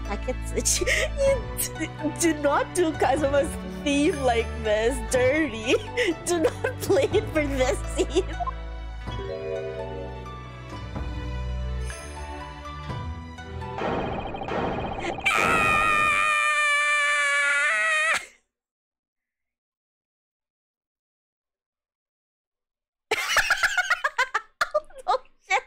Like it's Do not do Kazuma's theme like this dirty. Do not play it for this scene. Oh shit!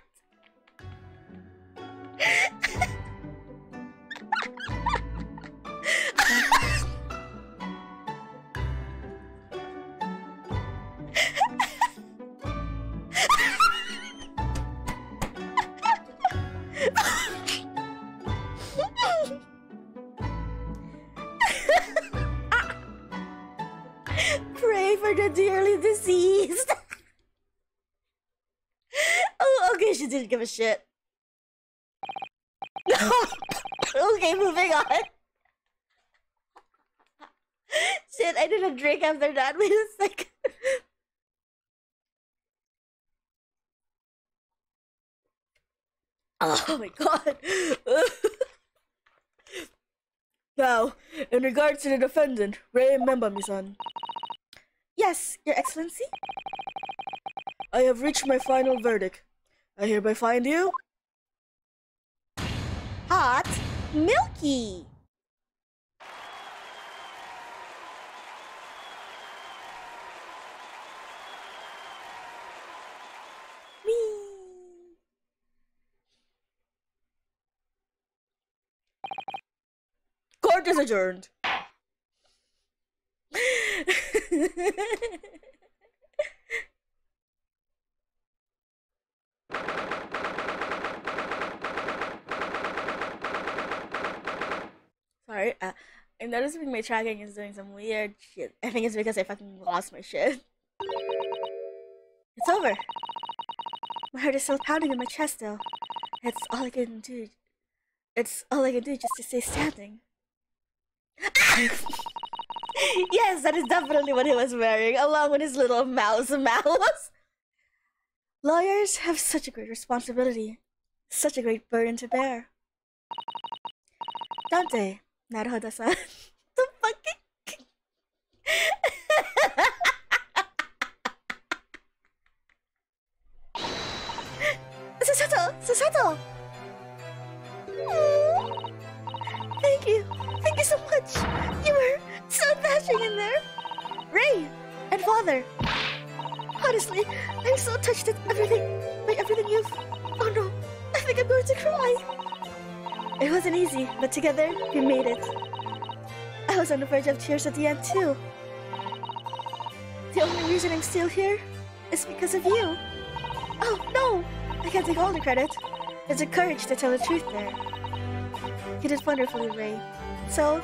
Pray for the dearly deceased. Oh, okay, she didn't give a shit. Okay, moving on. Shit, I did a drink after that. Wait a second. Oh my god. Now, in regards to the defendant, Rei Membami-san. Yes, Your Excellency? I have reached my final verdict. I hereby find you Hot Milky. Court is adjourned. Sorry, I'm noticing my tracking is doing some weird shit. I think it's because I fucking lost my shit. It's over. My heart is still pounding in my chest though. It's all I can do. It's all I can do just to stay standing. Yes, that is definitely what he was wearing, along with his little mouse. Lawyers have such a great responsibility, such a great burden to bear. Don't they, Naruhodo-san? The fucking... Susato! Thank you so much. You were so dashing in there. Ray and Father. Honestly, I'm so touched by everything you've... Oh no, I think I'm going to cry. It wasn't easy, but together, we made it. I was on the verge of tears at the end too. The only reason I'm still here is because of you. Oh no, I can't take all the credit. There's the courage to tell the truth there. You did wonderfully, Ray. So,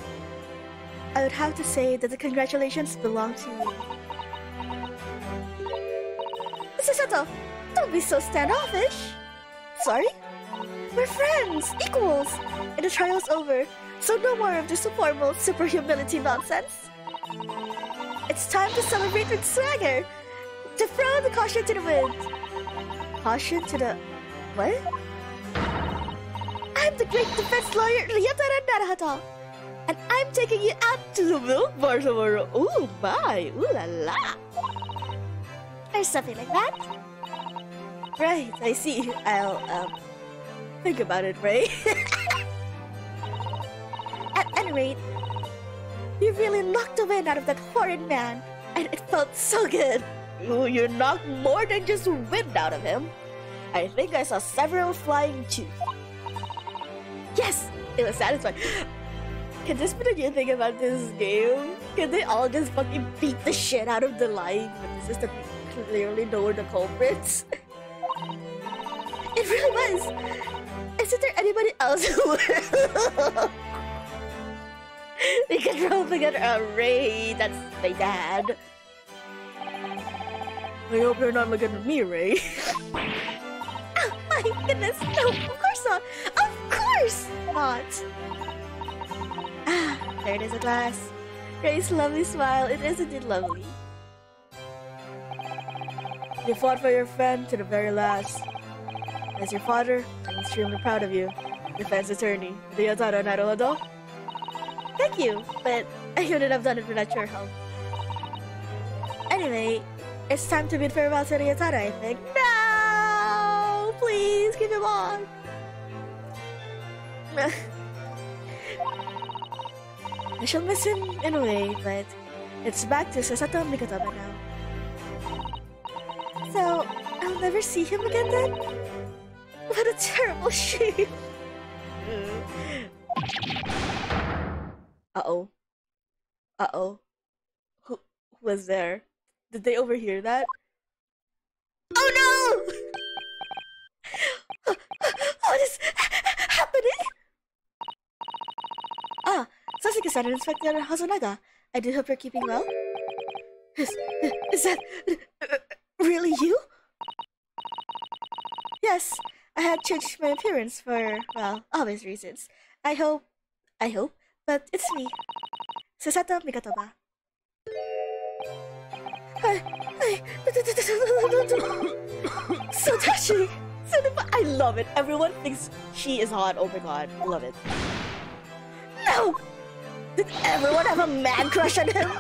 I would have to say that the congratulations belong to you. Susato, don't be so standoffish. Sorry? We're friends, equals, and the trial's over, so no more of this formal super humility nonsense. It's time to celebrate with swagger, to throw the caution to the wind. Caution to the... what? I'm the great defense lawyer Ryotaro Naruhodo, and I'm taking you out to the milk bar tomorrow. Ooh my, ooh la la. Or something like that. Right, I see. I'll, Think about it, Ray. At any rate, you really knocked the wind out of that horrid man, and it felt so good. Ooh, you knocked more than just wind out of him. I think I saw several flying teeth. Yes, It was satisfying. Can this be the new thing about this game? Can they all just fucking beat the shit out of the lying witnesses that we clearly know are the culprits? it really was. Isn't there anybody else who They can probably get a Ray. That's my dad. I hope you're not looking at me, Ray. Oh my goodness, no, of course not. Of course not. Ah, there it is at last. Ray's lovely smile. It is indeed lovely. You fought for your friend to the very last. As your father, I'm extremely proud of you. Defense attorney, Ryotaro Naruhodo. Thank you, but I couldn't have done it without your help. Anyway, it's time to bid farewell to Ryotaro, I think. No! Please, keep him on! I shall miss him in a way, but it's back to Sasato Mikotaba now. So, I'll never see him again then? What a terrible shame! Uh-oh. Uh-oh. Who was there? Did they overhear that? Oh no! What is happening? Ah, Sasuke-san and Inspector Hazunaga. I do hope you're keeping well. Is that really you? Yes, I had changed my appearance for, well, obvious reasons. I hope, but it's me. Sasato Mikotaba. So touching! I love it. Everyone thinks she is hot. Oh my god. I love it. No! Did everyone have a mad crush on him?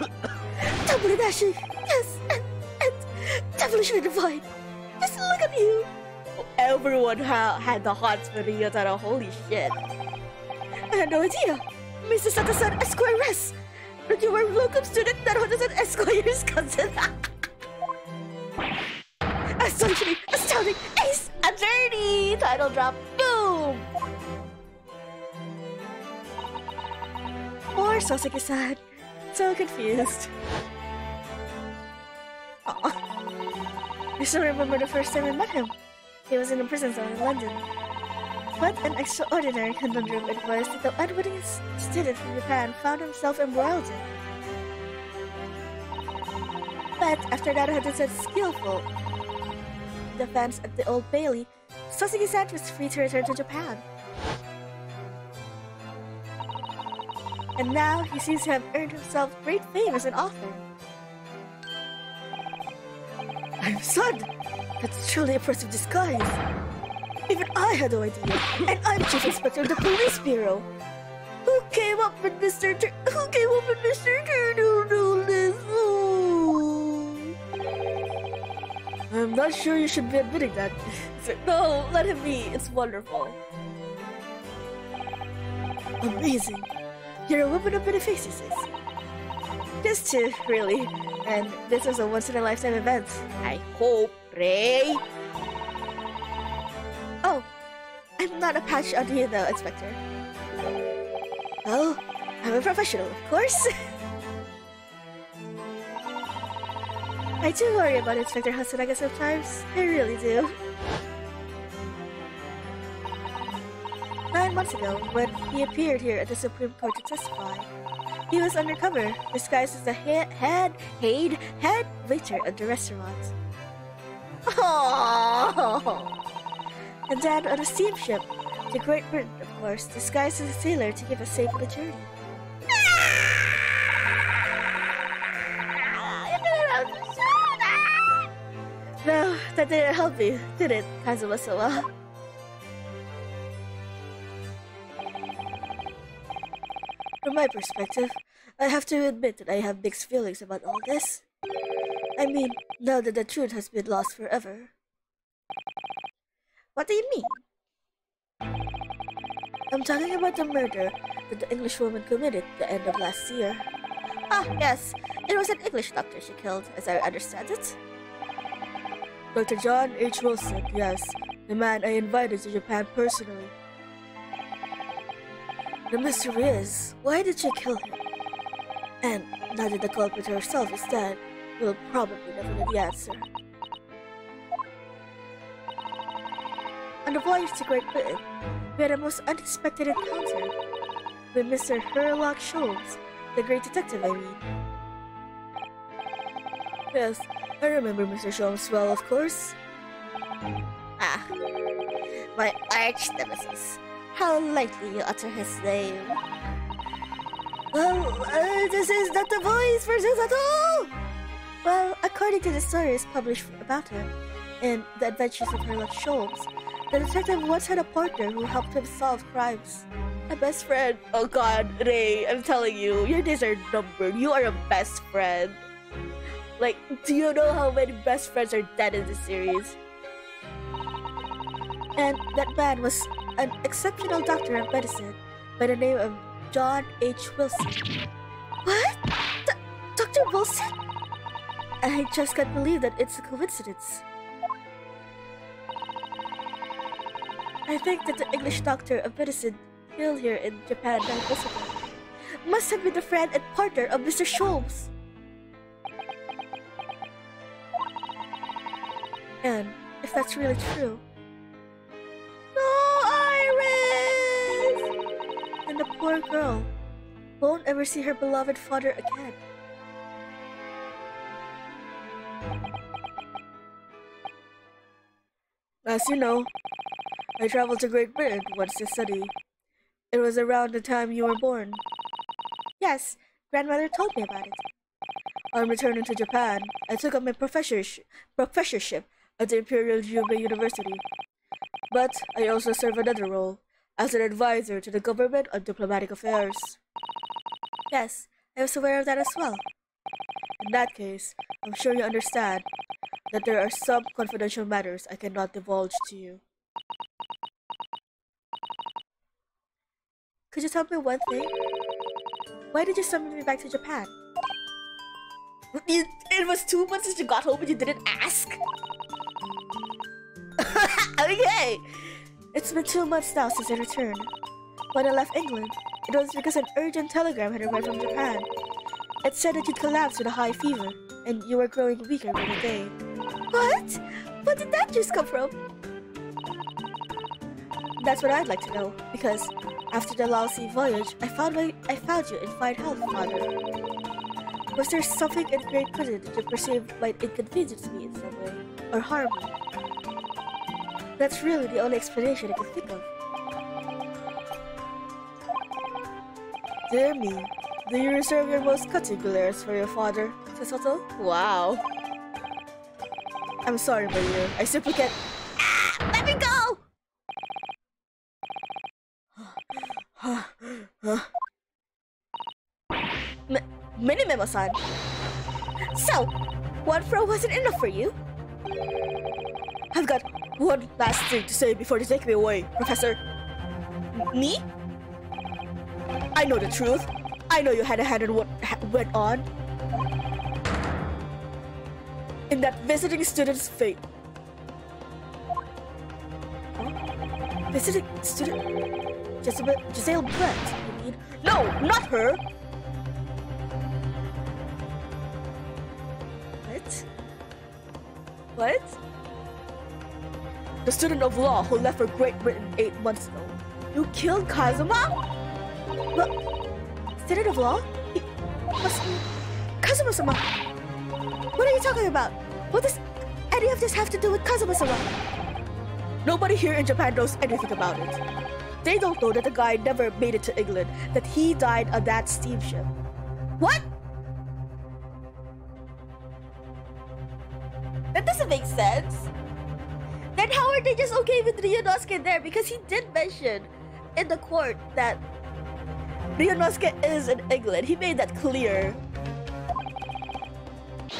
Doubly dashing, yes, and devilishly divine. Just look at you. Everyone had the hots for Ryotaro. Holy shit. I had no idea. Mr. Sato-san, Esquire Rest, that you were a locum student Naruhodo-san Esquire's cousin. Astonishing, astounding, ace, Attorney! Title drop. Boom! Poor Sasuke-san. So confused. I still remember the first time I met him. He was in a prison cell in London. What an extraordinary conundrum it was that the unwitting student from Japan found himself embroiled in. But after Naruhodo-san's skillful defense at the Old Bailey, Sasuke-san was free to return to Japan. And now he seems to have earned himself great fame as an author. I'm stunned. That's truly a impressive disguise. Even I had no idea. And I'm Chief Inspector of the Police Bureau. Who came up with Mr. Colonel Notice? I'm not sure you should be admitting that. No, let him be. It's wonderful. Amazing. You're a woman of many faces. Just two, really. And this was a once-in-a-lifetime event. I hope, Ray. Oh, I'm not a patch on you though, Inspector. Oh, I'm a professional, of course. I do worry about Inspector Hazunaga sometimes. I really do. 9 months ago, when he appeared here at the Supreme Court to testify, he was undercover, disguised as the head waiter at the restaurant. Oh. And then on a steamship to Great Britain, of course, disguised as a sailor to keep us safe on the journey. No, that didn't help me, did it, Kazuma-sama? From my perspective, I have to admit that I have mixed feelings about all this. I mean, now that the truth has been lost forever. What do you mean? I'm talking about the murder that the English woman committed the end of last year. Ah, yes. It was an English doctor she killed, as I understand it. Dr. John H. Wilson, yes, the man I invited to Japan personally. The mystery is, why did she kill him? And now that the culprit herself is dead, we'll probably never know the answer. On the voyage to Great Britain, we had a most unexpected encounter with Mr. Sherlock Holmes, the great detective, I mean. Yes, I remember Mr. Holmes well, of course. Ah, my arch nemesis. How lightly you utter his name. Well, this is not the voice for this at all! Well, according to the stories published about him in The Adventures of Sherlock Holmes, the detective once had a partner who helped him solve crimes. A best friend. Oh god, Ray, I'm telling you, your days are numbered. You are a best friend. Like, do you know how many best friends are dead in this series? And that man was an exceptional doctor of medicine by the name of John H. Wilson. What? Dr. Wilson? I just can't believe that it's a coincidence. I think that the English doctor of medicine killed here in Japan by Elizabeth must have been the friend and partner of Mr. Holmes. And if that's really true, No, Iris! then the poor girl won't ever see her beloved father again. As you know, I traveled to Great Britain once to study. It was around the time you were born. Yes, grandmother told me about it. On returning to Japan, I took up my professorship at the Imperial Jubei University. But I also serve another role, as an advisor to the government on diplomatic affairs. Yes, I was aware of that as well. In that case, I'm sure you understand that there are some confidential matters I cannot divulge to you. Could you tell me one thing? Why did you summon me back to Japan? It was 2 months since you got home and you didn't ask? Okay! It's been 2 months now since I returned. When I left England, it was because an urgent telegram had arrived from Japan. It said that you'd collapsed with a high fever, and you were growing weaker by the day. What? Where did that just come from? That's what I'd like to know, because after the lousy voyage, I found you in fine health, Father. Was there something in Great Britain that you perceived might inconvenience me in some way, or harm me? That's really the only explanation I can think of. Dear me, do you reserve your most cutting glares for your father, Sasato? Wow. I'm sorry, my dear. I simply can't. Ah! Let me go! Minimemo-san. So, one throw wasn't enough for you? I've got one last thing to say before they take me away, Professor. Me? I know the truth. I know you had a hand in what went on. In that visiting student's fate. Huh? Visiting student? Giselle Brent, you mean? No, not her! What? The student of law who left for Great Britain 8 months ago. You killed Kazuma? What? Student of law? He must be Kazuma-sama. What are you talking about? What does any of this have to do with Kazuma-sama? Nobody here in Japan knows anything about it. They don't know that the guy never made it to England, that he died on that steamship. What? That doesn't make sense. Then how are they just okay with Ryunosuke there? Because he did mention in the court that Ryunosuke is in England. He made that clear.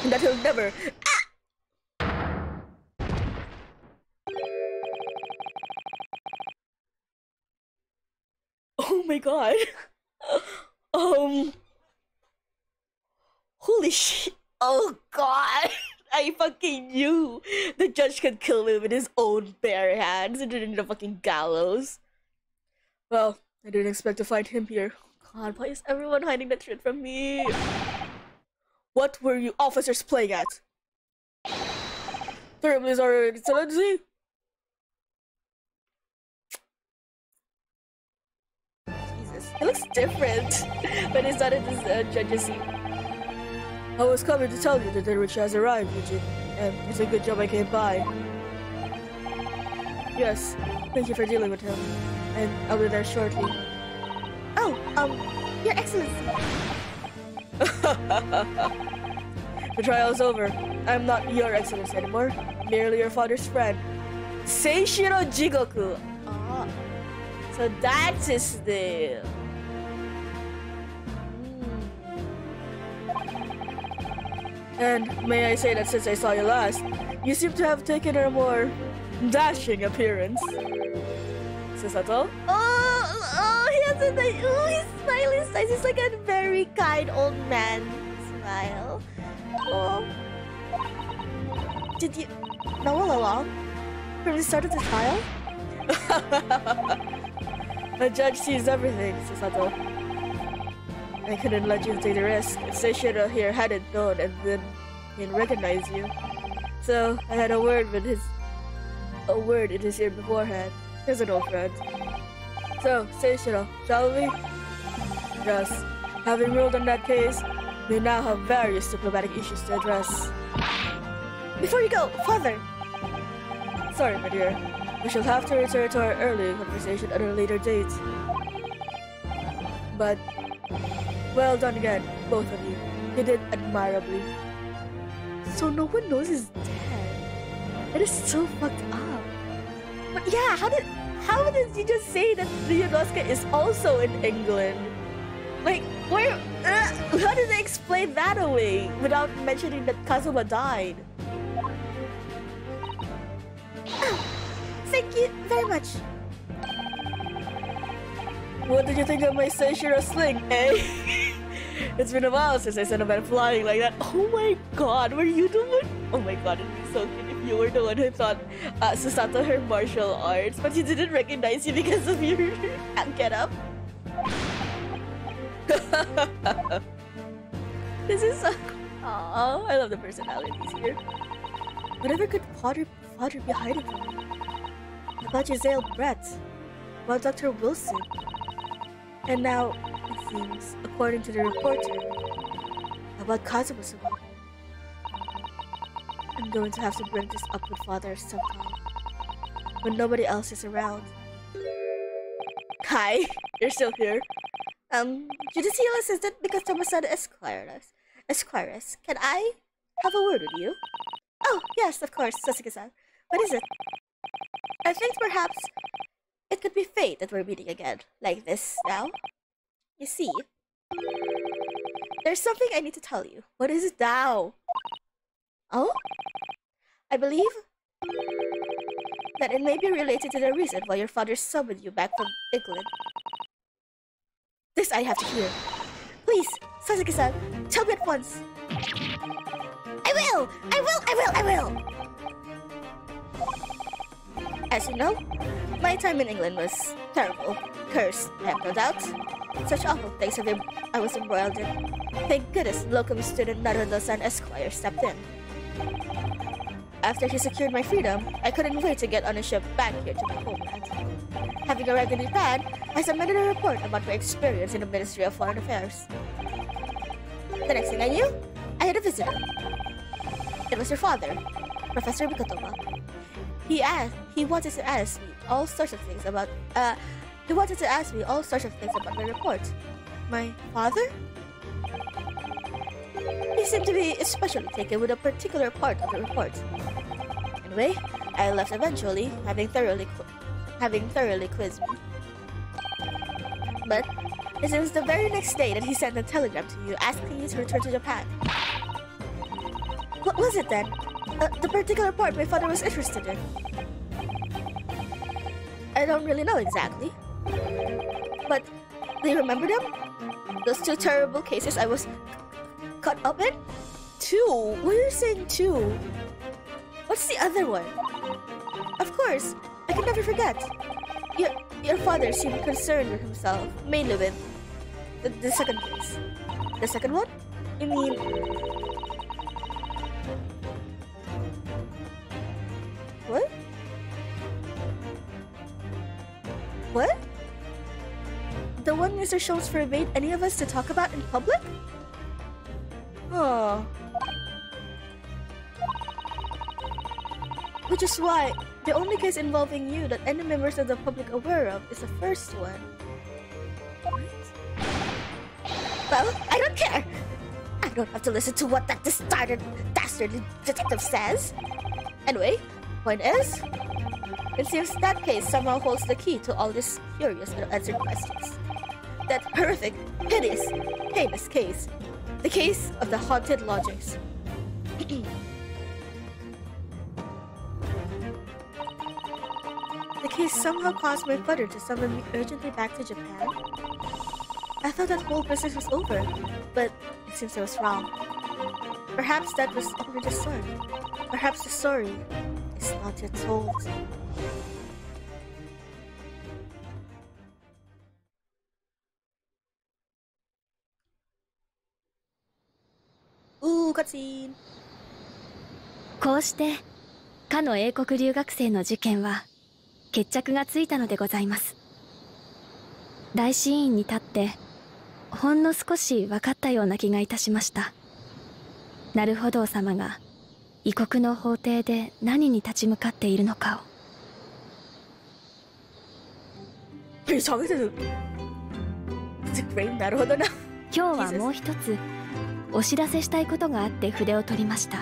And that he'll never... my god. Holy shit. Oh god. I fucking knew the judge could kill me with his own bare hands and in the fucking gallows. Well, I didn't expect to find him here. God, why is everyone hiding that shit from me? What were you officers playing at? Terribly sorry, Excellency. Jesus, he looks different when he's not in this judge's seat. I was coming to tell you that the rich has arrived, Eugene, and it's a good job I came by. Yes, thank you for dealing with him, and I'll be there shortly. Oh, Your Excellency. The trial's over. I'm not your Excellency anymore, merely your father's friend. Seishiro Jigoku. Oh, So that's his name. And may I say that since I saw you last, you seem to have taken a more dashing appearance. Susato? he has a nice, his smile is nice. He's like a very kind old man smile. Oh, did you know all along from the start of the trial? The judge sees everything, Susato. I couldn't let you take the risk. If Seishiro here hadn't known and then didn't recognize you. So I had a word in his ear beforehand. He's an old friend. So, Seishiro, shall we? Yes. Having ruled on that case, we now have various diplomatic issues to address. Before you go, Father. Sorry, my dear. We shall have to return to our earlier conversation at a later date. But well done again, both of you. You did admirably. So no one knows he's dead. That is so fucked up. But yeah, how did you just say that Ryunosuke is also in England? Like, where? How did they explain that away without mentioning that Kazuma died? Oh, thank you very much. What did you think of my Seishiro sling, eh? It's been a while since I sent a man flying like that. Oh my god, were you the one? Oh my god, it'd be so cute if you were the one who taught Susato her martial arts, but he didn't recognize you because of your get up. This is so... Aww, I love the personalities here. Whatever could Father be hiding from me? About Giselle Brett? About Dr. Wilson? And now, it seems, according to the reporter, about Kazuma-sama. I'm going to have to bring this up with Father sometime, when nobody else is around. Hi, you're still here. Judicial Assistant because Tomasada Esquires. Can I have a word with you? Oh, yes, of course, Sasuke-san. What is it? I think perhaps it could be fate that we're meeting again, like this now. You see, there's something I need to tell you. What is it now? Oh? I believe that it may be related to the reason why your father summoned you back from England. This I have to hear. Please, Sasuke-san, tell me at once. I will! As you know, my time in England was terrible. Cursed, I have no doubt. Such awful things I was embroiled in. Thank goodness locum student Naruto-san Esquire stepped in. After he secured my freedom, I couldn't wait to get on a ship back here to my homeland. Having arrived in Japan, I submitted a report about my experience in the Ministry of Foreign Affairs. The next thing I knew, I had a visitor. It was your father, Professor Mikotoma. He wanted to ask me all sorts of things about my report. My father? He seemed to be especially taken with a particular part of the report. Anyway, I left eventually, having thoroughly quizzed me. But it was the very next day that he sent a telegram to you asking you to return to Japan. What was it then? The particular part my father was interested in. I don't really know exactly. But Do you remember them? Those two terrible cases I was caught up in? Two? Why are you saying two? What's the other one? Of course, I can never forget. Your father seemed concerned with himself, mainly with the second case. The second one? You mean... What? What? The one Mr. Schultz forbade any of us to talk about in public? Oh. Which is why the only case involving you that any members of the public are aware of is the first one. What? Well, I don't care. I don't have to listen to what that dastardly detective says. Anyway, point is, it seems that case somehow holds the key to all these curious and unanswered questions. That horrific, hideous, heinous case. The case of the haunted lodgings. The case somehow caused my father to summon me urgently back to Japan. I thought that whole business was over, but it seems I was wrong. Perhaps that was only the start. Perhaps the story is not yet told. Ooh, cutscene. こうしてかの英国留学生の事件は決着がついたのでございます。大死院に立ってほんの少し分かったような気がいたしました。なるほど様が異国の法廷で何に立ち向かっているのかを。Are you talking to the great Naruhodo now? 今日はもう一つお知らせしたいことがあって筆を取りました。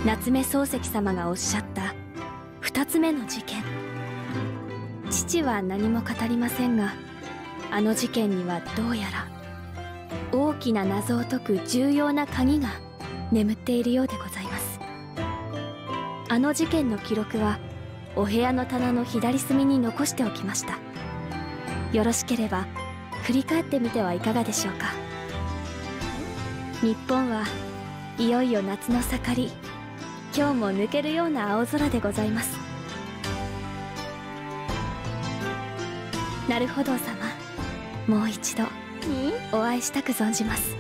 夏目漱石様がおっしゃった2つ目の事件。父は何も語りませんが、あの事件にはどうやら大きな謎を解く重要な鍵が眠っているようでございます。あの事件の記録はお部屋の棚の左隅に残しておきました。よろしければ振り返ってみてはいかがでしょうか。日本はいよいよ夏の盛り、今日も抜けるような青空でございます。なるほど様、もう一度お会いしたく存じます。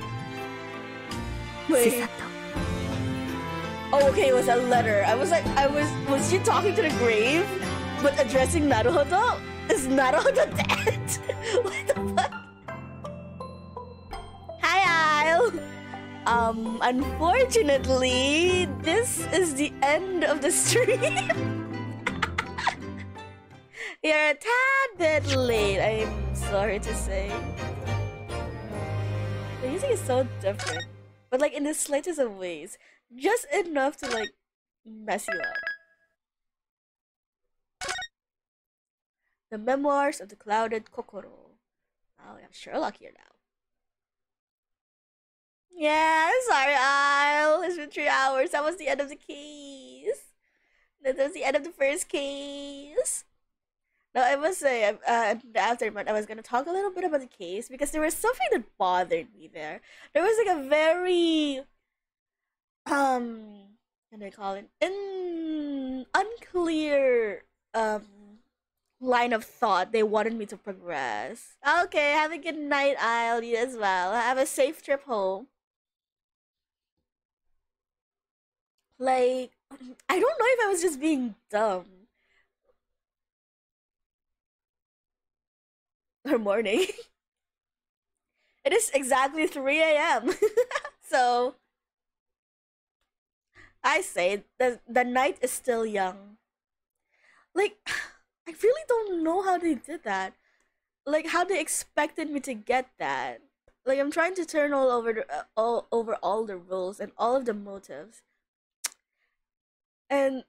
すさと。 Oh, okay, it was a letter. Was she talking to the grave, but addressing Naruhodo? Is Naruhodo dead? What the fuck? Hi, Isle. Unfortunately, this is the end of the stream. You're a tad bit late, I'm sorry to say. The music is so different, but like in the slightest of ways. Just enough to like mess you up. The Memoirs of the Clouded Kokoro. Oh, I'm Sherlock here now. Yeah, I'm sorry, Isle. It's been 3 hours. That was the end of the case. That was the end of the first case. Now, I must say, after I was gonna talk a little bit about the case because there was something that bothered me there. There was like a very what do I call it? Unclear line of thought they wanted me to progress. Okay, have a good night, Isle. You as well. Have a safe trip home. Like, I don't know if I was just being dumb. Or morning. It is exactly 3 a.m. So I say the night is still young. Like, I really don't know how they did that. Like, how they expected me to get that. Like, I'm trying to turn all over all the rules and all of the motives. And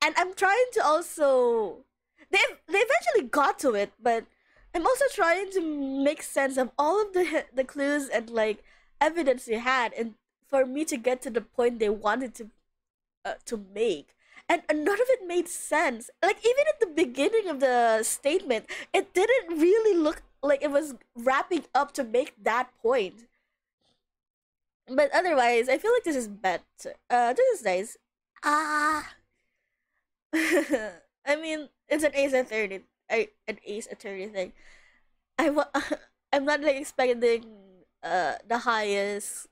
I'm trying to also they eventually got to it, but I'm also trying to make sense of all of the clues and like evidence they had, and for me to get to the point they wanted to make. and none of it made sense. Like, even at the beginning of the statement, it didn't really look like it was wrapping up to make that point. But otherwise, I feel like this is better. This is nice. Ah. I mean, it's an ace attorney, an ace attorney thing. I wa- I'm not like expecting the highest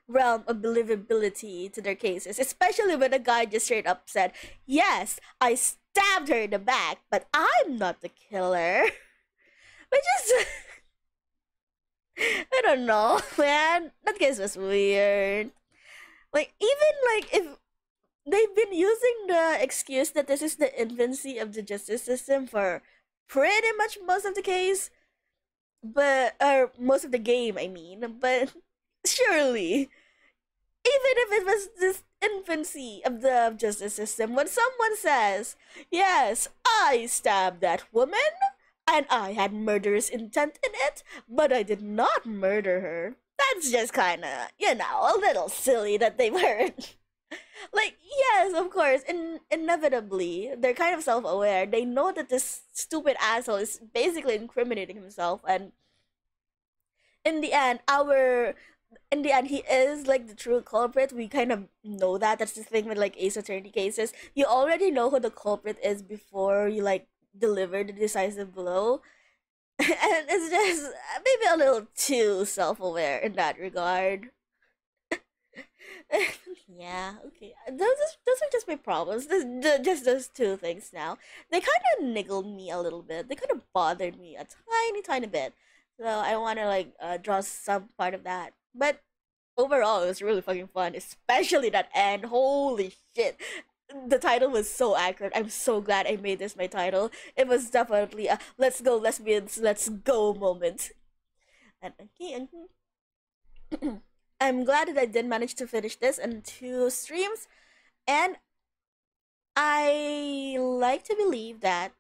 realm of believability to their cases, especially when a guy just straight up said, "Yes, I stabbed her in the back, but I'm not the killer," which is I don't know, man. That case was weird. Like, even like if they've been using the excuse that this is the infancy of the justice system for pretty much most of the case, but or most of the game, I mean. But surely, even if it was this infancy of the justice system, when someone says, "Yes, I stabbed that woman, and I had murderous intent in it, but I did not murder her," that's just kind of, a little silly that they weren't. Like, yes, of course, inevitably, they're kind of self aware. They know that this stupid asshole is basically incriminating himself, and in the end, he is like the true culprit. We kind of know that. That's the thing with like ace attorney cases. You already know who the culprit is before you like deliver the decisive blow. And it's just maybe a little too self aware in that regard. Yeah, okay. Those are just my problems. Just those two things now. They kind of niggled me a little bit. They kind of bothered me a tiny, tiny bit. So I want to like draw some part of that. But overall, it was really fucking fun, especially that end. Holy shit. The title was so accurate. I'm so glad I made this my title. It was definitely a "let's go lesbians, let's go" moment. And again, I'm glad that I did manage to finish this in 2 streams, and I like to believe that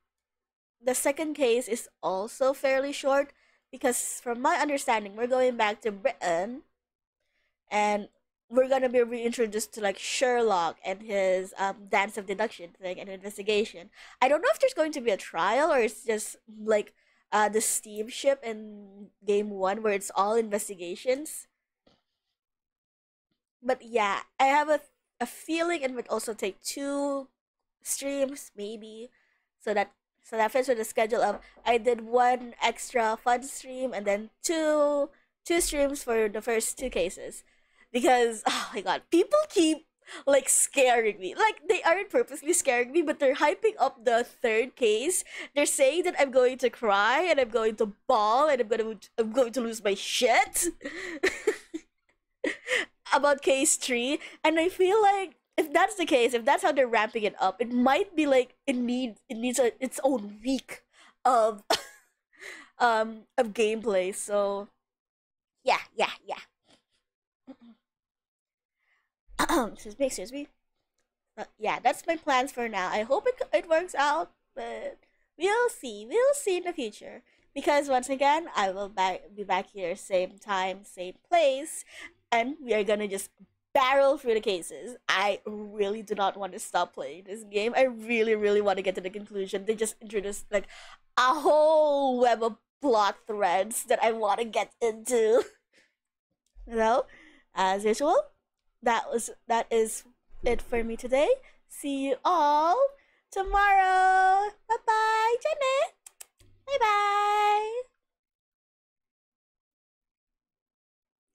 the second case is also fairly short because, from my understanding, we're going back to Britain and we're gonna be reintroduced to like Sherlock and his dance of deduction thing and investigation. I don't know if there's going to be a trial or it's just like the steamship in game 1 where it's all investigations. But yeah, I have a feeling it would also take 2 streams maybe, so that fits with the schedule of I did 1 extra fun stream and then two streams for the first 2 cases, because oh my god, people keep like scaring me. Like, they aren't purposely scaring me, but they're hyping up the third case. They're saying that I'm going to cry and I'm going to bawl and I'm going to lose my shit. About case 3, and I feel like if that's the case, if that's how they're ramping it up, it might be like it needs its own week of of gameplay. So yeah. Excuse me. Yeah, that's my plans for now. I hope it works out, but we'll see. We'll see in the future. Because once again, I will be back here same time, same place, and we are gonna just barrel through the cases. I really do not want to stop playing this game. I really, really want to get to the conclusion. They just introduced like a whole web of plot threads that I want to get into. You know, as usual, that is it for me today. See you all tomorrow. Bye bye, Janet. Bye bye.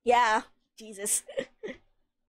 Yeah, Jesus.